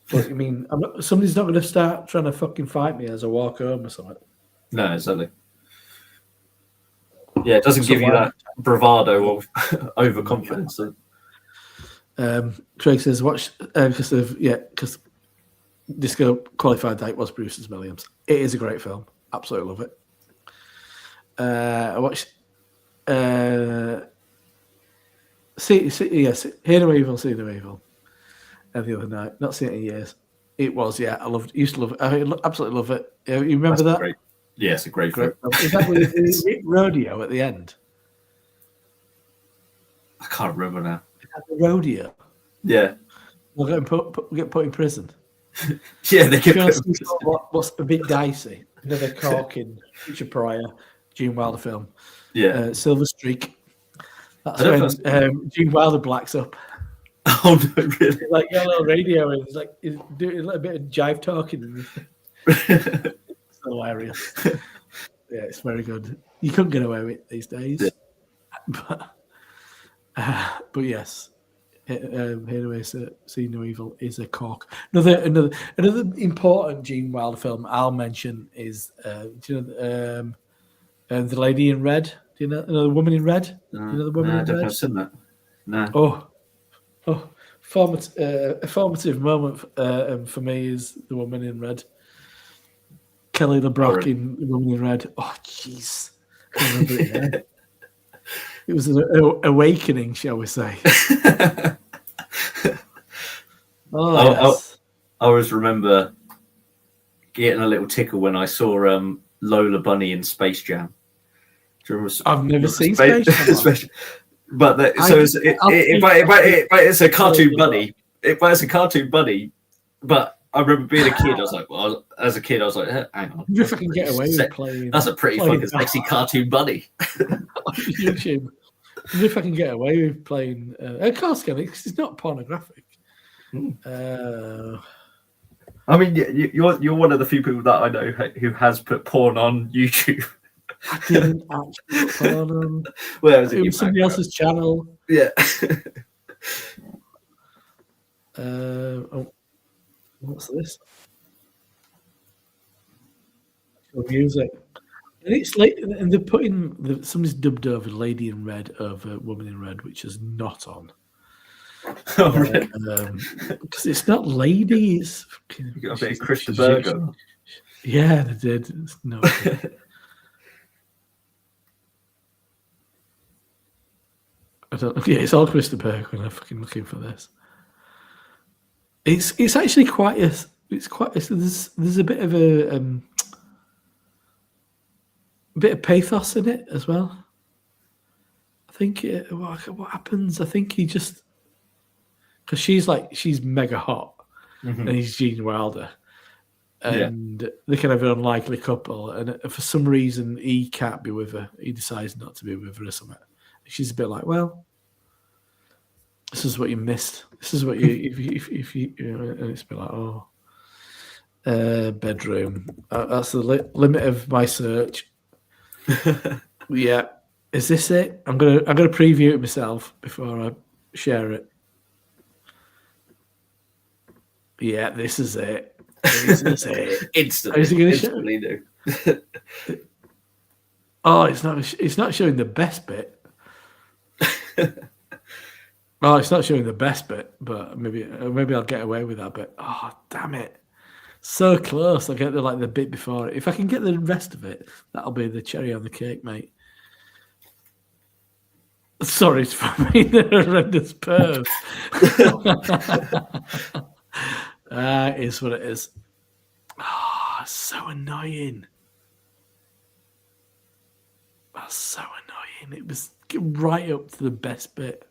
But I mean, somebody's not going to start trying to fucking fight me as I walk home or something. No, exactly. Yeah, it doesn't give you that bravado or overconfidence. Craig says, watch, because Disco Qualified Date was Bruce's Millions. It is a great film. Absolutely love it. I watched Hear No Evil, See No Evil the other night. Not seen it in years. It was, I used to love it. I absolutely love it. You remember that? Great. Yeah, it's a great film. Is that with the rodeo at the end? I can't remember now. The rodeo? Yeah. We'll get put in prison. Yeah, they get put in prison. What's a bit dicey? Another Corkin, Richard Pryor, Gene Wilder film. Yeah. Silver Streak. That's when Gene Wilder blacks up. Oh, no, really? He's like, got a little radio, and he's doing a little bit of jive talking. It's hilarious. Yeah, it's very good. You couldn't get away with it these days. Yeah. But yes, Anyway, See No Evil is a cork. Another important Gene Wilder film I'll mention is The Lady in Red. Do you know The Woman in Red? Do you know The Woman in Red? I don't have seen that. No. A formative moment for me is The Woman in Red. Kelly LeBrock in The Woman in Red. Oh, jeez. I remember it now. It was an awakening, shall we say. Yes. I always remember getting a little tickle when I saw Lola Bunny in Space Jam. Do you remember? I've never seen Space Jam. But it's a cartoon bunny. It's a cartoon bunny. But I remember being a kid. I was like, hang on. You fucking get away with playing. That's a pretty fucking sexy cartoon bunny. YouTube. If I can get away with playing, of course, it's not pornographic. I mean, you're one of the few people that I know who has put porn on YouTube. I didn't actually put porn on. Well, it was somebody else's channel. Yeah. What's this? Music. And it's late, and they're putting somebody's dubbed over Lady in Red over Woman in Red, which is not on. Oh, really? Because it's not Lady. It's you got a bit of Christian Burger. Yeah, they did. It's no. I don't. Yeah, it's all Christian Burger when I'm fucking looking for this. It's actually quite a. There's a bit of a bit of pathos in it as well. I think what happens. I think he just because she's mega hot, and he's Gene Wilder, and they're kind of an unlikely couple. And for some reason, he can't be with her. He decides not to be with her or something. She's a bit like, well, this is what you missed. This is what you if you and it's a bit like, oh, bedroom. That's the limit of my search. Yeah, is this it? I'm gonna preview it myself before I share it. Yeah, this is it. This is it. Instantly do. Oh, it's not showing the best bit. Oh, it's not showing the best bit, but maybe I'll get away with that bit. Oh, damn it. So close. I'll get the bit before it. If I can get the rest of it, that'll be the cherry on the cake, mate. Sorry for me, the horrendous perv. It is what it is. Ah, so annoying. That's so annoying. It was right up to the best bit.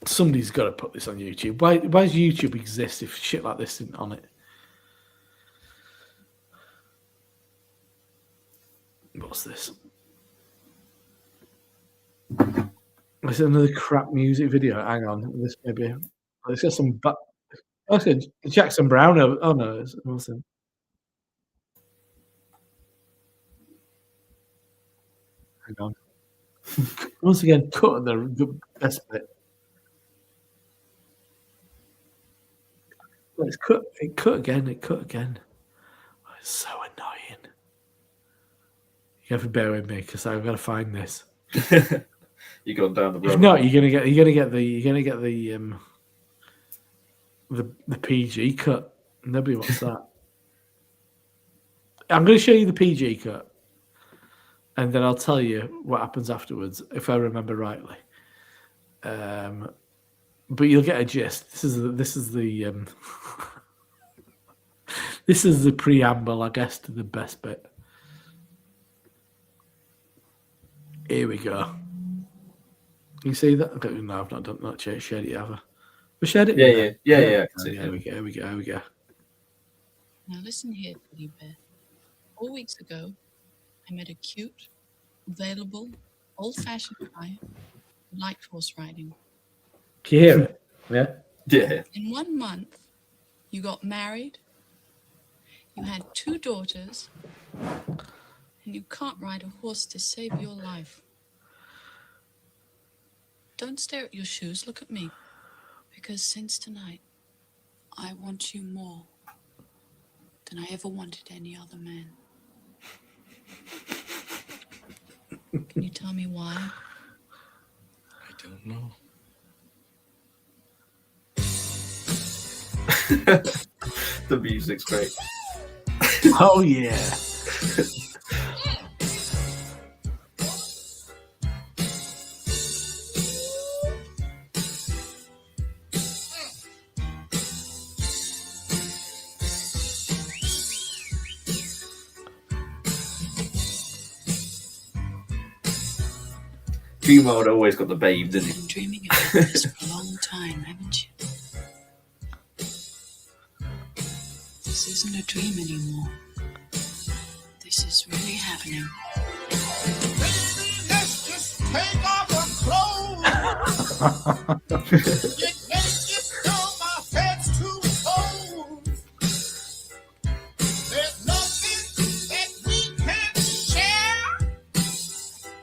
Somebody's got to put this on YouTube. Why does YouTube exist if shit like this isn't on it? What's this? This is another crap music video. Hang on. This maybe. It's got some. Okay, Jackson Brown. Oh no, it's Wilson. Hang on. Once again, cut the best bit. It's cut. It cut again. It cut again. Oh, it's so annoying. You have to bear with me because I've got to find this. You're going down the road. If not, you're gonna get the PG cut. Nobody wants that. I'm going to show you the PG cut, and then I'll tell you what happens afterwards if I remember rightly. But you'll get a gist. This is the this is the preamble, I guess, to the best bit. Here we go. You see that? No, I've not done that. Shared it, have I? We shared it. Yeah. Here we go. Now listen here, Teddy Bear. 4 weeks ago, I met a cute, available, old-fashioned guy who liked horse riding. Can you hear it? Yeah. Yeah. In 1 month, you got married, you had 2 daughters, and you can't ride a horse to save your life. Don't stare at your shoes, look at me. Because since tonight, I want you more than I ever wanted any other man. Can you tell me why? I don't know. The music's great. Oh yeah. Gmo had always got the babe, didn't You've he? been dreaming about this for a long time, haven't you? This isn't a dream anymore. This is really happening. Baby, let's just take off our clothes. Get naked till my head's too cold. There's nothing that we can share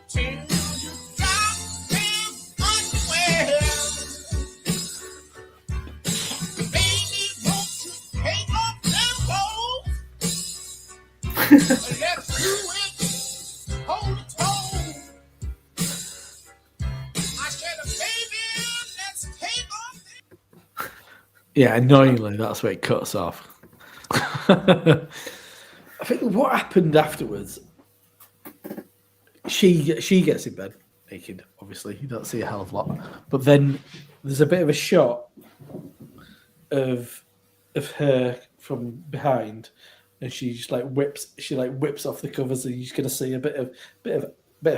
till you drop them underwear. Baby, won't you take off them clothes? Let's do it toe to toe. I said, baby, let's take off. Yeah, annoyingly, that's where it cuts off. I think what happened afterwards, she gets in bed naked, obviously. You don't see a hell of a lot. But then there's a bit of a shot of her from behind, and she just whips off the covers, and you're just gonna see a bit of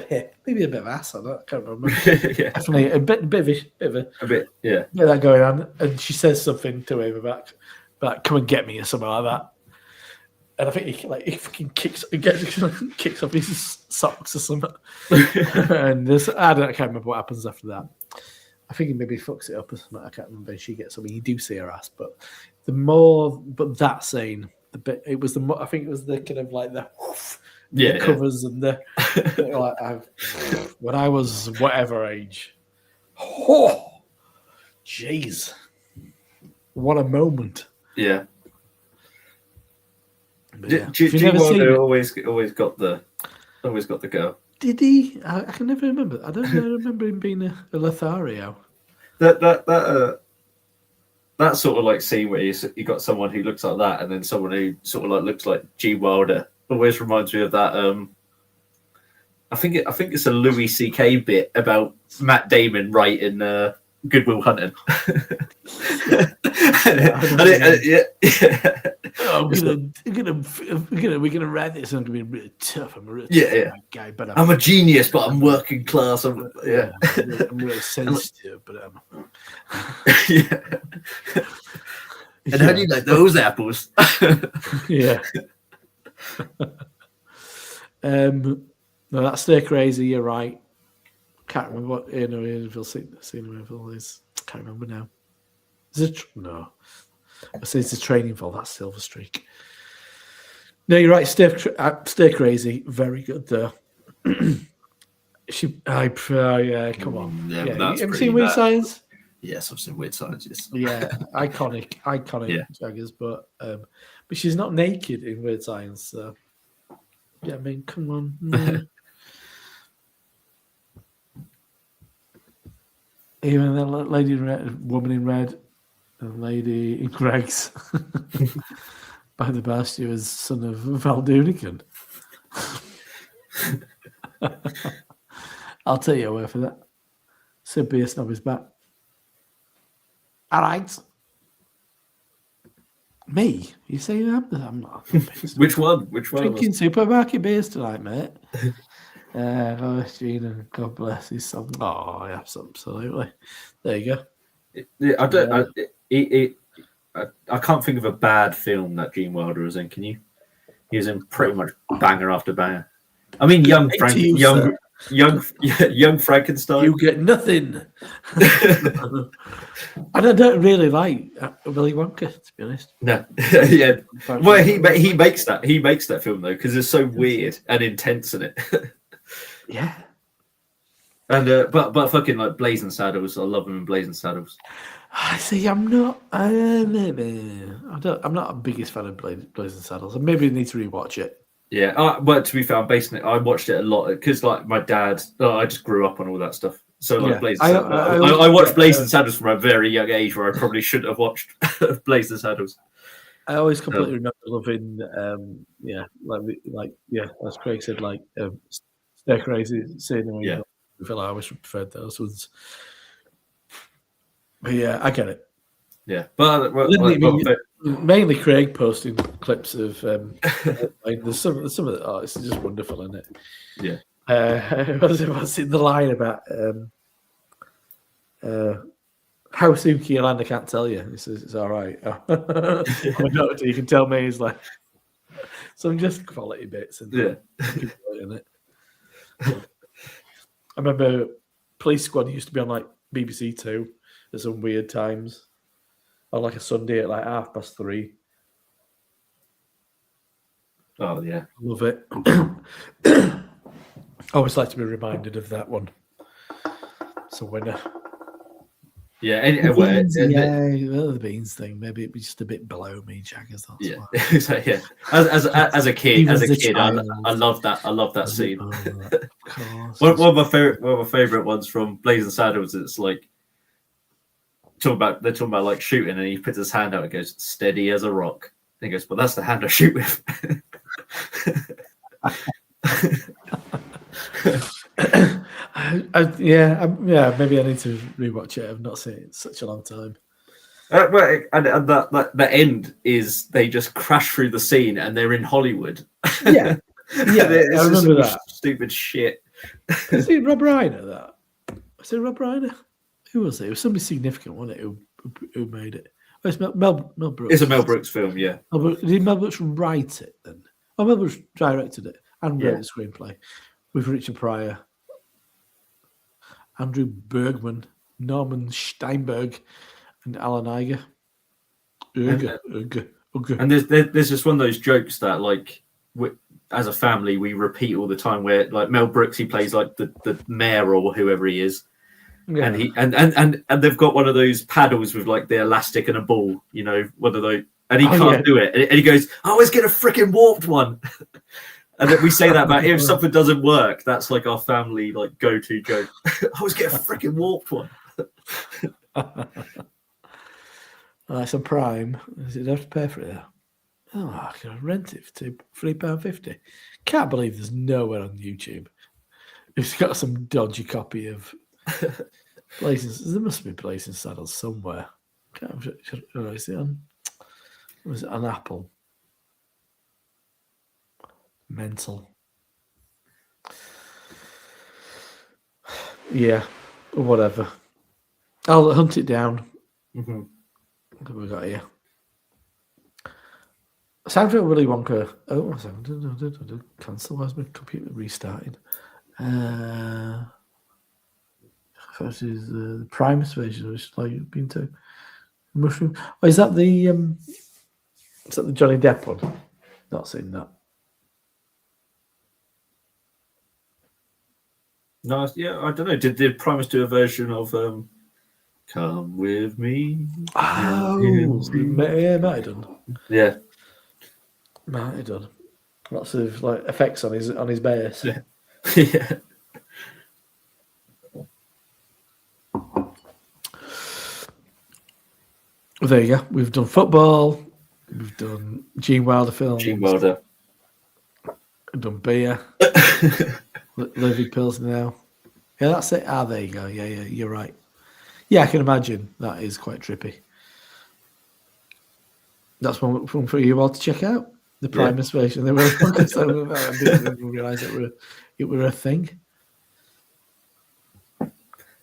hip, maybe a bit of ass. I can't remember. Yeah. Definitely a bit of A bit, yeah. bit of that going on, and she says something to him about "come and get me" or something like that. And I think he fucking kicks off his socks or something. And I can't remember what happens after that. I think he maybe fucks it up or something. I can't remember. She gets something. You do see her ass, but that scene, I think it was the kind of like the covers and the when I was whatever age. Oh, jeez, what a moment! Yeah. But yeah. G1 always got the go. Did he? I can never remember. I don't remember him being a Lothario. That sort of like scene where you got someone who looks like that, and then someone who sort of like looks like G Wilder always reminds me of that. I think it's a Louis C.K. bit about Matt Damon writing Goodwill Hunting. We're gonna write this. I'm gonna be really tough. I'm a really Yeah. guy, but I'm a genius, but I'm working class. I'm really sensitive, but yeah. And how do you like those apples? yeah. No, that's Stay Crazy. You're right. Can't remember what Inville Cinemainville is. Can't remember now. Is it? No. I say it's a training for that's Silver Streak. No, you're right. Stay Crazy. Very good though. I prefer. Yeah, come on. Yeah, Yeah, that's have you pretty seen Weird bad. Science? Yes, I've seen Weird Science. Yes. Yeah, iconic Yeah. Jaggers, but she's not naked in Weird Science. So. Yeah, I mean, come on. Yeah. Even the lady in red, woman in red, and lady in Greg's. By the bar, she was son of Val Doonican. I'll tell you a word for that. Sid Beer Snob is back. All right. Me? You say I'm not. Which one? Which one? Drinking supermarket beers tonight, mate. Gina, God bless his son. Oh, yes, absolutely. There you go. I don't. I can't think of a bad film that Gene Wilder was in. Can you? He was in pretty much banger after banger. I mean, young Frankenstein. You get nothing. And I don't really like Willy Wonka, to be honest. No, yeah. Well, he makes that film though because it's so weird and intense in it. Yeah. And but fucking like Blazing Saddles, I love him in Blazing Saddles. I see. I'm not. I'm not a biggest fan of Blazing Saddles. I maybe need to rewatch it. Yeah, but to be fair, I watched it a lot because like my dad, I just grew up on all that stuff. So like Blazing Saddles, I watched Blazing Saddles from a very young age, where I probably shouldn't have watched Blazing Saddles. I always completely remember loving, as Craig said, like Stay Crazy, Cinema. Yeah. I always preferred those ones. But yeah, I get it. Yeah, but mainly Craig posting clips of there's some of the it's just wonderful, isn't it? Yeah. What's in the line about how soon can you land? I can't tell you. He says it's all right. You can tell me. He's like some just quality bits and in it. I remember Police Squad used to be on like BBC Two at some weird times. On like a Sunday at like 3:30. Oh yeah, love it. I always like to be reminded of that one. It's a winner. Yeah, the beans thing. Maybe it was just a bit below me, Jaggers. Yeah, so, yeah. As a kid, I love that. I love that scene. Of course. one of my favorite ones from Blazing Saddles. It's like. They're talking about like shooting, and he puts his hand out and goes steady as a rock. And he goes, "Well, that's the hand I shoot with." Maybe I need to rewatch it. I've not seen it in such a long time. And the end is they just crash through the scene and they're in Hollywood. Yeah, I remember that stupid shit. Is it Rob Reiner? That was it. Rob Reiner. Who was it? It was somebody significant, wasn't it? Who made it? Oh, it's Mel Brooks. It's a Mel Brooks film, yeah. Did Mel Brooks write it then? Oh, Mel Brooks directed it and wrote the screenplay with Richard Pryor, Andrew Bergman, Norman Steinberg, and Alan Iger. And there's just one of those jokes that like as a family we repeat all the time. Where like Mel Brooks, he plays like the mayor or whoever he is. Yeah. And he and they've got one of those paddles with like the elastic and a ball, one of those, and he can't do it, and he goes, "I always get a freaking warped one." And then we say that about if something doesn't work, that's like our family like go-to joke. I always get a freaking warped one. That's a Prime. Does it have to pay for it? Oh, I can rent it for £3.50. Can't believe there's nowhere on YouTube. It's got some dodgy copy of Blazing, there must be Blazing Saddles somewhere. Is it on? Was it on Apple? Mental. Yeah, whatever. I'll hunt it down. Mm-hmm. What have we got here? Soundtrack Willy Wonka. Oh, cancel. Why's my computer restarting? First is the Primus version, which like you've been to Mushroom. Oh, is that the Johnny Depp one? Not seen that. No, yeah, I don't know. Did Primus do a version of "Come with Me"? Oh, yeah, might have done. Yeah, Might have done. Lots of like effects on his bass. yeah, yeah. There you go. We've done football. We've done Gene Wilder films. Gene Wilder. We've done beer. Living pills now. Yeah, that's it. Ah, there you go. Yeah, you're right. Yeah, I can imagine that is quite trippy. That's one for you all to check out. The Primus version. They were I didn't even realise it were a thing.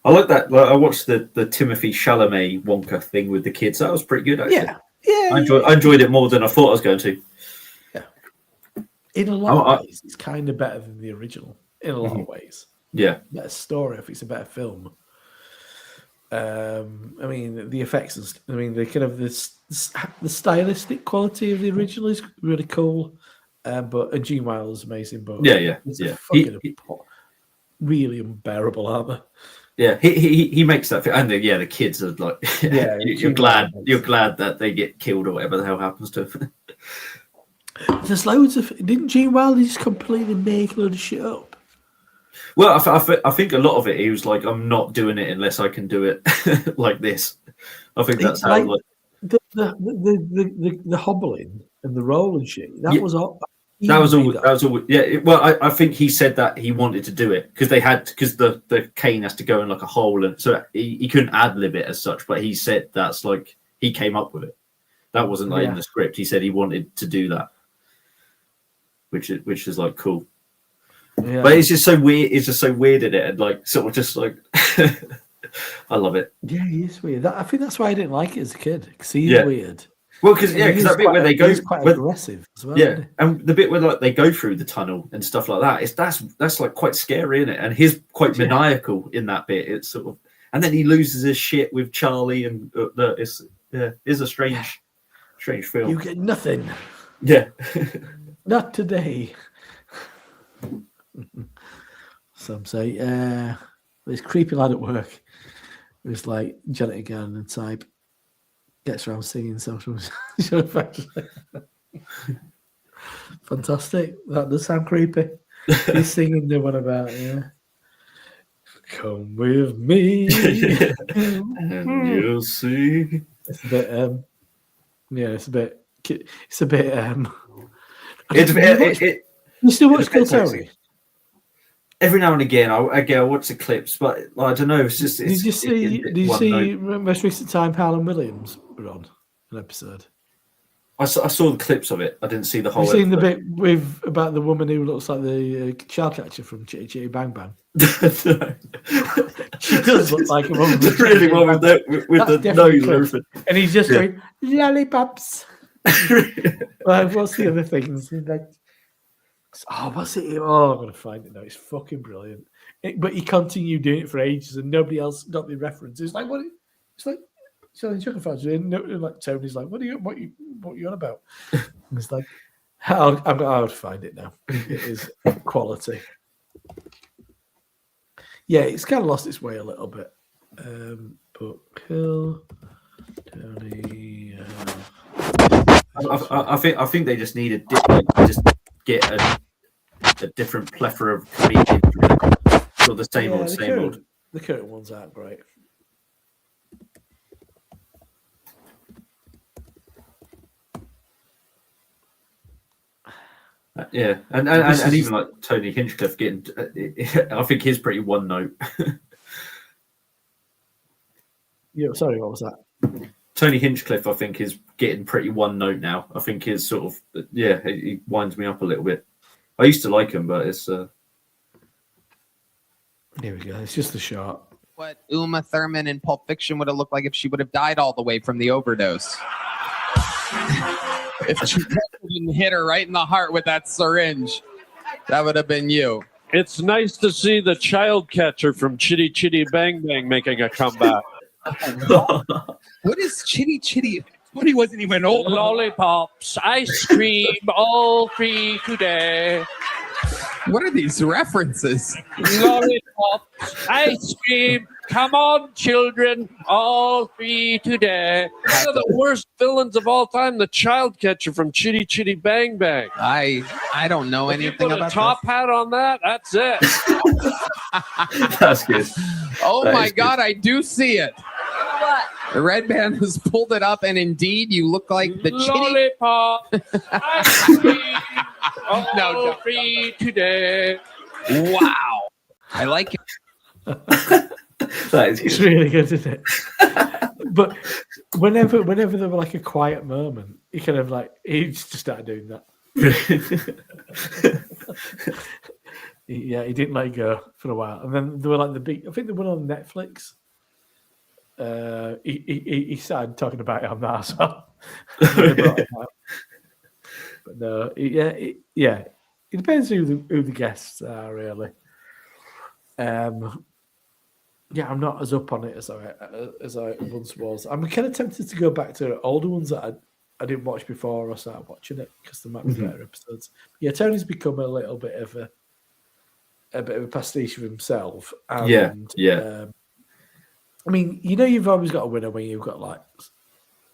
I like that. Like, I watched the Timothy Chalamet Wonka thing with the kids. That was pretty good, actually. Yeah. I enjoyed it more than I thought I was going to. Yeah. In a lot of ways, it's kind of better than the original. In a lot of ways. Yeah. Better story if it's a better film. I mean, the effects. I mean, the kind of the stylistic quality of the original is really cool. But Gene Wilder's amazing. But it's fucking really unbearable, aren't they? Yeah, he makes that, and the kids are like, you're glad that they get killed or whatever the hell happens to them. There's loads of. Didn't Gene Wilder just completely make a load of shit up? Well, I think a lot of it, he was like, I'm not doing it unless I can do it like this. I think that's how. Like, the hobbling and the roll and shit. That was all. That was all. Yeah. Well, I think he said that he wanted to do it because the cane has to go in like a hole, and so he couldn't ad lib it as such. But he said that's like he came up with it. That wasn't like in the script. He said he wanted to do that, which is like cool. Yeah. But it's just so weird. It's just so weird in it, and like sort of just like I love it. Yeah, he is weird. I think that's why I didn't like it as a kid because he's weird. Well, because that bit where they go, quite aggressive as well. Yeah, and the bit where like they go through the tunnel and stuff like that, that's like quite scary, isn't it? And he's quite maniacal in that bit. It's sort of, and then he loses his shit with Charlie, and it's a strange film. You get nothing. Yeah, not today. Some say, this creepy lad at work who's like Janet Garner type. Gets around singing social effects. Fantastic. That does sound creepy. He's singing the one about, come with me. And you'll see. It's a bit, it's a bit, you still watch Kill Tony? Every now and again, I watch the clips, but I don't know. It's just. Did you see most recent time Harlan Williams were on an episode? I saw the clips of it. I didn't see the whole. Have you seen the bit about the woman who looks like the child catcher from Chitty Chitty Bang Bang? No. She does look like a woman. Really one with the nose and everything. And he's just going lollipops. Like, what's the other things? Like, what's it? Oh, I'm gonna find it now. It's fucking brilliant. But he continued doing it for ages, and nobody else got the reference. It's like what? It's like selling chicken fries. Like Tony's like, what are you on about? And it's like, I'll find it now. It is quality. Yeah, it's kind of lost its way a little bit. But Kill Tony. I think they just need get a different plethora of comedians. So the same old. The current ones aren't great. Yeah, and even like Tony Hinchcliffe getting, I think he's pretty one note. Yeah, sorry, what was that? Tony Hinchcliffe, I think, is getting pretty one note now. I think he's sort of he winds me up a little bit. I used to like him, but it's Here we go. It's just a shot. What Uma Thurman in Pulp Fiction would have looked like if she would have died all the way from the overdose. If she didn't hit her right in the heart with that syringe, that would have been you. It's nice to see the child catcher from Chitty Chitty Bang Bang making a comeback. What is Chitty Chitty? When he wasn't even old. Lollipops, ice cream, all free today. What are these references? Lollipops, ice cream, come on, children, all free today. One of the worst villains of all time, the child catcher from Chitty Chitty Bang Bang. I don't know If you anything put about a top hat on that, that's it. that's good. Oh That my is good. God, I do see it. The red man has pulled it up, and indeed, you look like the Chitty. Lollipop, ice cream, all No. free today. Wow, I like it. That is It's good. really good, isn't it? But whenever there were like a quiet moment, he kind of like he just started doing that. He didn't let go for a while, and then there were like the big. I think the one on Netflix. He started talking about it on that as well. But no, it depends who the guests are really. Yeah, I'm not as up on it as I once was. I'm kind of tempted to go back to older ones that I didn't watch before I started watching it because there might be better episodes. Yeah, Tony's become a little bit of a pastiche of himself. And, Yeah. I mean, you know, you've always got a winner when you've got like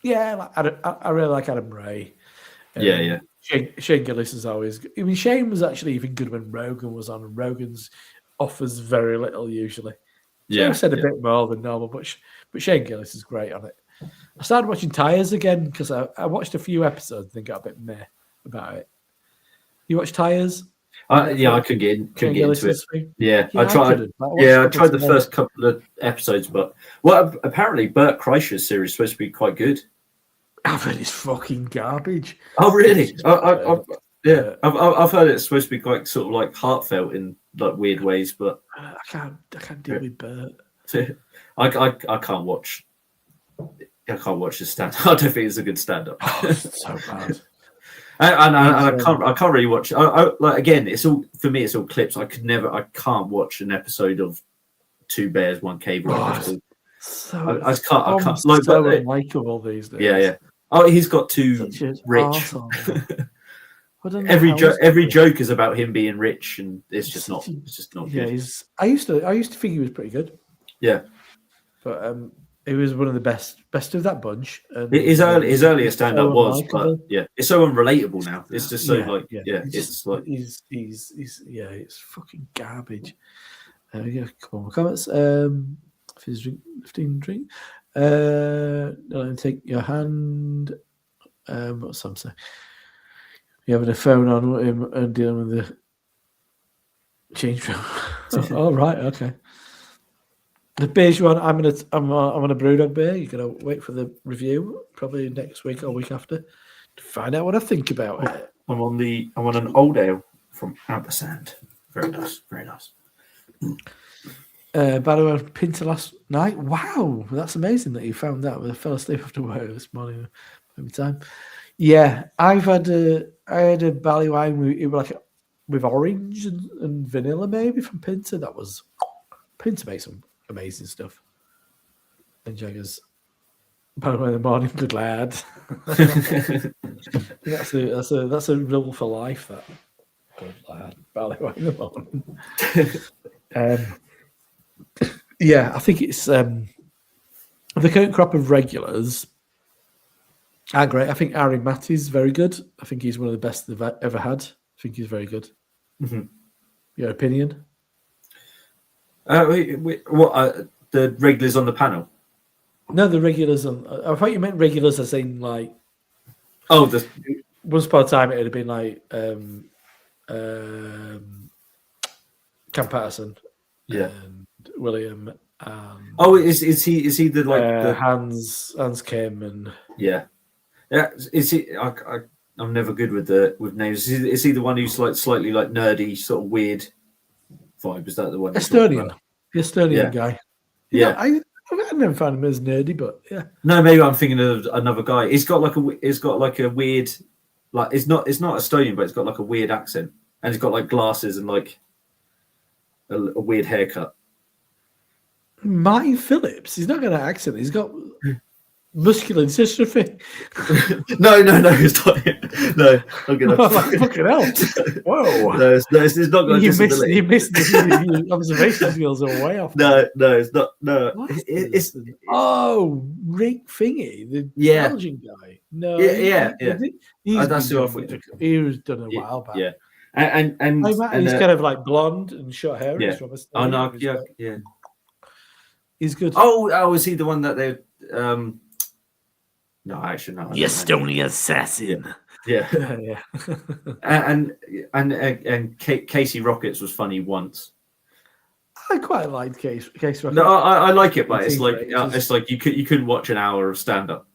Adam, I really like Adam Ray. Yeah. Shane Gillis is always good. I mean, Shane was actually even good when Rogan was on, and Rogan's offers very little usually. So I've said a bit more than normal, but Shane Gillis is great on it. I started watching Tires again because I watched a few episodes and got a bit meh about it. You watch Tires? I couldn't get into it. Thing? Yeah, I I tried. couldn't. I tried the first couple of episodes, but apparently Bert Kreischer's series is supposed to be quite good. I've heard it's fucking garbage. Oh, really? I've heard it's supposed to be quite sort of like heartfelt in like weird ways, but I can't deal with Bert. I can't watch. I can't watch his stand. I don't think it's a good stand-up. Oh, it's so bad. And I can't really watch. Like again, it's all for me. It's all clips. I can't watch an episode of Two Bears, One Cave. I can't. Like, so but unlikable these days. yeah. Oh, he's got too rich. Every joke is about him being rich, and it's just not. It's just not. Yeah, good. I used to think he was pretty good. Yeah, but he was one of the best of that bunch. And his earlier stand-up was, unlikable. but yeah, it's so unrelatable now. It's just so it's like he's it's fucking garbage. Yeah, come on, comments. Fizz drink, 15 drink. Take your hand. What's Sam say? You having a phone on him and dealing with the change room. Oh, right, okay. The beige one, I'm on a Brewdog beer. You're gonna wait for the review, probably next week or week after, to find out what I think about it. I'm on an old ale from Ampersand. Very nice, very nice. By the way, Pinter last night. Wow, that's amazing that you found that. I fell asleep after work this morning. Every time. Yeah, I had a barley wine with orange and vanilla maybe from Pinter. Pinter makes some amazing stuff. And Jaggers, by the way, in the morning, good lad. that's a rule for life. That good lad, barley wine in the morning. Yeah, I think it's the current crop of regulars are great. I think Aaron Matty's very good. I think he's one of the best they've ever had. I think he's very good. Mm-hmm. Your opinion? The regulars on the panel? No, the regulars on. I thought you meant regulars as in like. Oh, once upon a time it would have been like Cam Patterson, yeah, and William Oh, is he the the Hans Kim and yeah. Is he? I'm never good with names. Is he the one who's like slightly like nerdy, sort of weird vibe? Is that the one? Estonian, the Estonian Yeah. guy? Yeah. I never found him as nerdy, but yeah. No, maybe I'm thinking of another guy. He's got like a weird, like it's not Estonian, but it's got like a weird accent, and he's got like glasses and like a weird haircut. Martin Phillips. He's not got an accent. He's got muscular dystrophy. No, it's not him. No, I'm gonna fucking hell. Whoa. No, it's not got a disability. You missed the observation skills are way off. No, it's not. No, it's Rick Thingy, the Yeah. Belgian guy. No, Yeah. That's who I thought. He was done a while back. Yeah, and he's kind of like blonde and short hair. Yeah. He's from Estonia. Oh no, yeah. He's good. Oh, is he the one that they? No, actually, no. The Estonia assassin. Yeah. Yeah. and Casey Rockets was funny once. I quite liked Case Rockets. No, I like it, but It's it's like great. it's like you couldn't watch an hour of stand up.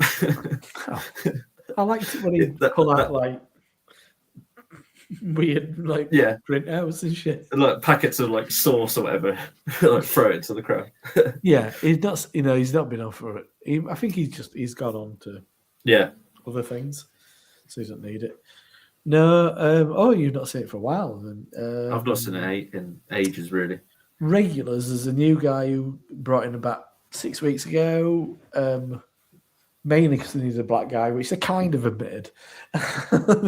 I liked it when he pull out like weird like printouts and shit. Like packets of like sauce or whatever, like throw it to the crowd. Yeah, he's not been on for it. I think he's gone on to other things, so he doesn't need it. No, you've not seen it for a while. Then I've not seen it in ages, really. Regulars, there's a new guy who brought in about 6 weeks ago, mainly because he's a black guy, which they kind of admitted.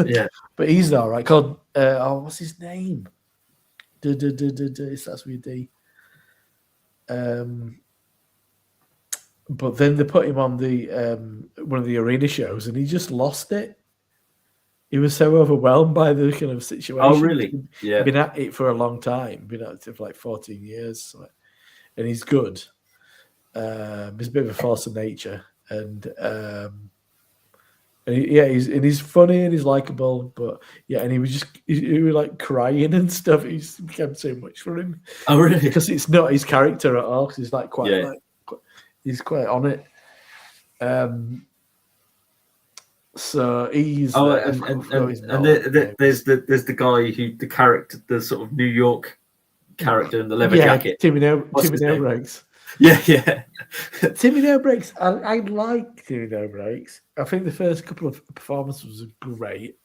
Yeah, but he's all right. Called what's his name? It starts with a D. But then they put him on the one of the arena shows, and he just lost it. He was so overwhelmed by the kind of situation. Oh, really? Yeah. He'd been at it for a long time. Been at it for like 14 years, and he's good. He's a bit of a force of nature, and he's funny and he's likable. But and he was like crying and stuff. It became too much for him. Oh, really? Because it's not his character at all. Because he's like he's quite on it. So he's there's the guy who the character, the sort of New York character in the leather jacket. Timmy No Breaks. Yeah. Timmy No Breaks. I like Timmy No Breaks. I think the first couple of performances were great,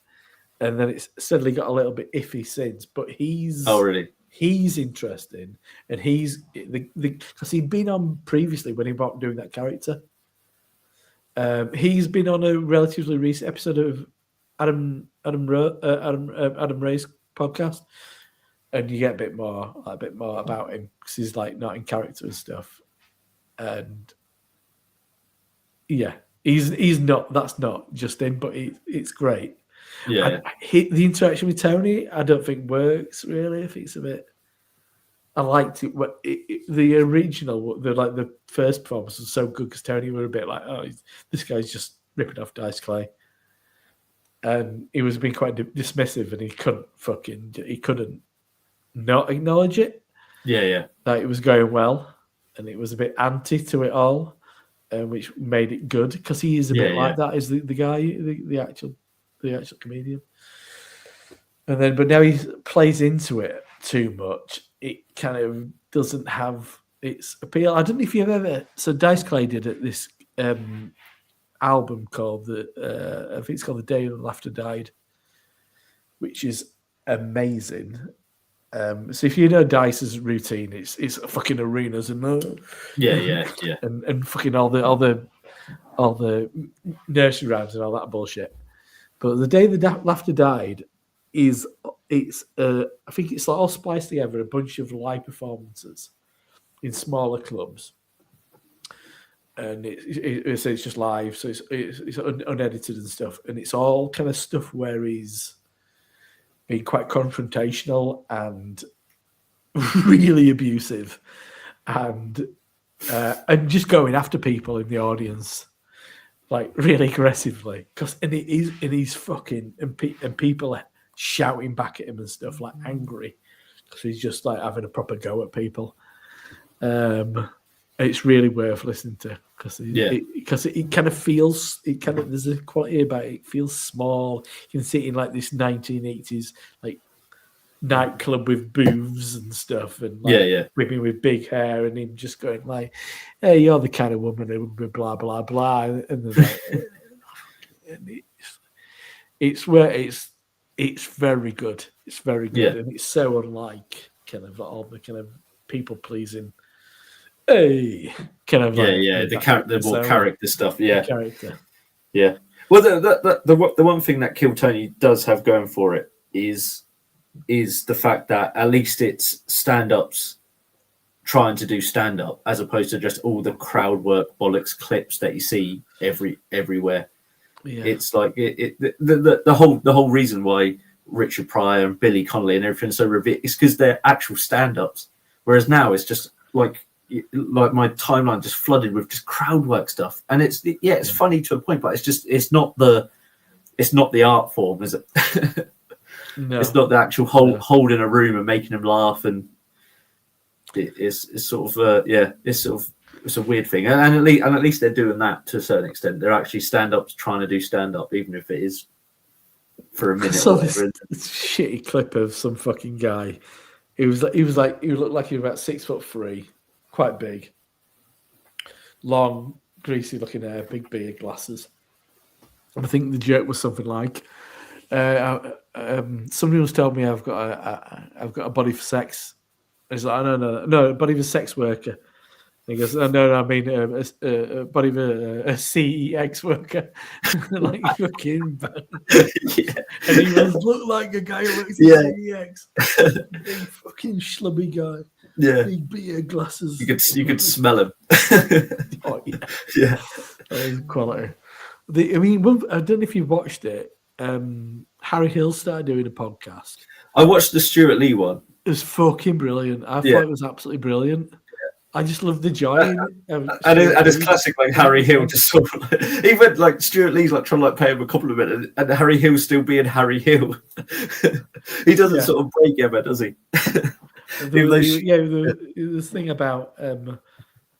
and then it's suddenly got a little bit iffy since. But he's really? He's interesting, and he's because he'd been on previously when he was doing that character. He's been on a relatively recent episode of Adam Ray's podcast, and you get a bit more about him because he's like not in character and stuff. And he's not. That's not just him, but it's great. Yeah, the interaction with Tony, I don't think works really. I think it's a bit. I liked it. The original, the first performance was so good because Tony were a bit like, oh, this guy's just ripping off Dice Clay, and he was being quite dismissive, and he couldn't not acknowledge it. Yeah. That it was going well, and it was a bit anti to it all, which made it good because he is a bit like that. Is the guy the actual comedian, and then but now he plays into it too much. It kind of doesn't have its appeal. I don't know if you've ever. So Dice Clay did this album called I think it's called The Day the Laughter Died, which is amazing. So if you know Dice's routine, it's fucking arenas and and fucking all the nursery rhymes and all that bullshit. But The Day the Laughter Died it's I think it's like all spliced together, a bunch of live performances in smaller clubs, and it's just live, so it's unedited and stuff, and it's all kind of stuff where he's being quite confrontational and really abusive, and just going after people in the audience, like really aggressively, and he's fucking and people shouting back at him and stuff, like angry, because he's just like having a proper go at people. It's really worth listening to because it kind of feels there's a quality about it. It feels small. You can see it in like this 1980s like nightclub with booths and stuff, and like women with big hair, and him just going like, "Hey, you're the kind of woman who would be blah blah blah," and then like, and it's very good. It's very good, and it's so unlike kind of all the kind of people pleasing. Hey, kind of the more character stuff. Yeah, character. Yeah. Well, the one thing that Kill Tony does have going for it is the fact that at least it's stand-ups trying to do stand-up as opposed to just all the crowd work bollocks clips that you see everywhere. Yeah. It's like the whole reason why Richard Pryor and Billy Connolly and everything's so revered is because they're actual stand-ups, whereas now it's just like my timeline just flooded with just crowd work stuff, and it's funny to a point, but it's not the art form, is it? No. It's not the actual holding a room and making them laugh, and it's sort of it's a weird thing, and at least they're doing that to a certain extent. They're actually stand-ups trying to do stand-up, even if it is for a minute. I saw this shitty clip of some fucking guy. He looked like he was about 6'3", quite big, long, greasy looking hair, big beard, glasses. And I think the joke was something like, somebody was telling me I've got a body for sex. He's like, no, body of a sex worker. And he goes, no, I mean a body of a CEX worker, like fucking. And he looked like a guy who works at CEX, big fucking schlubby guy. Yeah, big beard, glasses. You could smell him. Oh yeah. Quality. I don't know if you watched it. Harry Hill started doing a podcast. I watched the Stuart Lee one. It was fucking brilliant. I thought it was absolutely brilliant. I just loved the joy in it. And it's classic, like Harry Hill just sort of even like Stuart Lee's like trying to like pay him a compliment, and Harry Hill's still being Harry Hill. He doesn't sort of break ever, does he? The thing about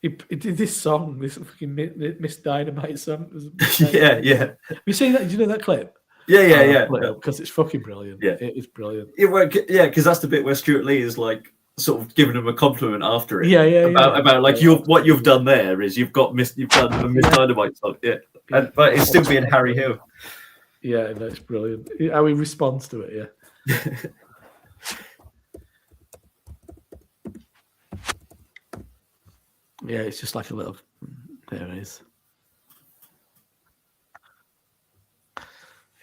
he did this song, this fucking Miss Dynamite song. Yeah. You see that? Did you know that clip? Yeah. Because it's fucking brilliant. Yeah, it is brilliant. Because that's the bit where Stuart Lee is like sort of giving him a compliment after it. About like what you've done there is you've done a Miss Dynamite song. Yeah, but it's still being Harry Hill. Yeah, that's brilliant. How he responds to it. Yeah. Yeah, it's just like a little. There it is.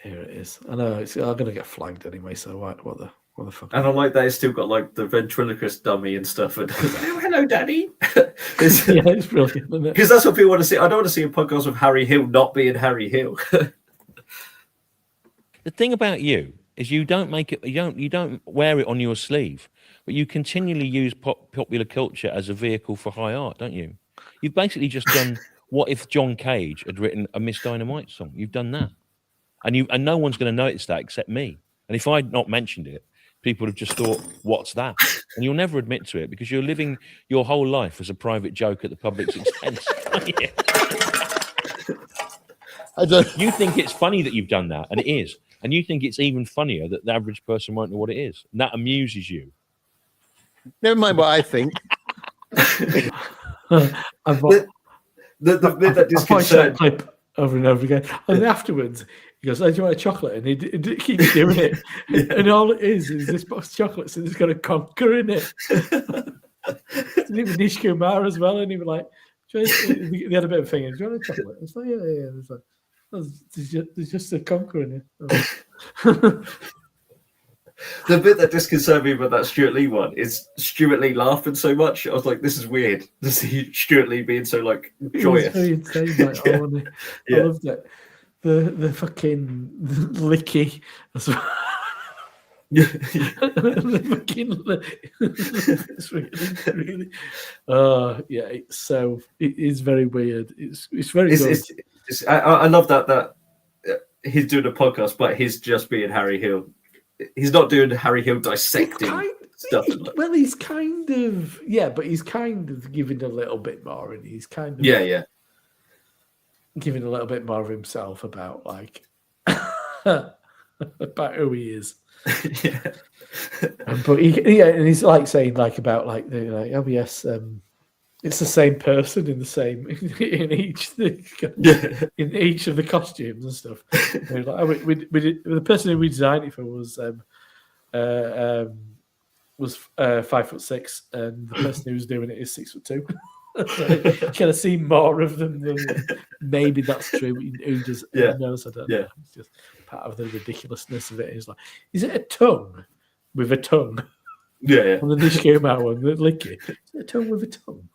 Here it is. I know I'm gonna get flagged anyway. So what the fuck? And I like that it's still got like the ventriloquist dummy and stuff. And oh, hello, Daddy. It's brilliant, isn't it? Because that's what people want to see. I don't want to see a podcast of Harry Hill not being Harry Hill. The thing about you is you don't make it. You don't wear it on your sleeve, but you continually use popular culture as a vehicle for high art, don't you? You've basically just done what if John Cage had written a Miss Dynamite song. You've done that, and no one's going to notice that except me. And if I'd not mentioned it, people would have just thought, "What's that?" And you'll never admit to it because you're living your whole life as a private joke at the public's expense. You think it's funny that you've done that, and it is. And you think it's even funnier that the average person won't know what it is. And that amuses you. Never mind what I think. I've watched that clip over and over again. And afterwards, he goes, "Oh, do you want a chocolate?" And he keeps doing it. And all it is this box of chocolates, and it's got a conker in it. And even Nish Kumar as well. And he was like, they had a bit of a thing. "Do you want a chocolate?" It's like, yeah. It's like, there's just a conker in it. The bit that disconcerted me about that Stuart Lee one is Stuart Lee laughing so much. I was like, this is weird to see Stuart Lee being so like joyous. It was very insane. Like, I loved it. The fucking licky as well. It's really. It is very weird. It's very good. I love that he's doing a podcast, but he's just being Harry Hill. He's not doing Harry Hill dissecting stuff. Well, he's kind of but he's kind of giving a little bit more, and he's kind of giving a little bit more of himself about like about who he is. But and he's like saying like about like the oh yes, it's the same person in the same in each in each of the costumes and stuff. And like, the person who we designed it for was 5'6", and the person who's doing it is 6'2". So you kind of see more of them than maybe that's true. Who does? Who knows? I don't know. It's just part of the ridiculousness of it. Is like, is it a tongue with a tongue? Yeah. And then they just came out and they lick it. Is it a tongue with a tongue?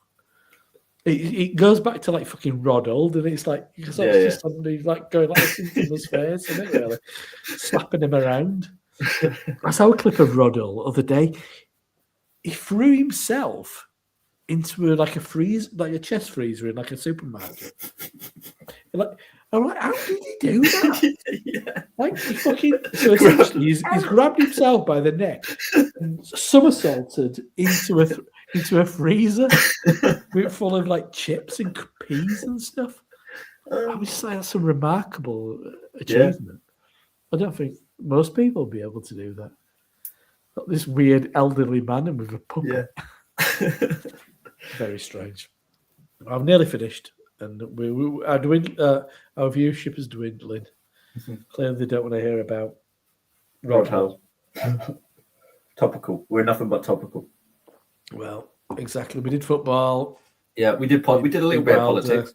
It goes back to like fucking Ronald, and it's like just somebody like going like this into his face, isn't it? Really slapping him around. I saw a clip of Ronald the other day. He threw himself into like a chest freezer in like a supermarket. I'm like, how did he do that? Like he fucking so essentially he's grabbed himself by the neck and somersaulted into a freezer full of like chips and peas and stuff. I was just like, that's a remarkable achievement. I don't think most people will be able to do that. Got this weird elderly man with a puppet. Very strange. I've nearly finished, and our viewership is dwindling. Clearly, they don't want to hear about Rodhouse. Topical. We're nothing but topical. Well, exactly. We did football. Yeah, we did. We did a little bit of politics.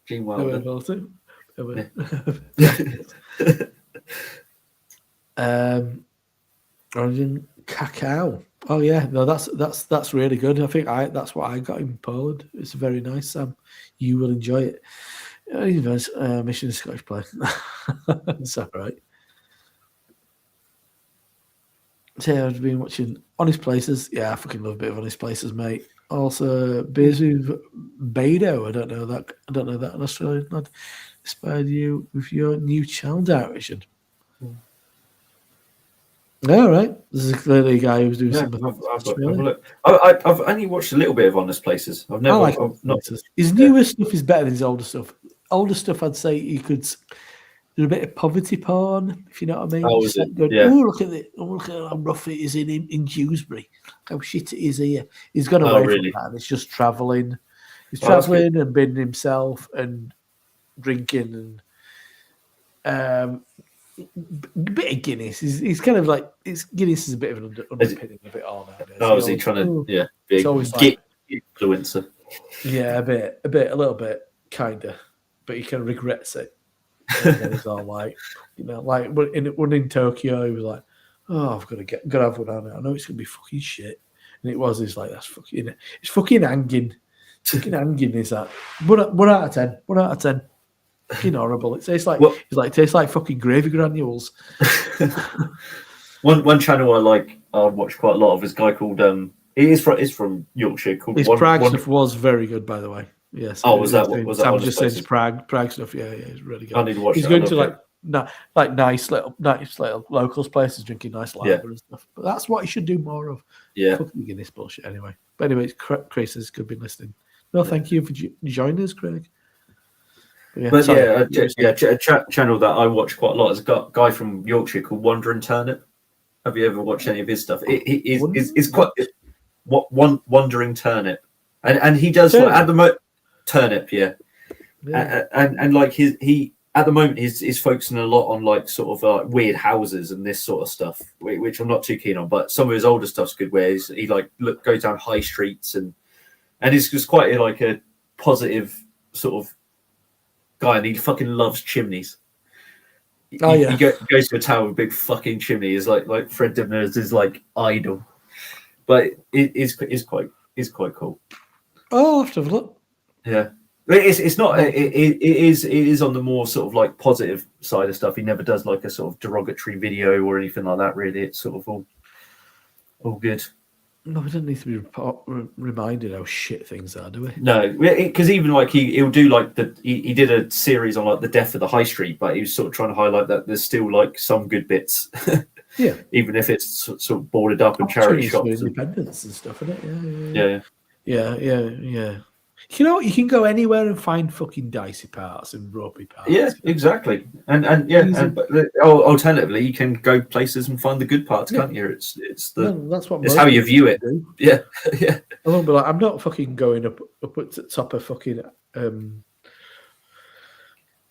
Gene Wilder. Cacao. Oh yeah, no, that's really good. I think that's what I got in Poland. It's very nice, Sam. You will enjoy it. Anyways, Mission Scottish play. It's all right. So I've been watching Honest Places. Yeah, I fucking love a bit of Honest Places, mate. Also, Beers with Beto. I don't know that an Australian lad inspired you with your new child direction. All right. This is clearly a guy who's doing something. I've only watched a little bit of Honest Places. I've never. His newer stuff is better than his older stuff. Older stuff, I'd say you could do a bit of poverty porn, if you know what I mean. Oh, is it? Going, look at how rough it is in Dewsbury. How shit it is here. He's gone away from that. And it's just travelling. He's travelling and being himself and drinking and a bit of Guinness. He's kind of like Guinness is a bit of an underpinning of it all nowadays. Oh, is he trying to be a influencer? Yeah, a little bit, kinda. But he kind of regrets it. And then he's all like, like when in Tokyo, he was like, "Oh, I've got to have one on it. I know it's gonna be fucking shit." And it was. He's like, "It's fucking hanging. Fucking hanging is that? 1 out of 10. 1 out of 10. Fucking horrible. It tastes like tastes like fucking gravy granules." One channel I watch quite a lot of is a guy called it's from Yorkshire called. His Prague stuff was very good, by the way. Yes. Oh, was that Sam just says Prague stuff? Yeah, it's really good. I need to watch. He's going to nice little locals places, drinking nice lager and stuff. But that's what he should do more of. Yeah. Fucking Guinness bullshit anyway. But anyway, Chris has could be listening. No, thank you for joining us, Craig. Channel that I watch quite a lot is a guy from Yorkshire called Wandering Turnip. Have you ever watched any of his stuff? It's quite Wandering Turnip, and he does at the moment. Turnip, and like he at the moment he's focusing a lot on like sort of weird houses and this sort of stuff, which I'm not too keen on. But some of his older stuff's good, where he goes down high streets and he's just quite a positive sort of guy, and he fucking loves chimneys. He goes to a town with a big fucking chimney. Is like Fred Dibner's is like idol, but it is quite cool. Oh, I'll have to have a look. Yeah, it's not. It is on the more sort of like positive side of stuff. He never does like a sort of derogatory video or anything like that. Really, it's sort of all good. No, we don't need to be reminded how shit things are, do we? No, because even like he'll do like he did a series on like the death of the high street, but he was sort of trying to highlight that there's still like some good bits. Yeah. Even if it's sort of boarded up and charity Opportunities for shops. independence and stuff, isn't it? Yeah. Yeah. You know, you can go anywhere and find fucking dicey parts and ropey parts. Yeah, exactly. And alternatively, you can go places and find the good parts, can't you? It's that's what it's how you view it. do. Yeah, yeah. I won't be like, I'm not fucking going up at the top of fucking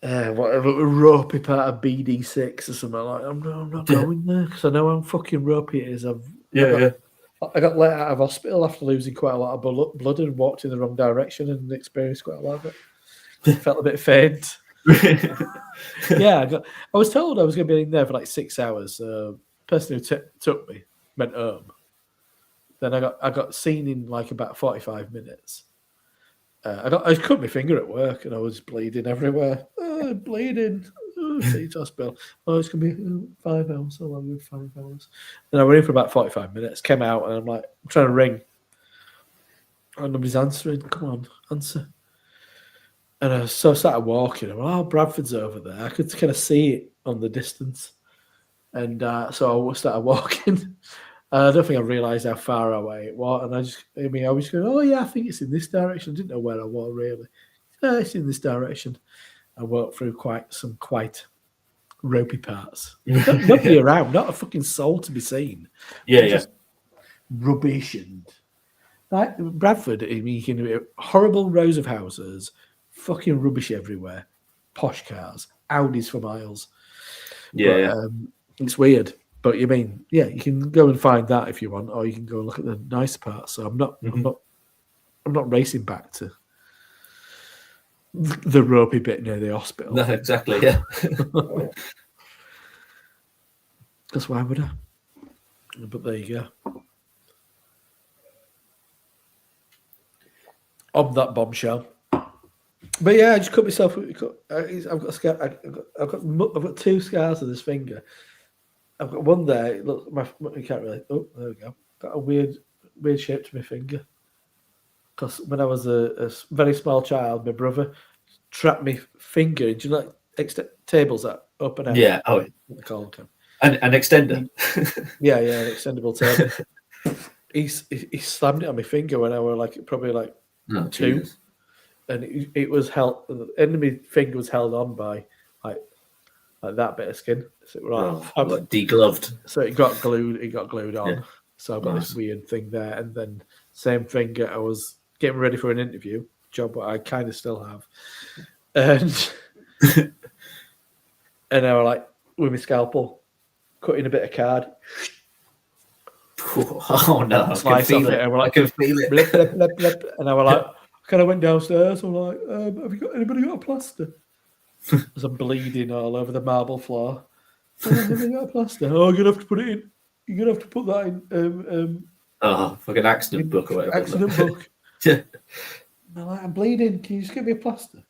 whatever ropey part of BD6 or something like that. I'm not going there because I know how fucking ropey it is. I got let out of hospital after losing quite a lot of blood and walked in the wrong direction and experienced quite a lot of it. Felt a bit faint. Yeah, I was told I was going to be in there for like 6 hours. The person who took me went home. Then I got seen in like about 45 minutes. I cut my finger at work and I was bleeding everywhere. Bleeding. Take to hospital. It's going to be 5 hours. So long, 5 hours. Then I went in for about 45 minutes, came out, and I'm like, I'm trying to ring. And nobody's answering. Come on, answer. And so I started walking. I'm like, Bradford's over there. I could kind of see it on the distance. And so I started walking. I don't think I realised how far away it was. And I was going, oh, yeah, I think it's in this direction. I didn't know where I was, really. It's in this direction. I walked through quite ropey parts. Nobody around, not a fucking soul to be seen. Just rubbish and like Bradford. I mean, you can horrible rows of houses, fucking rubbish everywhere, posh cars, Audis for miles. It's weird, but you mean, you can go and find that if you want, or you can go and look at the nicer parts. So I'm not racing back to the ropey bit near the hospital. No, exactly. Yeah. Because why would I? But there you go. On that bombshell. But yeah, I just cut myself. I've got 2 scars on this finger. I've got one there. Look, you can't really. Oh, there we go. Got a weird shape to my finger. Because when I was a very small child, my brother trapped my finger into tables that up and out. Yeah. Oh, what they call them. An extender. Yeah, an extendable table. He slammed it on my finger when I was probably 2, Jesus. And it was held. The end of my finger was held on by like that bit of skin. So like degloved. So it got glued. It got glued on. Yeah. So I've got this weird thing there, and then same finger. I was getting ready for an interview job, what I kind of still have, and I was with my scalpel, cutting a bit of card. Oh no! I can feel it. And I can feel it. Blip, blip, blip, blip. And I was kind of went downstairs. I'm like, have you got anybody got a plaster? As I'm bleeding all over the marble floor. Anybody got a plaster? Oh, you're gonna have to put it in. You're gonna have to put that in. Like an accident book or whatever. Accident book. Yeah. I'm bleeding. Can you just give me a plaster?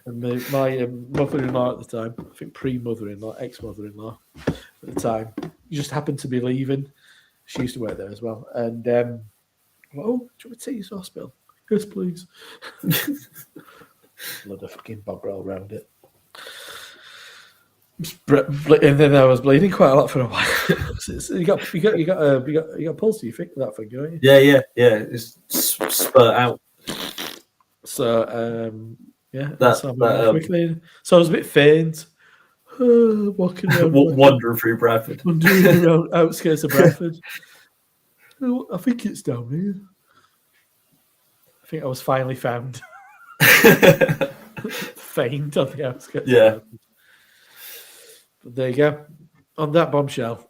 And my mother-in-law at the time, I think pre-mother-in-law, ex-mother-in-law at the time, just happened to be leaving. She used to work there as well. And do you want me to take you to hospital? Yes, please. Lot of fucking bog roll around it. And then I was bleeding quite a lot for a while. you got pulse. Do you think that finger, don't you? Yeah. It's spurt out. So quickly. So I was a bit faint. Walking around, wandering through Bradford. Wandering around outskirts of Bradford. I think it's down here. I think I was finally found. Faint on the outskirts. Yeah. But there you go. On that bombshell,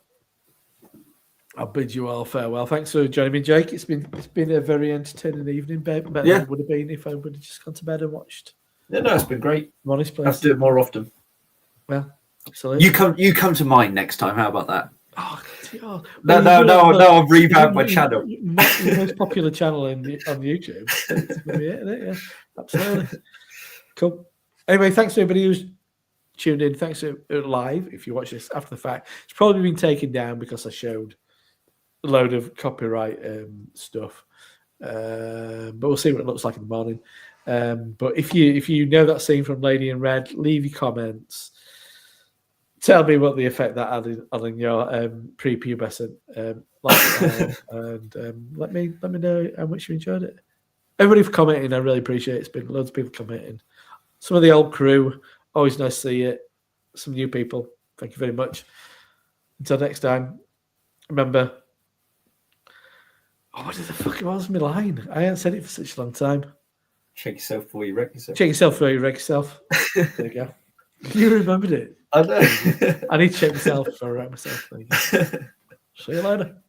I'll bid you all farewell. Thanks for joining me, Jake. It's been a very entertaining evening, better than it would have been if I would have just gone to bed and watched. Yeah, no, it's been great. Honest place. Have to do it more often. Well, absolutely. You come to mine next time. How about that? Oh, no, I'll revamp my channel. The most popular channel on YouTube. It's gonna be it, isn't it? Yeah, absolutely. Cool. Anyway, thanks to everybody who's tuned in. Thanks to live. If you watch this after the fact, it's probably been taken down because I showed a load of copyright stuff. But we'll see what it looks like in the morning. But if you know that scene from Lady in Red, leave your comments. Tell me what the effect that had on your prepubescent lifestyle, and let me know how much you enjoyed it. Everybody for commenting, I really appreciate it. It's been loads of people commenting. Some of the old crew, always nice to see it. Some new people, thank you very much. Until next time, remember. Oh, what the fuck was my line? I haven't said it for such a long time. Check yourself before you wreck yourself. Check yourself before you wreck yourself. There you go. You remembered it. I know. I need to check myself before I wreck myself. There you go. See you later.